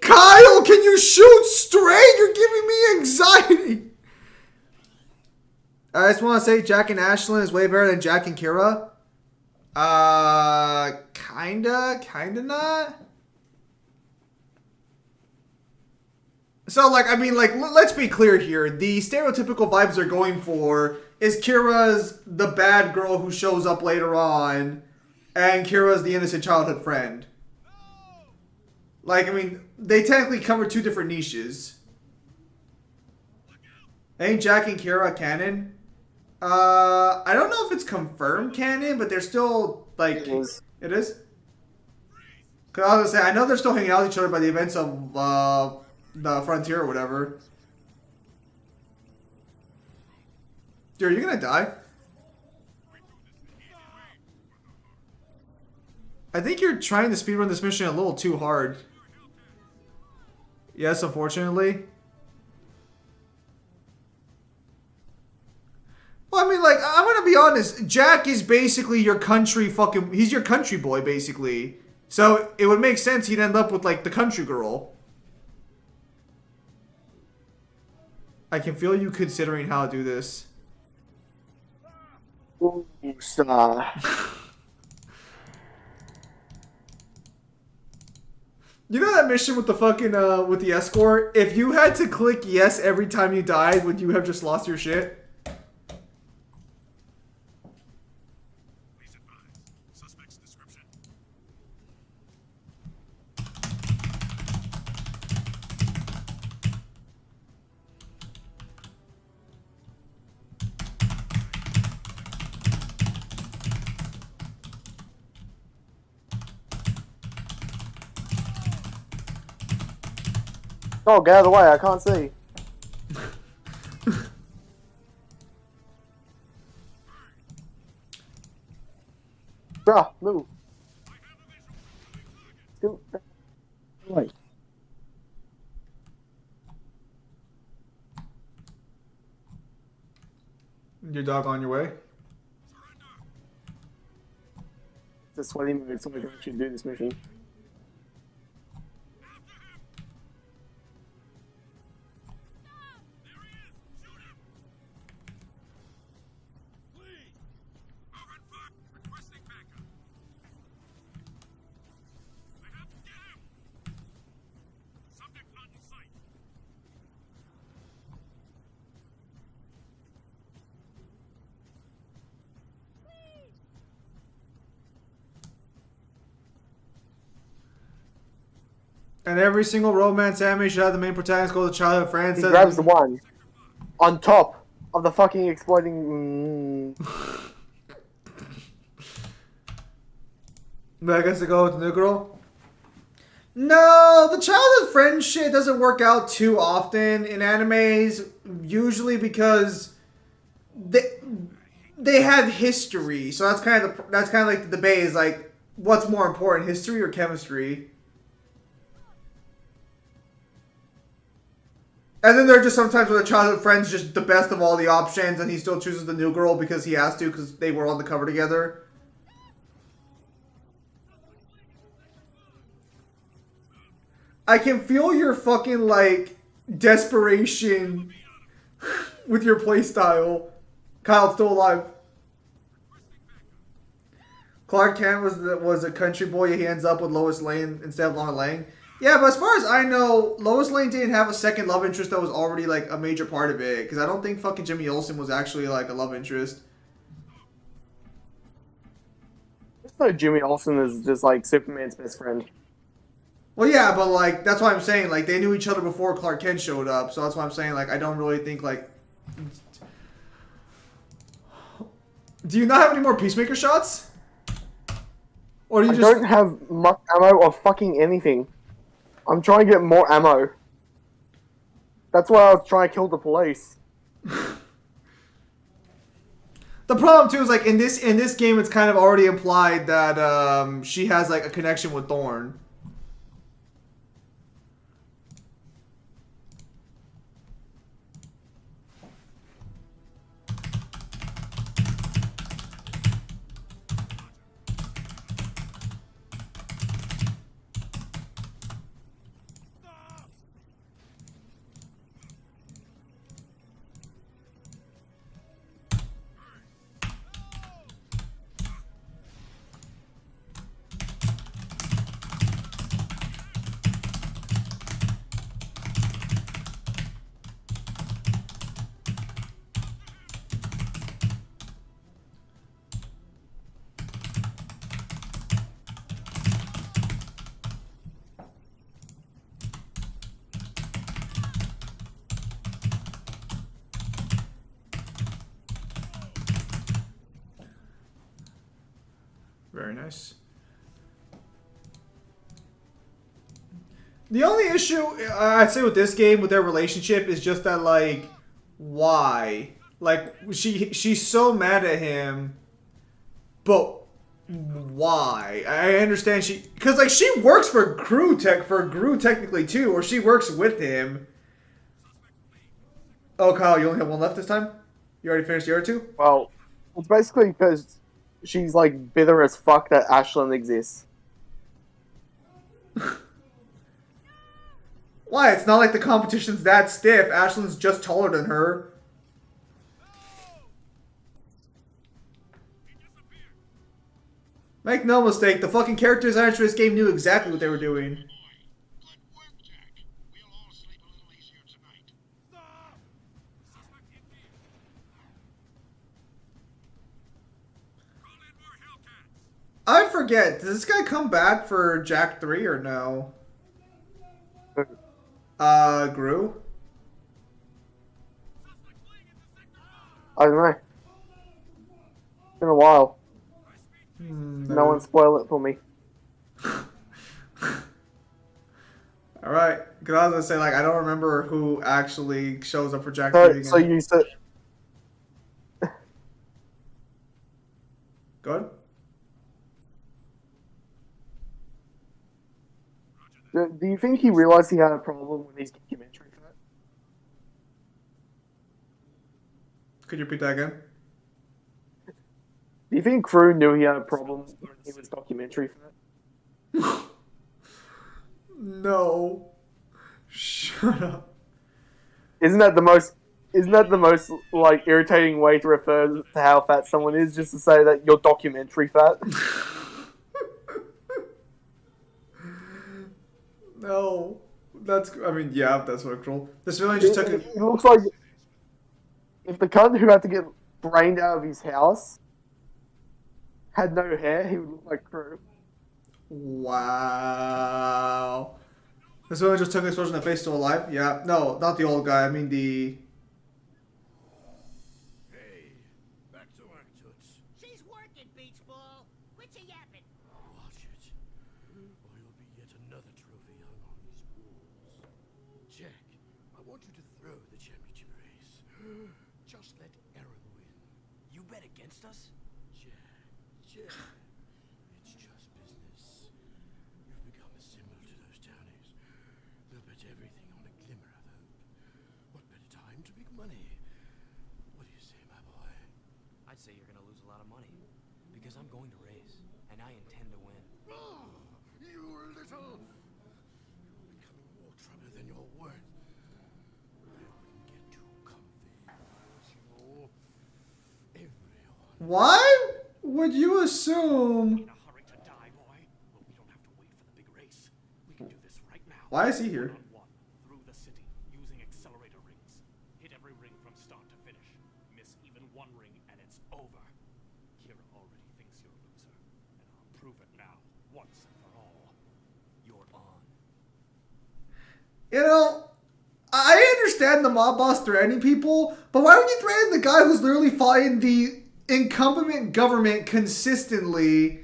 Kyle, can you shoot straight? You're giving me anxiety. I just want to say Jack and Ashlyn is way better than Jack and Kira. Kinda not. So, like, I mean, like, let's be clear here. The stereotypical vibes they're going for is Kira's the bad girl who shows up later on, and Kira's the innocent childhood friend. Like, I mean, they technically cover two different niches. Ain't Jack and Kira canon? I don't know if it's confirmed canon, but they're still, like... It is. It is? Because I was gonna say, I know they're still hanging out with each other by the events of, the Frontier or whatever. Dude, you're gonna die. I think you're trying to speedrun this mission a little too hard. Yes, unfortunately. Well, I mean, like, I'm gonna be honest. Jack is basically your country fucking... He's your country boy, basically. So, it would make sense he'd end up with, like, the country girl. I can feel you considering how to do this. Ooh, star. You know that mission with the fucking, with the escort? If you had to click yes every time you died, would you have just lost your shit? Please advise. Suspect's description. Oh, get out of the way, I can't see. Bruh, move. Go back. Wait. Your dog on your way? It's a sweaty move, so we can actually do this mission. And every single romance anime should have the main protagonist go to childhood friends. He grabs the one on top of the fucking exploding. But I guess to go with the new girl. No, the childhood friend shit doesn't work out too often in animes. Usually because they have history, so that's kind of like the debate is like, what's more important, history or chemistry? And then there are just sometimes where the childhood friend's just the best of all the options, and he still chooses the new girl because he has to, because they were on the cover together. I can feel your fucking, like, desperation with your playstyle. Kyle's still alive. Clark Kent was a country boy. He ends up with Lois Lane instead of Lana Lang. Yeah, but as far as I know, Lois Lane didn't have a second love interest that was already, like, a major part of it. Because I don't think fucking Jimmy Olsen was actually, like, a love interest. Just so Jimmy Olsen is just like Superman's best friend. Well, yeah, but, like, that's why I'm saying, like, they knew each other before Clark Kent showed up. So that's why I'm saying, like, I don't really think, like... Do you not have any more Peacemaker shots? Or do you I just... don't have much ammo or fucking anything. I'm trying to get more ammo. That's why I was trying to kill the police. The problem too is like in this game, it's kind of already implied that she has like a connection with Thorn. Very nice. The only issue I'd say with this game, with their relationship, is just that, like, why? Like, she's so mad at him, but why? I understand because like she works for Gru technically too, or she works with him. Oh, Kyle, you only have one left this time. You already finished the other two. Well, it's basically because she's like bitter as fuck that Ashlyn exists. Why? It's not like the competition's that stiff. Ashlyn's just taller than her. Make no mistake, the fucking character designers for this game knew exactly what they were doing. Good work, Jack. We'll all sleep a little easier tonight. Suspect in view. Call in more Hellcats. I forget, does this guy come back for Jack 3 or no? Gru? I don't know. It's been a while. No one spoil it for me. Alright, because I was gonna say, like, I don't remember who actually shows up for Jack 3 again. So you said... Good? Do you think he realized he had a problem with his documentary fat? Could you repeat that again? Do you think Crew knew he had a problem when he was documentary fat? No. Shut up. Isn't that the most like irritating way to refer to how fat someone is, just to say that you're documentary fat? No. That's, I mean, yeah, that's what cruel. This villain just took it. It looks like if the cunt who had to get brained out of his house had no hair, he would look like Crew. Wow. This villain just took an explosion in the face, still alive? Yeah. No, not the old guy. I mean the... Hey, back to work, Toots. She's working, beach ball. Quit your yapping. Watch it. Yet another trophy hung on these walls. Jack, I want you to throw the championship race. Just let Aaron win. You bet against us? Jack, it's just business. You've become a symbol to those townies. They'll bet everything on a glimmer of hope. What better time to make money? What do you say, my boy? I'd say you're gonna lose a lot of money. Because I'm going to race, and I intend to win. Oh, you little... You're becoming more trouble than you're worth. I wouldn't get too comfy, you know. Everyone... Why would you assume? In a hurry to die, boy? Well, we don't have to wait for the big race. We can do this right now. Why is he here? One, through the city, using accelerator rings. Hit every ring from start to finish. Miss even one ring, and it's over. Kira already thinks you're a loser, and I'll prove it now, once and for all. You're on. You know, I understand the mob boss threatening people, but why would you threaten the guy who's literally fighting the incumbent government consistently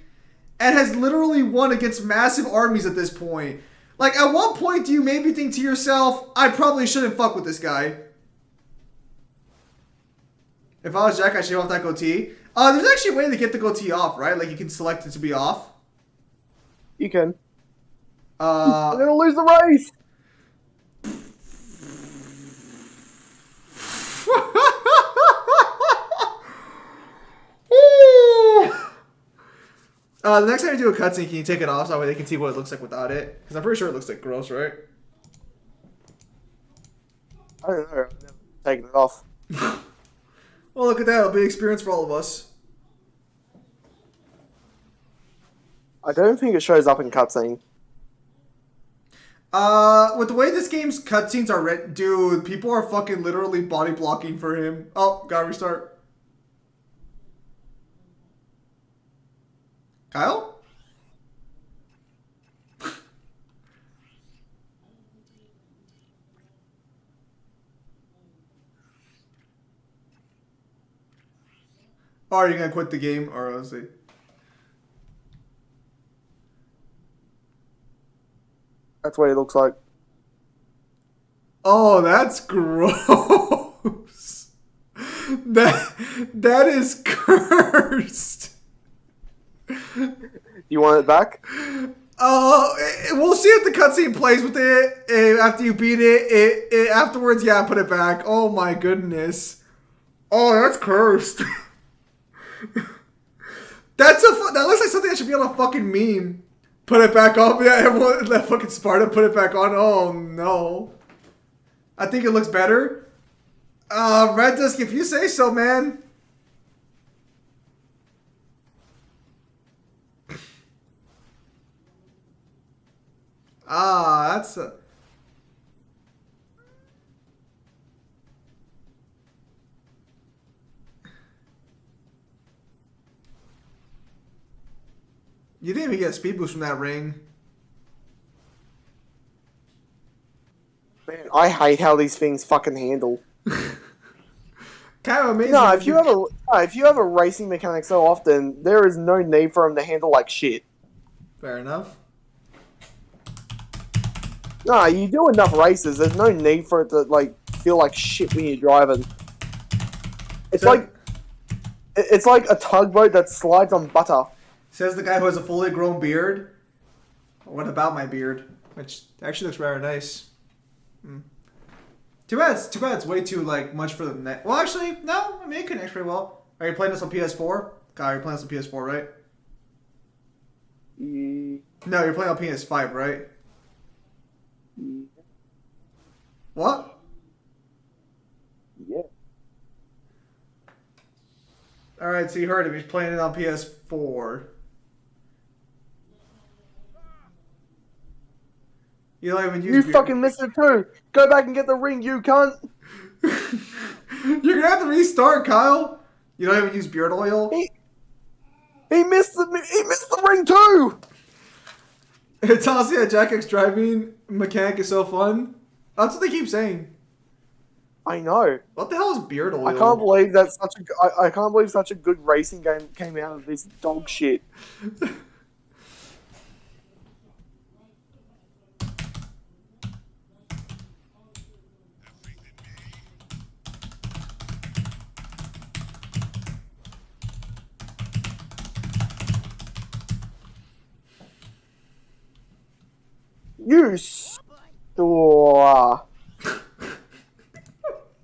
and has literally won against massive armies at this point? Like, at what point do you maybe think to yourself, I probably shouldn't fuck with this guy? If I was Jack, I'd shave off that goatee. There's actually a way to get the goatee off, right? Like, you can select it to be off. You can. I'm gonna lose the race. The next time you do a cutscene, can you take it off so that way they can see what it looks like without it? Because I'm pretty sure it looks like gross, right? I don't know. I've never taken it off. Well, look at that. It'll be an experience for all of us. I don't think it shows up in cutscene. With the way this game's cutscenes are written, dude, people are fucking literally body blocking for him. Oh, gotta restart. Kyle? Oh, are you gonna quit the game? Or let's see. That's what it looks like. Oh, that's gross. That is cursed. You want it back? We'll see if the cutscene plays with it after you beat it. Afterwards, yeah, put it back. Oh my goodness. Oh, that's cursed. That looks like something that should be on a fucking meme. Put it back up. Yeah, everyone, that fucking Sparta, put it back on. Oh no. I think it looks better. Red Disc, if you say so, man. That's a... You didn't even get a speed boost from that ring. Man, I hate how these things fucking handle. Kind of amazing. No, if you have a racing mechanic so often, there is no need for them to handle like shit. Fair enough. No, you do enough races. There's no need for it to like feel like shit when you're driving. It's like a tugboat that slides on butter. Says the guy who has a fully grown beard. What about my beard? Which actually looks rather nice. Too bad it's way too like much for the net. Well, actually, no. I mean, it connects pretty well. Are you playing this on PS4? God, you're playing this on PS4, right? No, you're playing on PS5, right? What? Yeah. Alright, so you heard him. He's playing it on PS4. You don't even use You fucking missed it too. Go back and get the ring, you cunt. You're gonna have to restart, Kyle. You don't even use beard oil. He missed the ring too. It tells you that Jack X driving mechanic is so fun. That's what they keep saying. I know. What the hell is beard oil? I can't believe that's I can't believe such a good racing game came out of this dog shit. You store.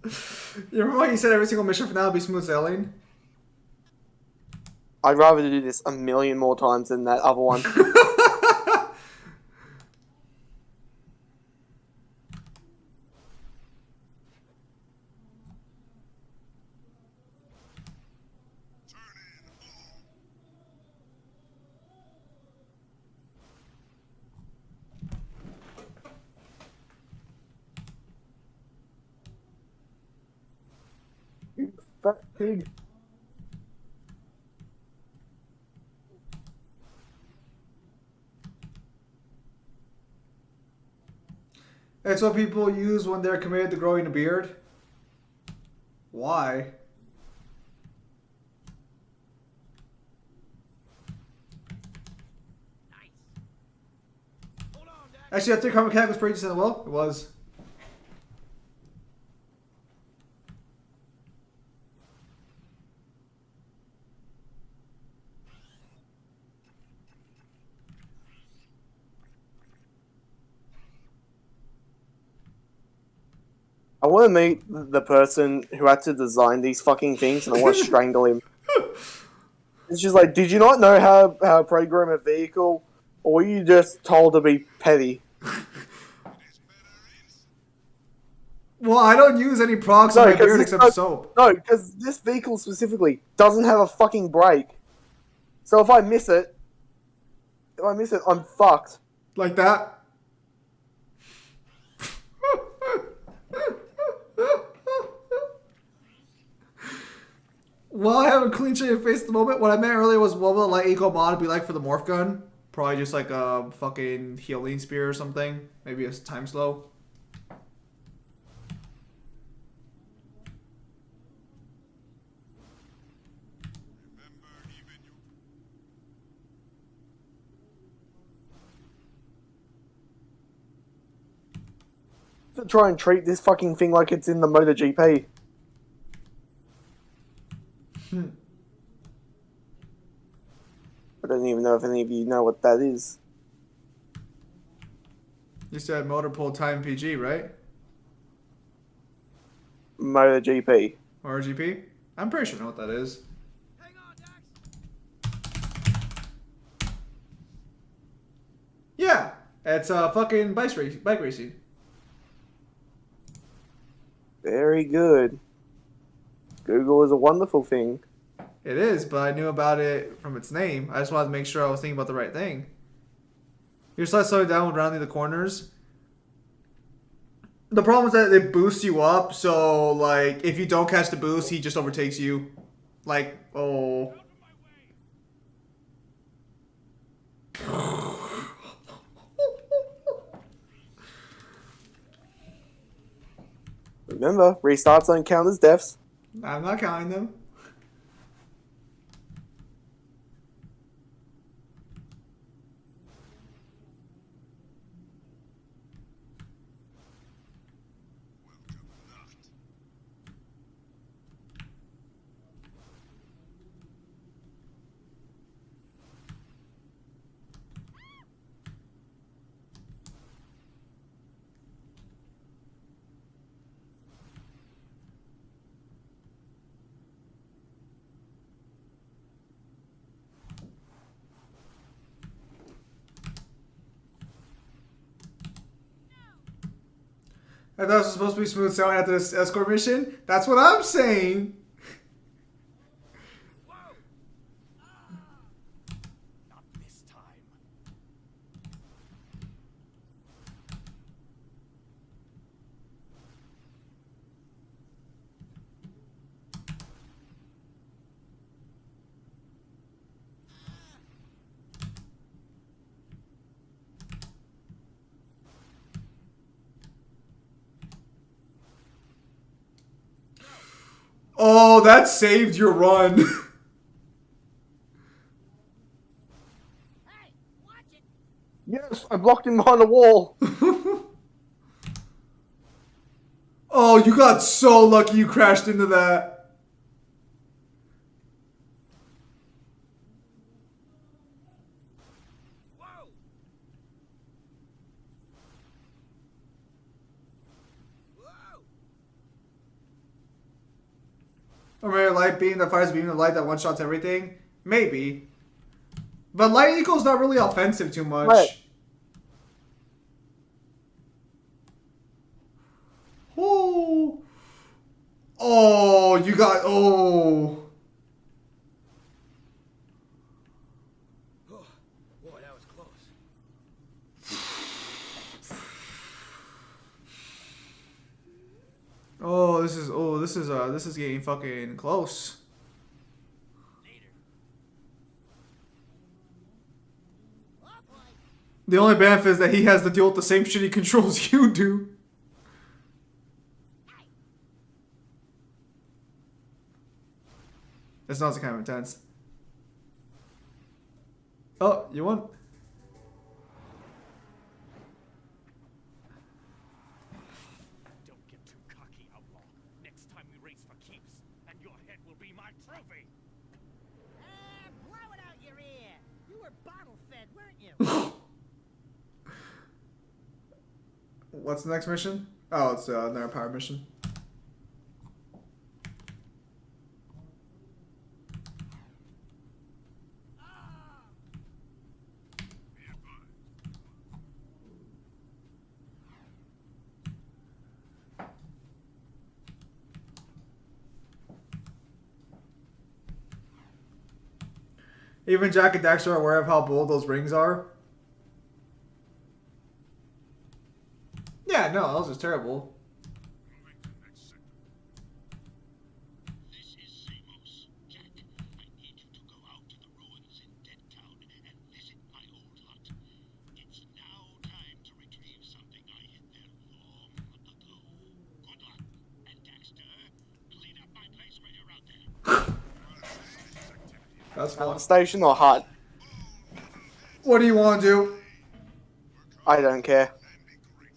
You remember when you said every single mission for now would be smooth sailing? I'd rather do this a million more times than that other one. You fat pig. It's what people use when they're committed to growing a beard. Why? Actually, that 3 mechanic was pretty decent. Well, it was. I want to meet the person who had to design these fucking things, and I want to strangle him. It's just like, did you not know how to program a vehicle, or were you just told to be petty? Well, I don't use any procs on my beard except soap. No, because this vehicle specifically doesn't have a fucking brake. So if I miss it, I'm fucked. Like that? Well, I have a clean shaven face at the moment. What I meant earlier was what will a light eco mod be like for the morph gun? Probably just like a fucking healing spear or something. Maybe a time slow. To try and treat this fucking thing like it's in the MotoGP. I don't even know if any of you know what that is. You said motor pool time PG, right? MotoGP. Or RGP? I'm pretty sure I know what that is. Hang on, Dax. Yeah, it's fucking bike racing. Very good. Google is a wonderful thing. It is, but I knew about it from its name. I just wanted to make sure I was thinking about the right thing. You start slowing down when rounding the corners. The problem is that it boosts you up, so like if you don't catch the boost, he just overtakes you. Like, oh. Remember, restarts don't count as deaths. I'm not counting them. I thought it was supposed to be smooth sailing after this escort mission. That's what I'm saying. Not this time. Oh, that saved your run. Hey, watch it. Yes, I blocked him behind a wall. Oh, you got so lucky you crashed into that. Whoa! light beam that fires a beam of light that one-shots everything? Maybe. But light equal's not really offensive too much. Right. Oh. Oh, you got... Oh. Oh, boy, that was close. This is getting fucking close. The only benefit is that he has to deal with the same shitty controls you do. This sounds kind of intense. Oh, you won. Don't get too cocky, outlaw. Next time we race for keeps, and your head will be my trophy. Blow it out your ear. You were bottle fed, weren't you? What's the next mission? Oh, it's another power mission. Even Jack and Daxter are aware of how bold those rings are. Yeah, no, that was just terrible. Moving to next sector. This is Samos. Jack, I need you to go out to the ruins in Dead Town and visit my old hut. It's now time to retrieve something I hid there long ago. Good luck. And Daxter, clean up my place when you're out there. That's fun. Station or hut? What do you want to do? I don't care.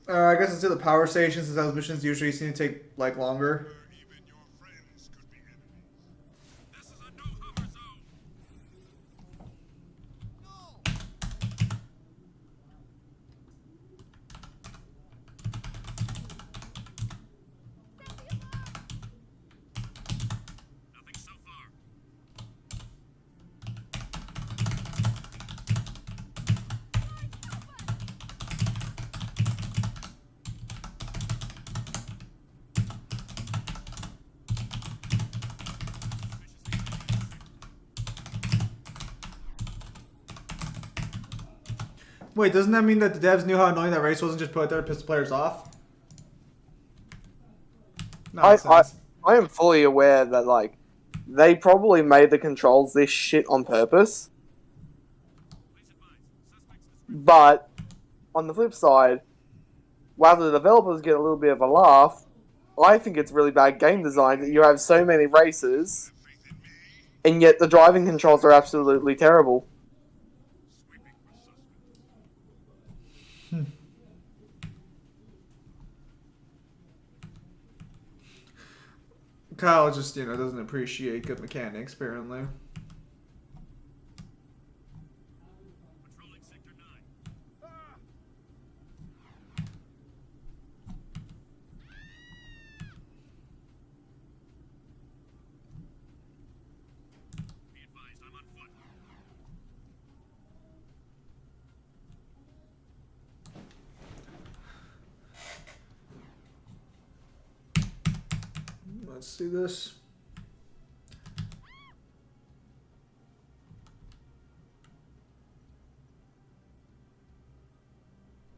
I guess let's do the power station since those missions usually seem to take like longer. Even your friends could be enemies. This is a no-hover zone. Nothing so far. Wait, doesn't that mean that the devs knew how annoying that race was and just put their pistol players off? Nonsense. I am fully aware that, like, they probably made the controls this shit on purpose. But, on the flip side, while the developers get a little bit of a laugh, I think it's really bad game design that you have so many races, and yet the driving controls are absolutely terrible. Kyle just, doesn't appreciate good mechanics, apparently. Patrolling Sector 9. Be advised, I'm on foot. Let's see this.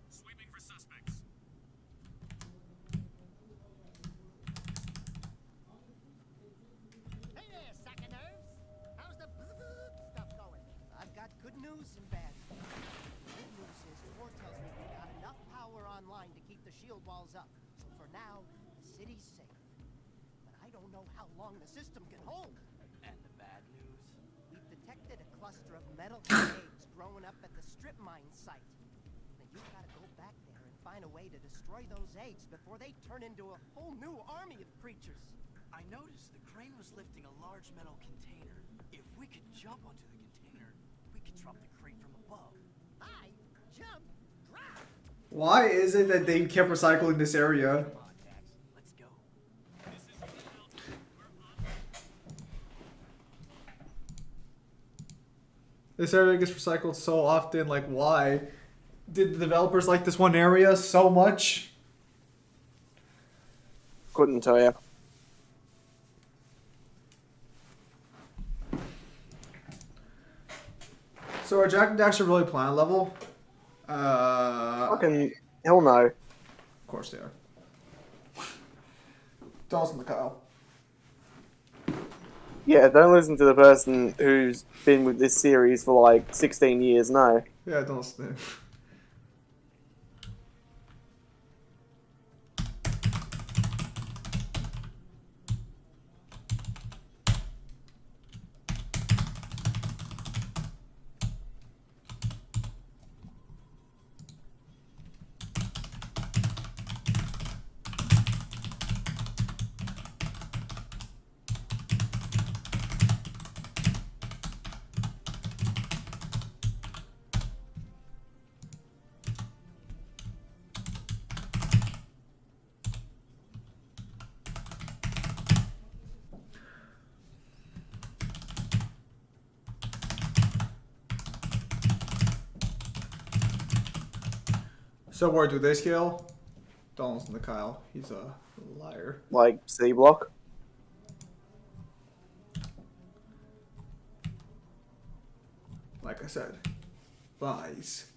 Sweeping for suspects. Hey there, sack of nerves. How's the stuff going? I've got good news and bad news. Good news is Ford tells me we got enough power online to keep the shield walls up. So for now, the city's safe. But I don't know how long the system can hold. And the bad news? We've detected a cluster of metal grenades growing up at the strip mine site. Now you've got to go back there and find a way to destroy those eggs before they turn into a whole new army of creatures. I noticed the crane was lifting a large metal container. If we could jump onto the container, we could drop the crate from above. I jump, drop. Why is it that they kept recycling this area? Come on, Dax, let's go. This area gets recycled so often. Like, why? Did the developers like this one area so much? Couldn't tell you. So are Jack and Daxter really planet level? Fucking hell no. Of course they are. Dawson the Kyle. Yeah, don't listen to the person who's been with this series for like 16 years, no. Yeah, don't listen. So where do they scale? Don't listen to Kyle. He's a liar. Like C block. Like I said, lies.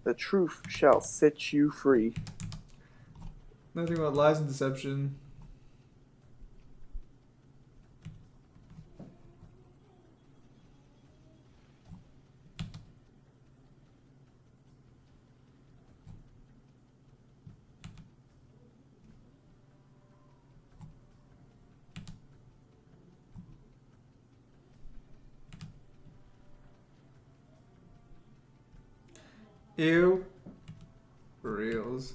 The truth shall set you free. Nothing about lies and deception. Ew. For reals.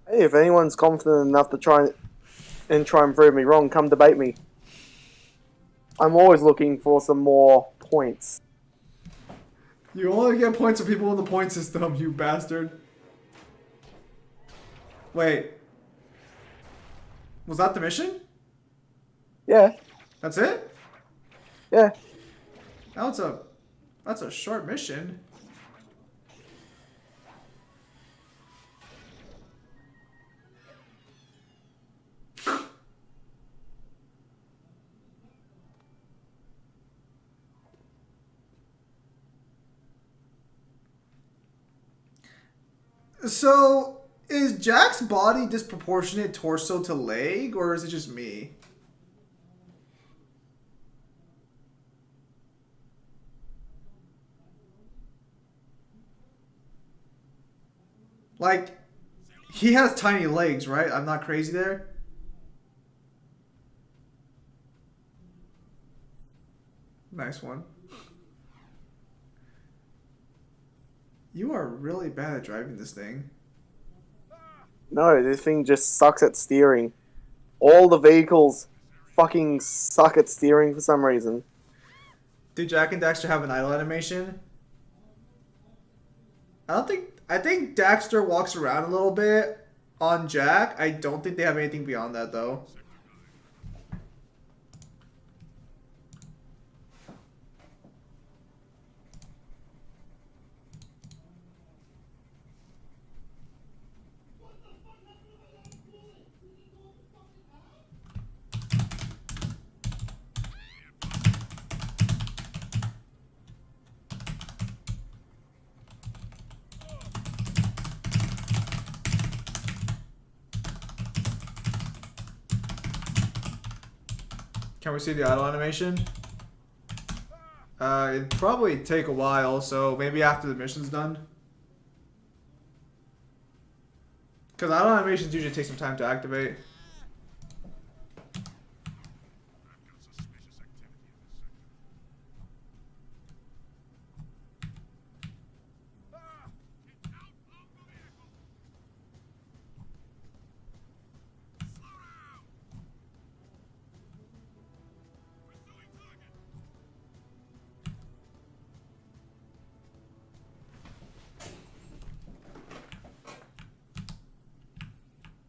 Hey, if anyone's confident enough to try and prove me wrong, come debate me. I'm always looking for some more points. You only get points for people in the point system, you bastard. Wait. Was that the mission? Yeah, That's it? yeah. That's a short mission. So, is Jack's body disproportionate torso to leg, or is it just me? Like, he has tiny legs, right? I'm not crazy there? Nice one. You are really bad at driving this thing. No, this thing just sucks at steering. All the vehicles fucking suck at steering for some reason. Did Jack and Daxter have an idle animation? I think Daxter walks around a little bit on Jack. I don't think they have anything beyond that though. Can we see the idle animation? It'd probably take a while, so maybe after the mission's done. Because idle animations usually take some time to activate.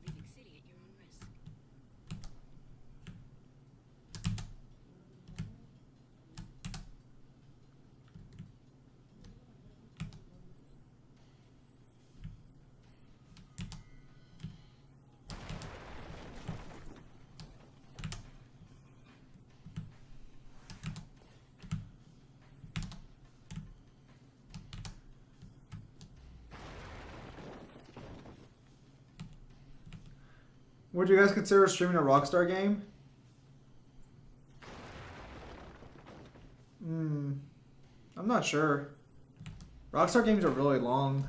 Leaving city at your own Would you guys consider streaming a Rockstar game? I'm not sure. Rockstar games are really long.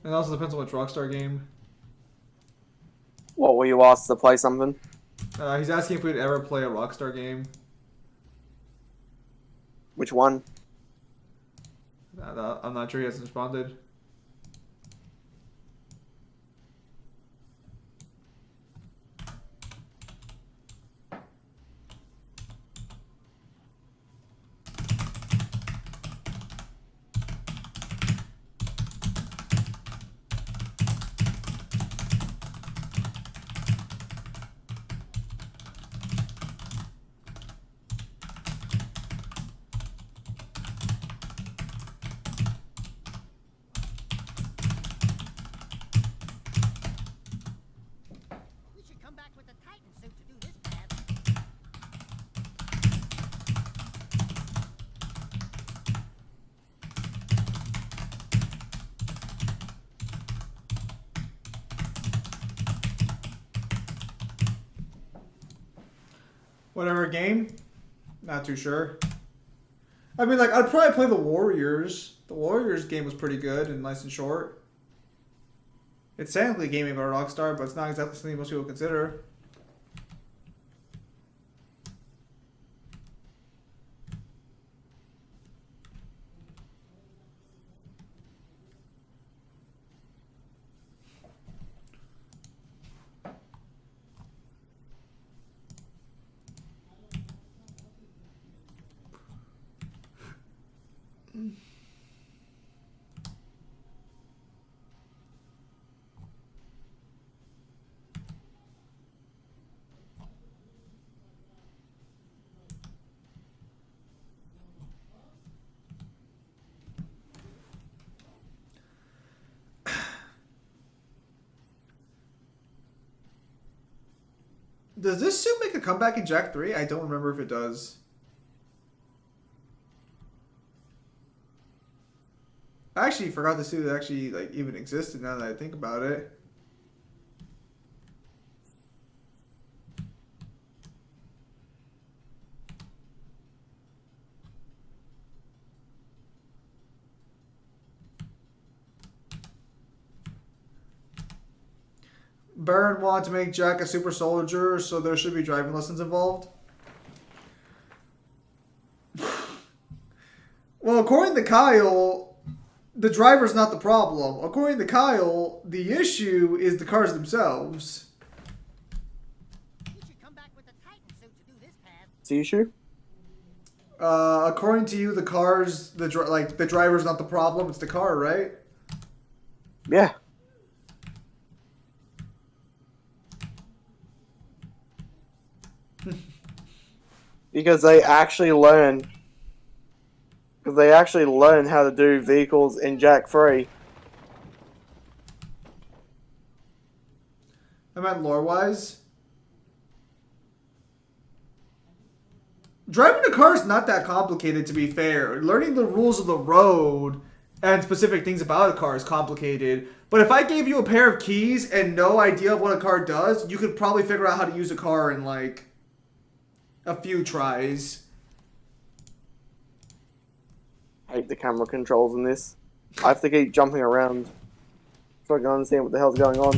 It also depends on which Rockstar game. What were you asked to play something? He's asking if we'd ever play a Rockstar game. Which one? I'm not sure he hasn't responded. We should come back with the Titan suit to do this path. Whatever game? Not too sure. I mean, like, I'd probably play the Warriors. The Warriors game was pretty good and nice and short. It's technically a game about Rockstar, but it's not exactly something most people consider. Does this suit make a comeback in Jack 3? I don't remember if it does. I actually forgot the suit actually like even existed now that I think about it. Baron wanted to make Jack a super soldier, so there should be driving lessons involved. Well, according to Kyle, the driver's not the problem. According to Kyle, the issue is the cars themselves. We should come back with the Titan suit to do this path. It's the issue? According to you, the cars, the driver's not the problem. It's the car, right? Yeah. Because they actually learn how to do vehicles in Jack 3. I meant lore-wise. Driving a car is not that complicated, to be fair. Learning the rules of the road and specific things about a car is complicated. But if I gave you a pair of keys and no idea of what a car does, you could probably figure out how to use a car in, like, a few tries. I hate the camera controls in this. I have to keep jumping around so I can understand what the hell's going on.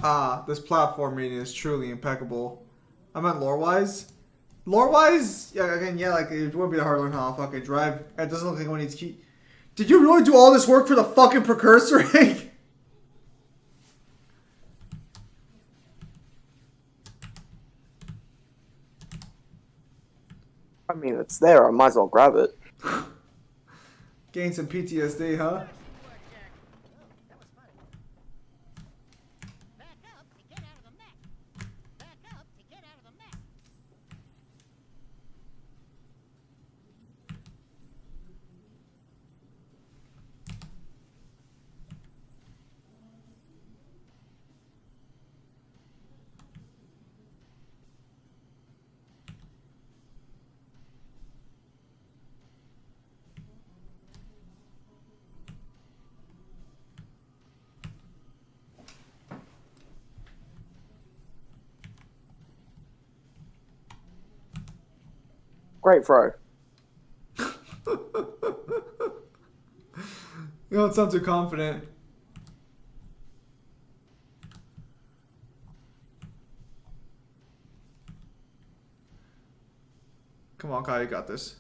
Ah, this platforming is truly impeccable. I meant lore-wise. Lore-wise, yeah, again, yeah, like, it wouldn't be that hard to learn how to fucking drive. It doesn't look like one needs key. Did you really do all this work for the fucking precursor? I mean, it's there. I might as well grab it. Gain some PTSD, huh? That was funny. Back up to get out of the mech. Back up to get out of the mech. Great throw. You don't sound too confident. Come on, Kai, you got this.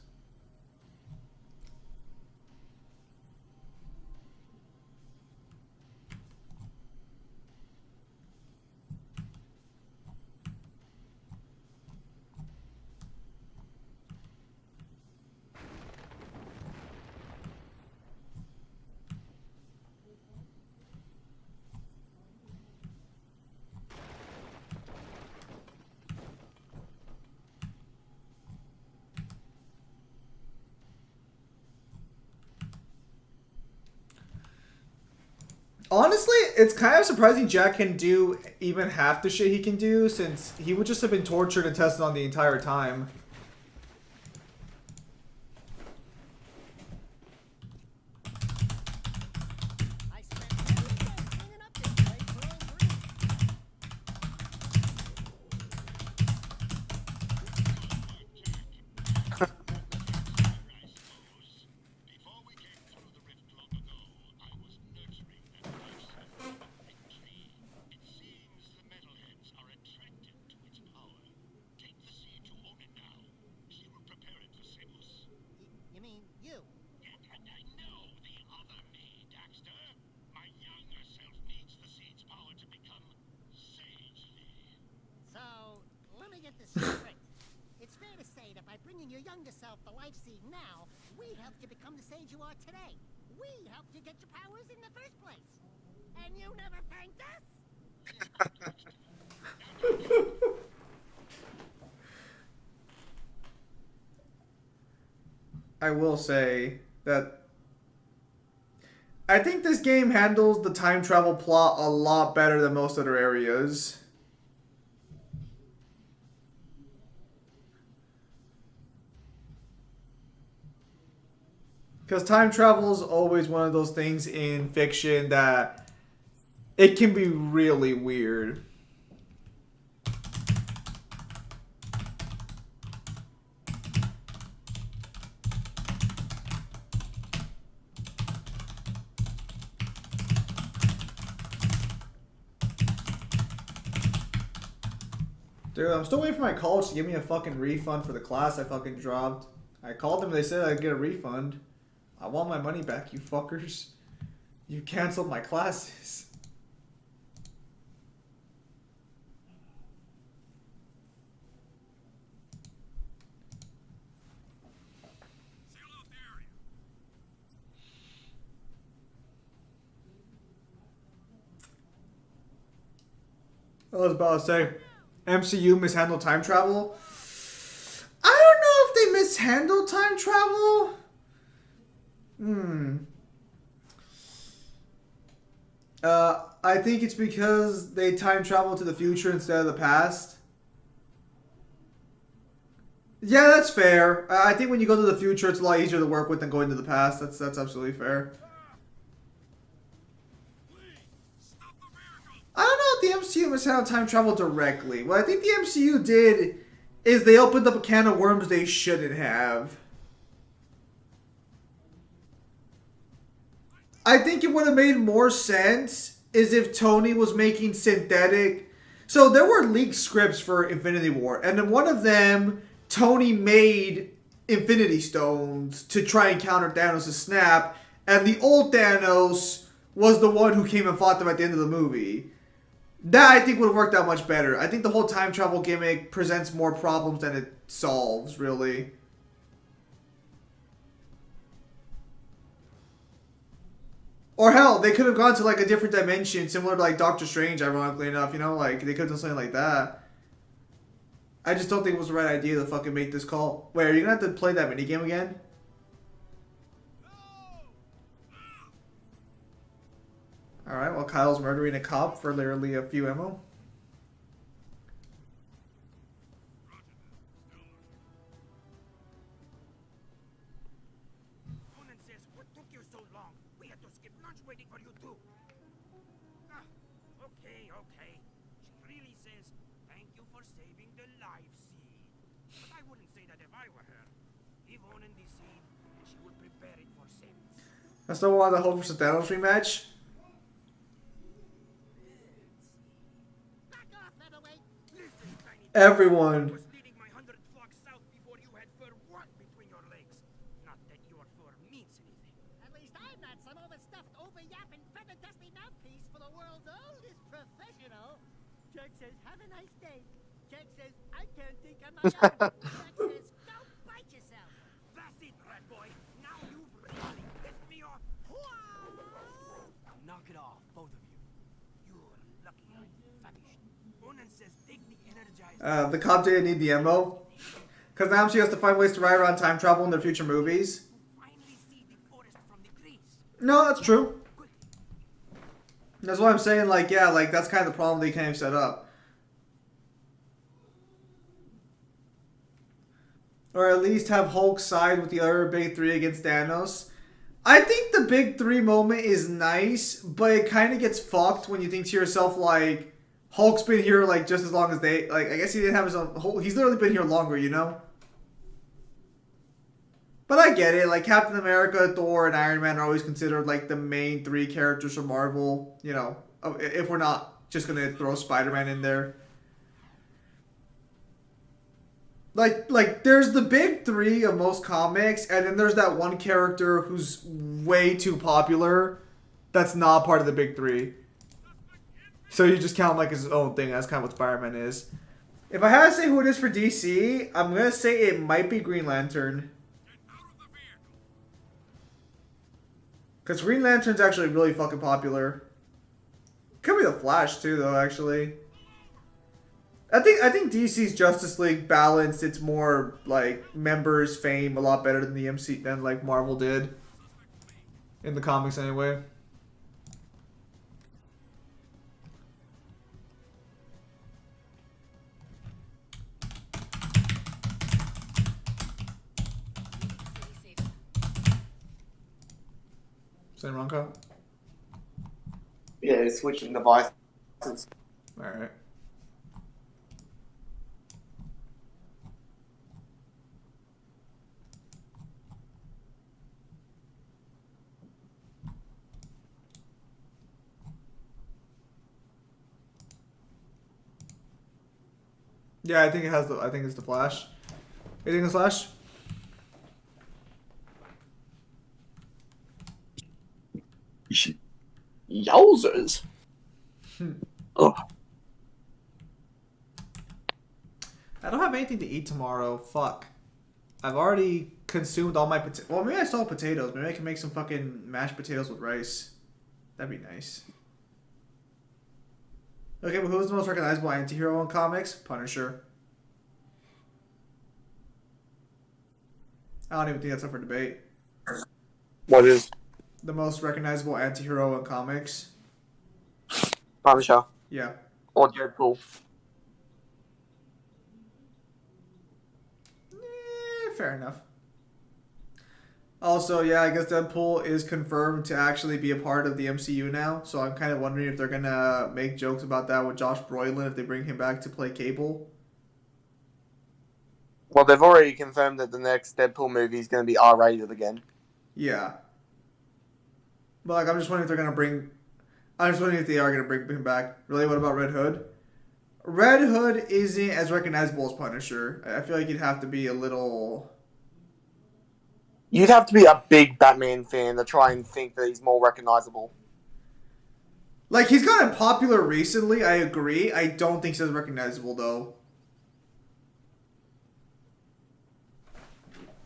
Honestly, it's kind of surprising Jack can do even half the shit he can do, since he would just have been tortured and tested on the entire time. I spent every day cleaning up this place for old Green. Before we came through the rift long ago, I was nurturing that process of victory. It seems the metalheads are attracted to its power. Take the seed to own it now. She will prepare it for Seamus. You mean you? And I know the other me, Daxter. My younger self needs the seed's power to become sagely. So, let me get this straight. It's fair to say that by bringing your younger self the life seed now, we helped you become the sage you are today. We helped you get your powers in the first place. And you never thanked us? I will say that I think this game handles the time travel plot a lot better than most other areas. Because time travel is always one of those things in fiction that it can be really weird. Dude, I'm still waiting for my college to give me a fucking refund for the class I fucking dropped. I called them, they said I'd get a refund. I want my money back, you fuckers. You canceled my classes. I was about to say, MCU mishandled time travel. I don't know if they mishandled time travel. I think it's because they time travel to the future instead of the past. Yeah, that's fair. I think when you go to the future, it's a lot easier to work with than going to the past. That's absolutely fair. I don't know if the MCU mishandled time travel directly. What I think the MCU did is they opened up a can of worms they shouldn't have. I think it would have made more sense is if Tony was making synthetic. So there were leaked scripts for Infinity War, and in one of them, Tony made Infinity Stones to try and counter Thanos' snap, and the old Thanos was the one who came and fought them at the end of the movie. That I think would have worked out much better. I think the whole time travel gimmick presents more problems than it solves, really. Or hell, they could have gone to like a different dimension, similar to like Doctor Strange, ironically enough, you know? Like, they could have done something like that. I just don't think it was the right idea to fucking make this call. Wait, are you gonna have to play that minigame again? Alright, well, Kyle's murdering a cop for literally a few ammo. Conan says, what took you so long? We had to skip lunch waiting for you too. Ah, okay. She really says, thank you for saving the life seed. But I wouldn't say that if I were her. Give Onan the seed, and she would prepare it for Sims. That's the one that Hope vs. Thanos rematch. Back off, featherweight. Listen, tiny Everyone. was leading my 100 flocks south before you had fur what between your legs. Not that your fur means anything. At least I'm not some overstuffed, over-yapping, feather-dusty mouthpiece for the world's oldest professional. Jack says, have a nice day. Jack says, I can't think on my own. Jack says, go bite yourself. That's it, rat boy. Now you've really pissed me off. Knock it off, both of you. You're lucky I'm famished. Onan says take the energizer. The cop didn't need the ammo. Because now she has to find ways to ride around time travel in their future movies. Finally see the forest from the trees. No, that's true. That's what I'm saying, like, yeah, like, that's kind of the problem they kind of set up. Or at least have Hulk side with the other big three against Thanos. I think the big three moment is nice, but it kind of gets fucked when you think to yourself, like, Hulk's been here, like, just as long as they, like, I guess he didn't have his own, he's literally been here longer, you know? But I get it, like, Captain America, Thor, and Iron Man are always considered, like, the main three characters from Marvel, you know, if we're not just gonna throw Spider-Man in there. Like, there's the big three of most comics, and then there's that one character who's way too popular that's not part of the big three. So you just count him like his own thing. That's kind of what Spider-Man is. If I had to say who it is for DC, I'm going to say it might be Green Lantern. Because Green Lantern's actually really fucking popular. Could be the Flash too, though, actually. I think DC's Justice League balanced its more like members fame a lot better than the MC than like Marvel did in the comics anyway. Same wrong code? Yeah, switching devices. Alright. Yeah, I think it has the. I think it's the Flash. You think it's Flash? Yowzers. Ugh. I don't have anything to eat tomorrow. Fuck. I've already consumed all my potatoes. Well, maybe I still have potatoes. Maybe I can make some fucking mashed potatoes with rice. That'd be nice. Okay, but who's the most recognizable anti-hero in comics? Punisher. I don't even think that's up for debate. What is The most recognizable anti-hero in comics? Punisher Yeah. or Deadpool? Fair enough. Also, yeah, I guess Deadpool is confirmed to actually be a part of the MCU now, so I'm kind of wondering if they're gonna make jokes about that with Josh Brolin if they bring him back to play Cable. Well, they've already confirmed that the next Deadpool movie is going to be R-rated again. Yeah. But, like, I'm just wondering if they're gonna bring... I'm just wondering if they are going to bring him back. Really, what about Red Hood? Red Hood isn't as recognizable as Punisher. I feel like he'd have to be a little... You'd have to be a big Batman fan to try and think that he's more recognizable. Like, he's gotten popular recently, I agree. I don't think he's as recognizable, though.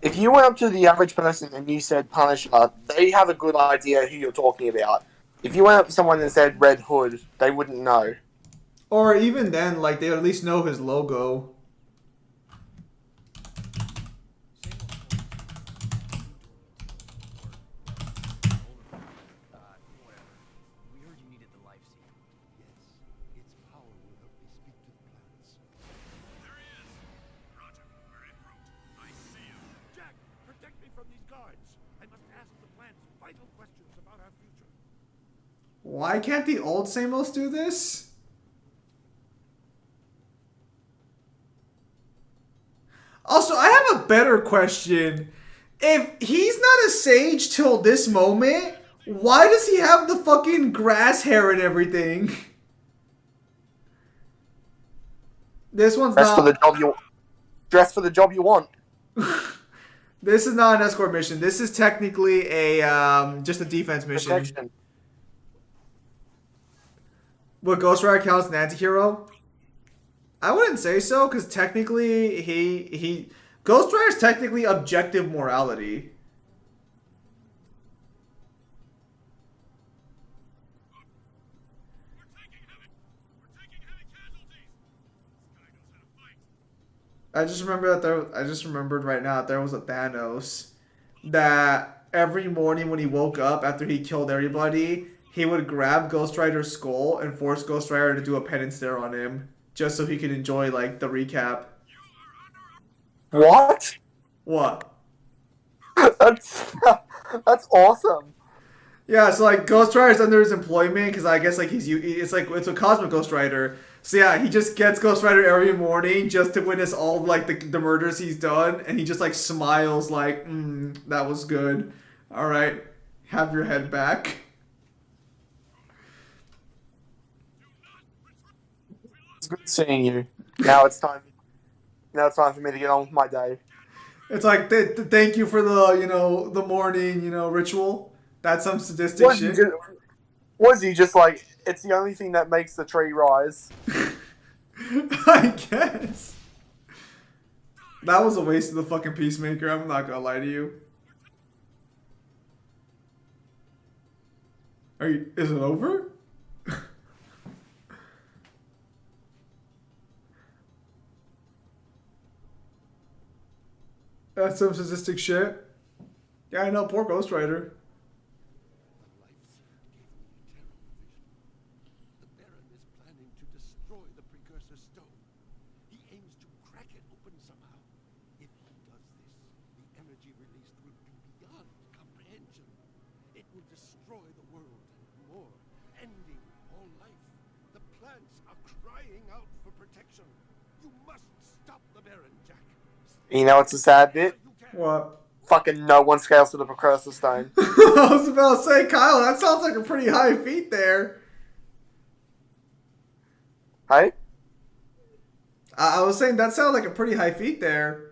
If you went up to the average person and you said Punisher, they have a good idea who you're talking about. If you went up to someone and said Red Hood, they wouldn't know. Or even then, like, they would at least know his logo. Whatever. We heard you needed the life seed. Yes, its power will help me speak to the planets. There he is! Roger, we're en route. I see him. Jack, protect me from these guards. I must ask the plants vital questions about our future. Why can't the old Samos do this? Also, I have a better question. If he's not a sage till this moment, why does he have the fucking grass hair and everything? This one's Dress not... for the job you dress for the job you want. This is not an escort mission. This is technically a just a defense mission. Protection. What, Ghost Rider counts as an anti-hero? I wouldn't say so, because technically he Ghost Rider is technically objective morality. We're taking heavy casualties! This guy knows how to fight. I just remember that I just remembered right now that there was a Thanos that every morning when he woke up after he killed everybody, he would grab Ghost Rider's skull and force Ghost Rider to do a penance stare on him, just so he could enjoy like the recap. What? What? That's awesome. Yeah, so like Ghost Rider's under his employment because I guess like it's a Cosmic Ghost Rider. So yeah, he just gets Ghost Rider every morning just to witness all of, like the murders he's done, and he just like smiles like, that was good. All right, have your head back. It's good seeing you. Now it's time. Now it's time for me to get on with my day. It's like thank you for the the morning ritual. That's some sadistic shit. Was he just like, it's the only thing that makes the tree rise? I guess. That was a waste of the fucking Peacemaker, I'm not gonna lie to you. Is it over? That's some sadistic shit. Yeah, I know, poor Ghost Rider. The lights gave me terrible vision. The Baron is planning to destroy the precursor stone. He aims to crack it open somehow. If he does this, the energy released will be beyond comprehension. It will destroy the world and more, ending all life. The plants are crying out for protection. You must stop the Baron, Jack. You know what's a sad bit? What? Fucking no one scales to the precursor stone. I was about to say, Kyle, that sounds like a pretty high feat there. Hey? I was saying that sounds like a pretty high feat there.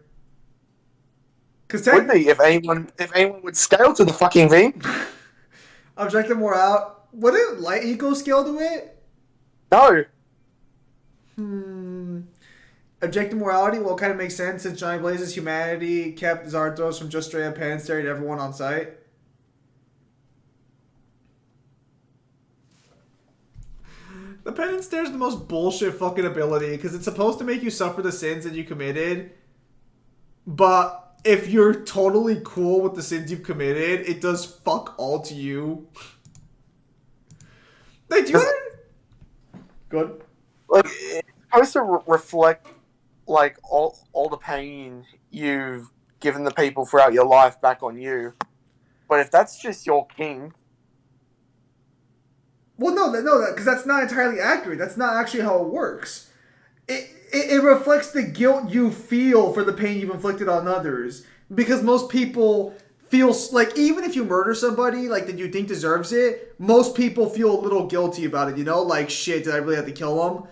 Cause Would be if anyone would scale to the fucking thing. Objective morale. Wouldn't Light Eco scale to it? No. Objective morality, well, kind of makes sense since Johnny Blaze's humanity kept Zarthos from just straight up hand staring at everyone on sight. The penance stare is the most bullshit fucking ability because it's supposed to make you suffer the sins that you committed, but if you're totally cool with the sins you've committed, it does fuck all to you. Like, do you... Good. Like, it's supposed to reflect like all the pain you've given the people throughout your life back on you. But if that's just your king, well, no, because that's not entirely accurate. That's not actually how it works. It reflects the guilt you feel for the pain you've inflicted on others. Because most people feels like even if you murder somebody like that you think deserves it, most people feel a little guilty about it, you know? Like, shit, did I really have to kill them?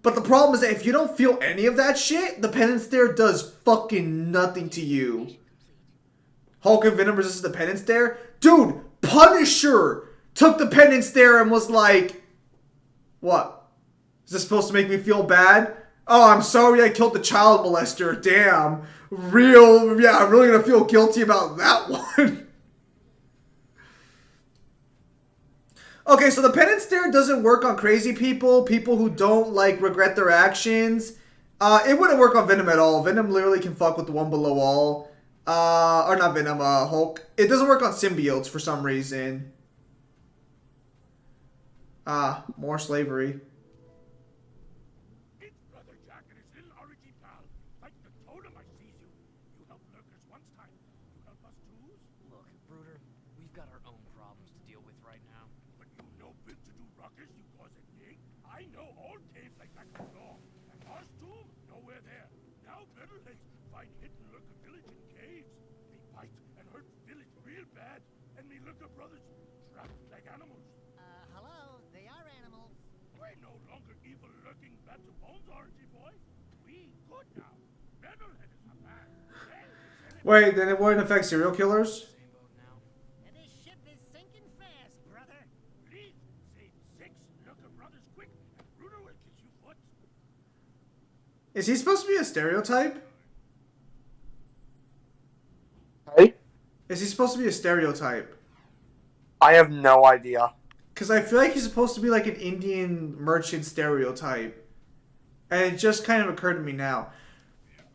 But the problem is that if you don't feel any of that shit, the penance stare does fucking nothing to you. Hulk and Venom resisted the penance stare? Dude, Punisher took the penance stare and was like, what? Is this supposed to make me feel bad? Oh, I'm sorry I killed the child molester. Damn. Yeah, I'm really gonna feel guilty about that one. Okay, so the penance stare doesn't work on crazy people, people who don't, like, regret their actions. It wouldn't work on Venom at all. Venom literally can fuck with the one below all. Or not Venom, Hulk. It doesn't work on symbiotes for some reason. More slavery. It's Brother Jack and his little origin pal. Like the totem I sees you. You helped lurkers once time. You help us too? Look, Bruder, we've got our own problems to deal with right now. But you know built to do ruckus you cause a dig? I know all caves like back of door. And ours too? Nowhere there. Now Beverheads find hidden lurker village in caves. They bite and hurt village real bad. And me lurker brothers trapped like animals. Hello, they are animals. We're no longer evil lurking bad to bones, aren't we, boy? We good now. Beverhead is a man. Wait, then it wouldn't affect serial killers? Same boat now. And this ship is sinking fast, brother. Please save 6 lurker brothers quick, and Bruno will kiss you foot. Is he supposed to be a stereotype? Hey? Is he supposed to be a stereotype? I have no idea. Because I feel like he's supposed to be like an Indian merchant stereotype. And it just kind of occurred to me now.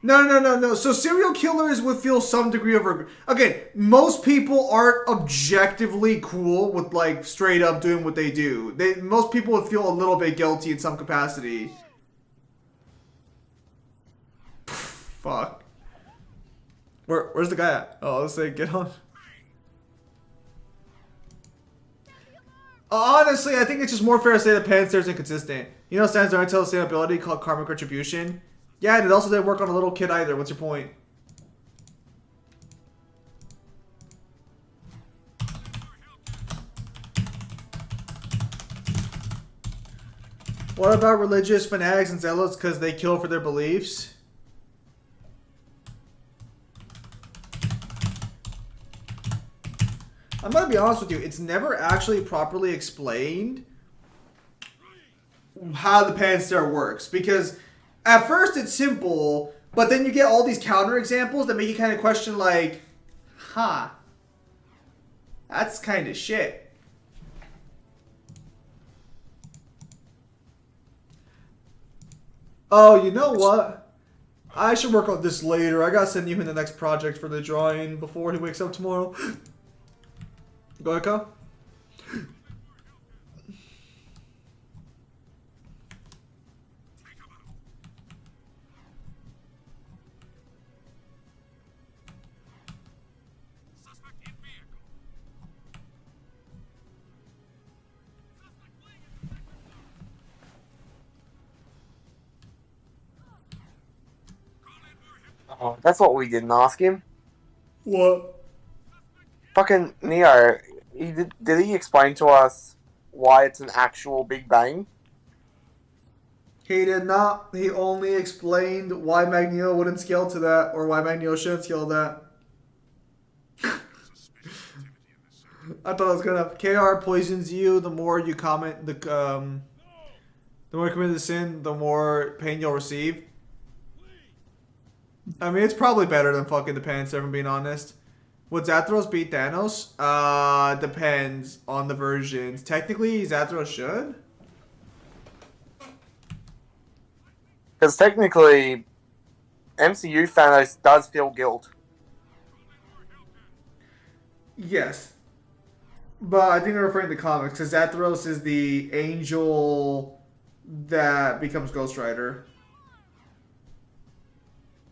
No. So serial killers would feel some degree of regret. Again, most people aren't objectively cool with like straight up doing what they do. Most people would feel a little bit guilty in some capacity. Fuck. Where's the guy at? Oh, let's say get on. Honestly, I think it's just more fair to say the penance stare is inconsistent. You know, stands there until the same ability called karmic retribution. Yeah, and it also didn't work on a little kid either. What's your point? What about religious fanatics and zealots because they kill for their beliefs? I'm gonna be honest with you, it's never actually properly explained how the penance stare works. Because at first it's simple, but then you get all these counter examples that make you kind of question like, huh, that's kind of shit. Oh, you know what? I should work on this later. I gotta send you in the next project for the drawing before he wakes up tomorrow. Go ahead, Kyle. Oh, that's what we didn't ask him. What? Fucking Neo, did he explain to us why it's an actual Big Bang? He did not. He only explained why Magneto wouldn't scale to that, or why Magneto shouldn't scale to that. I thought I was gonna. KR poisons you. The more you comment, the more you commit the sin, the more pain you'll receive. I mean, it's probably better than fucking the penance, if I'm being honest. Would Zathros beat Thanos? Depends on the versions. Technically, Zathros should. Because technically, MCU Thanos does feel guilt. Yes. But I think they're referring to comics, because Zathros is the angel that becomes Ghost Rider.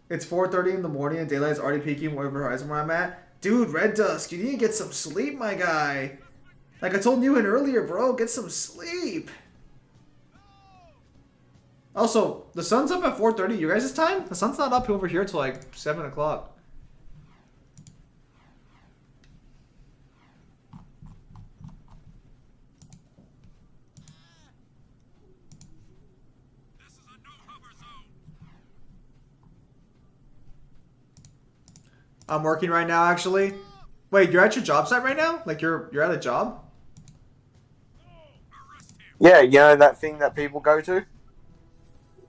It's 4:30 in the morning and daylight is already peaking wherever horizon where I'm at. Dude, Red Dusk, you need to get some sleep, my guy. Like I told you earlier, bro, get some sleep. Also, the sun's up at 4:30. You guys' time? The sun's not up over here till like 7 o'clock. I'm working right now, actually. Wait, you're at your job site right now? Like you're at a job? Yeah, you know that thing that people go to?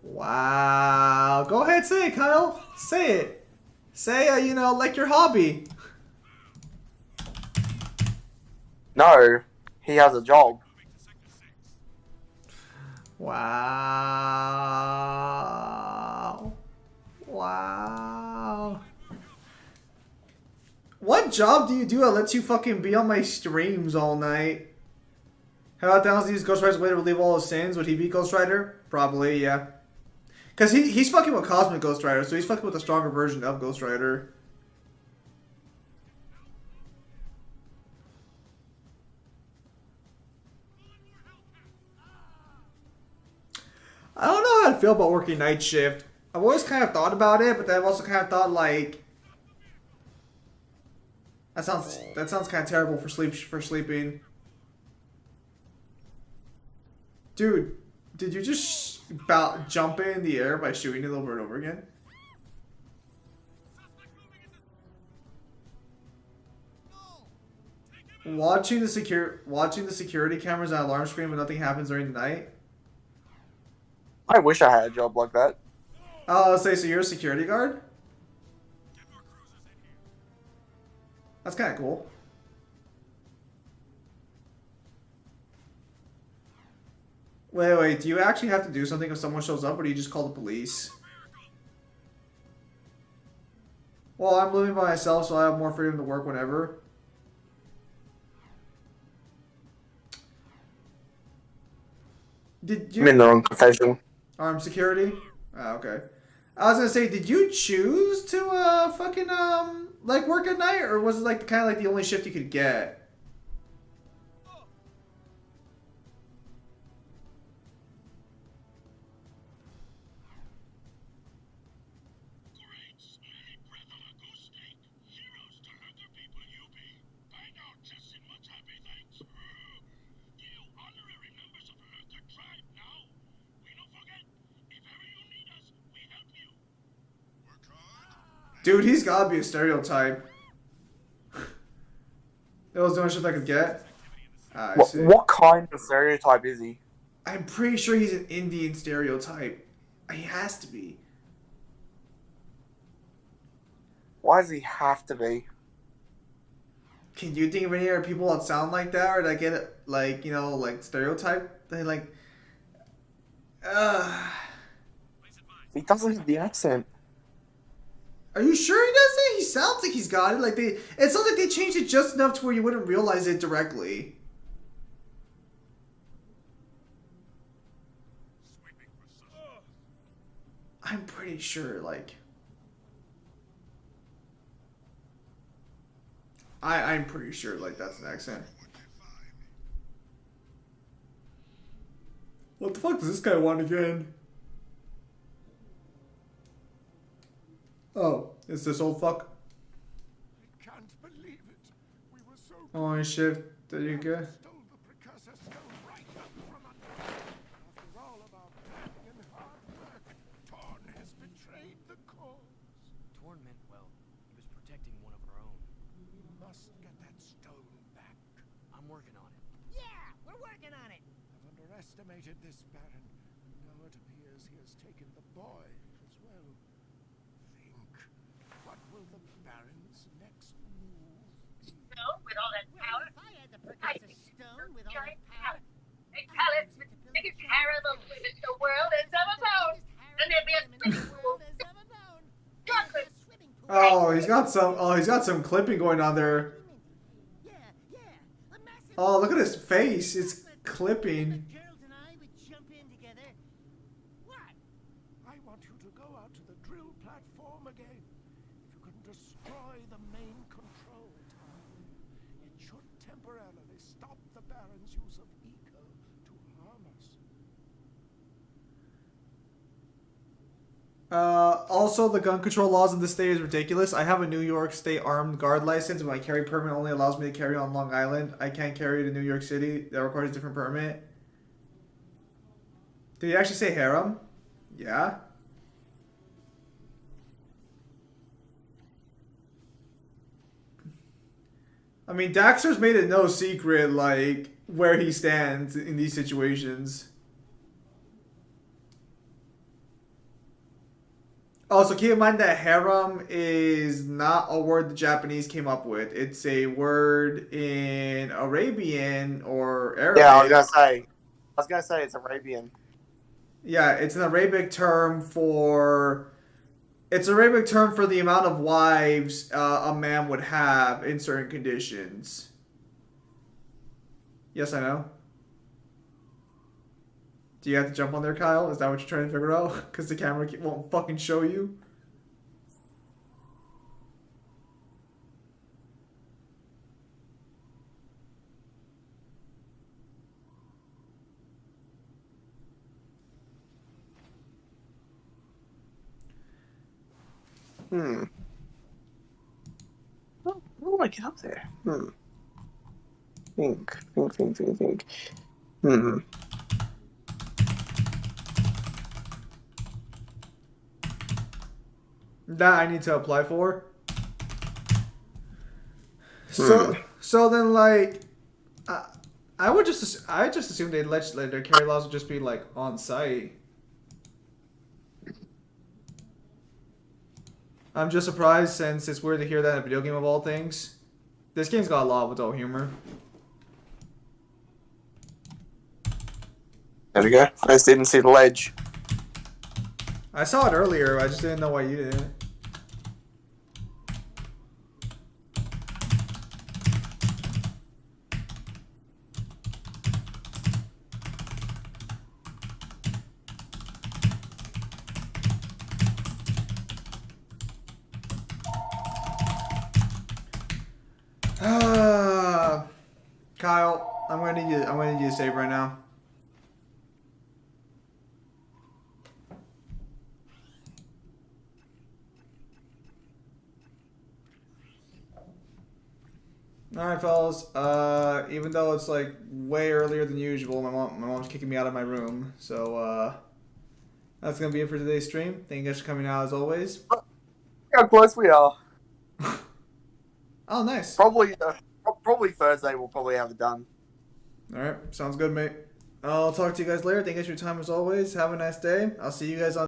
Wow. Go ahead, say it, Kyle. Say it. Say, you know, like your hobby. No, he has a job. Wow. Wow. What job do you do that lets you fucking be on my streams all night? How about Thanos use Ghost Rider's way to relieve all his sins? Would he be Ghost Rider? Probably, yeah. Because he's fucking with Cosmic Ghost Rider, so he's fucking with a stronger version of Ghost Rider. I don't know how to feel about working night shift. I've always kind of thought about it, but then I've also kind of thought like that sounds kind of terrible for sleeping. Dude, did you just jump in the air by shooting it over and over again? Watching the security cameras on alarm screen when nothing happens during the night. I wish I had a job like that. Oh, let's say so you're a security guard? That's kind of cool. Wait, do you actually have to do something if someone shows up, or do you just call the police? Well, I'm living by myself, so I have more freedom to work whenever. Did you... I'm in the wrong profession. Armed security? Oh, okay. I was gonna say, did you choose to, fucking, like, work at night, or was it, like, kind of like the only shift you could get? Dude, he's gotta be a stereotype. That was the only shit I could get. Ah, I see. What kind of stereotype is he? I'm pretty sure he's an Indian stereotype. He has to be. Why does he have to be? Can you think of any other people that sound like that, or that get, like, you know, like, stereotype? They, like... He doesn't have the accent. Are you sure he doesn't? He sounds like he's got it. Like it sounds like they changed it just enough to where you wouldn't realize it directly. I'm pretty sure, like... I'm pretty sure, like, that's an accent. What the fuck does this guy want again? Oh, it's this old fuck? I can't believe it. We were so Oh shit, there you go. stole the precursor stone right up from under. After all of our planning and hard work, Torn has betrayed the cause. Torn meant well. He was protecting one of our own. We must get that stone back. I'm working on it. Yeah, we're working on it. I've underestimated this Baron, and now it appears he has taken the boy as well. What will the Baron's next move be? With all that Well, power, if I had the precursor stone with all that power, they tell us the biggest harem of women the world has ever known. And there'd be a swimming pool. Chocolate. Oh, he's got some clipping going on there. Yeah, a massive... Oh, look at his face. It's clipping. The girls and I would jump in together. What? I want you to go out to the drill platform again. If you can destroy the main control tower, it should temporarily stop the Baron's use of eco to harm us. Also, the gun control laws in the state is ridiculous. I have a New York State armed guard license, but my carry permit only allows me to carry on Long Island. I can't carry to New York City. That requires a different permit. Did he actually say harem? Yeah. I mean, Daxter's made it no secret, like, where he stands in these situations. Also, keep in mind that harem is not a word the Japanese came up with. It's a word in Arabian or Arabic. Yeah, I was gonna say it's Arabian. Yeah, it's an Arabic term for... It's an Arabic term for the amount of wives a man would have in certain conditions. Yes, I know. Do you have to jump on there, Kyle? Is that what you're trying to figure out? Because the camera won't fucking show you? How do I get up there? Think. That I need to apply for. So then, like, I just assume they legislate their carry laws would just be like on site. I'm just surprised since it's weird to hear that in a video game of all things. This game's got a lot of adult humor. There we go. I just didn't see the ledge. I saw it earlier. I just didn't know why you didn't. Kyle, I'm gonna need you to save right now. Alright, fellas. Even though it's like way earlier than usual, my mom's kicking me out of my room. So that's gonna be it for today's stream. Thank you guys for coming out as always. How close we are. Oh, nice. Probably Thursday we'll probably have it done. Alright, sounds good, mate. I'll talk to you guys later. Thank you guys for your time as always. Have a nice day. I'll see you guys on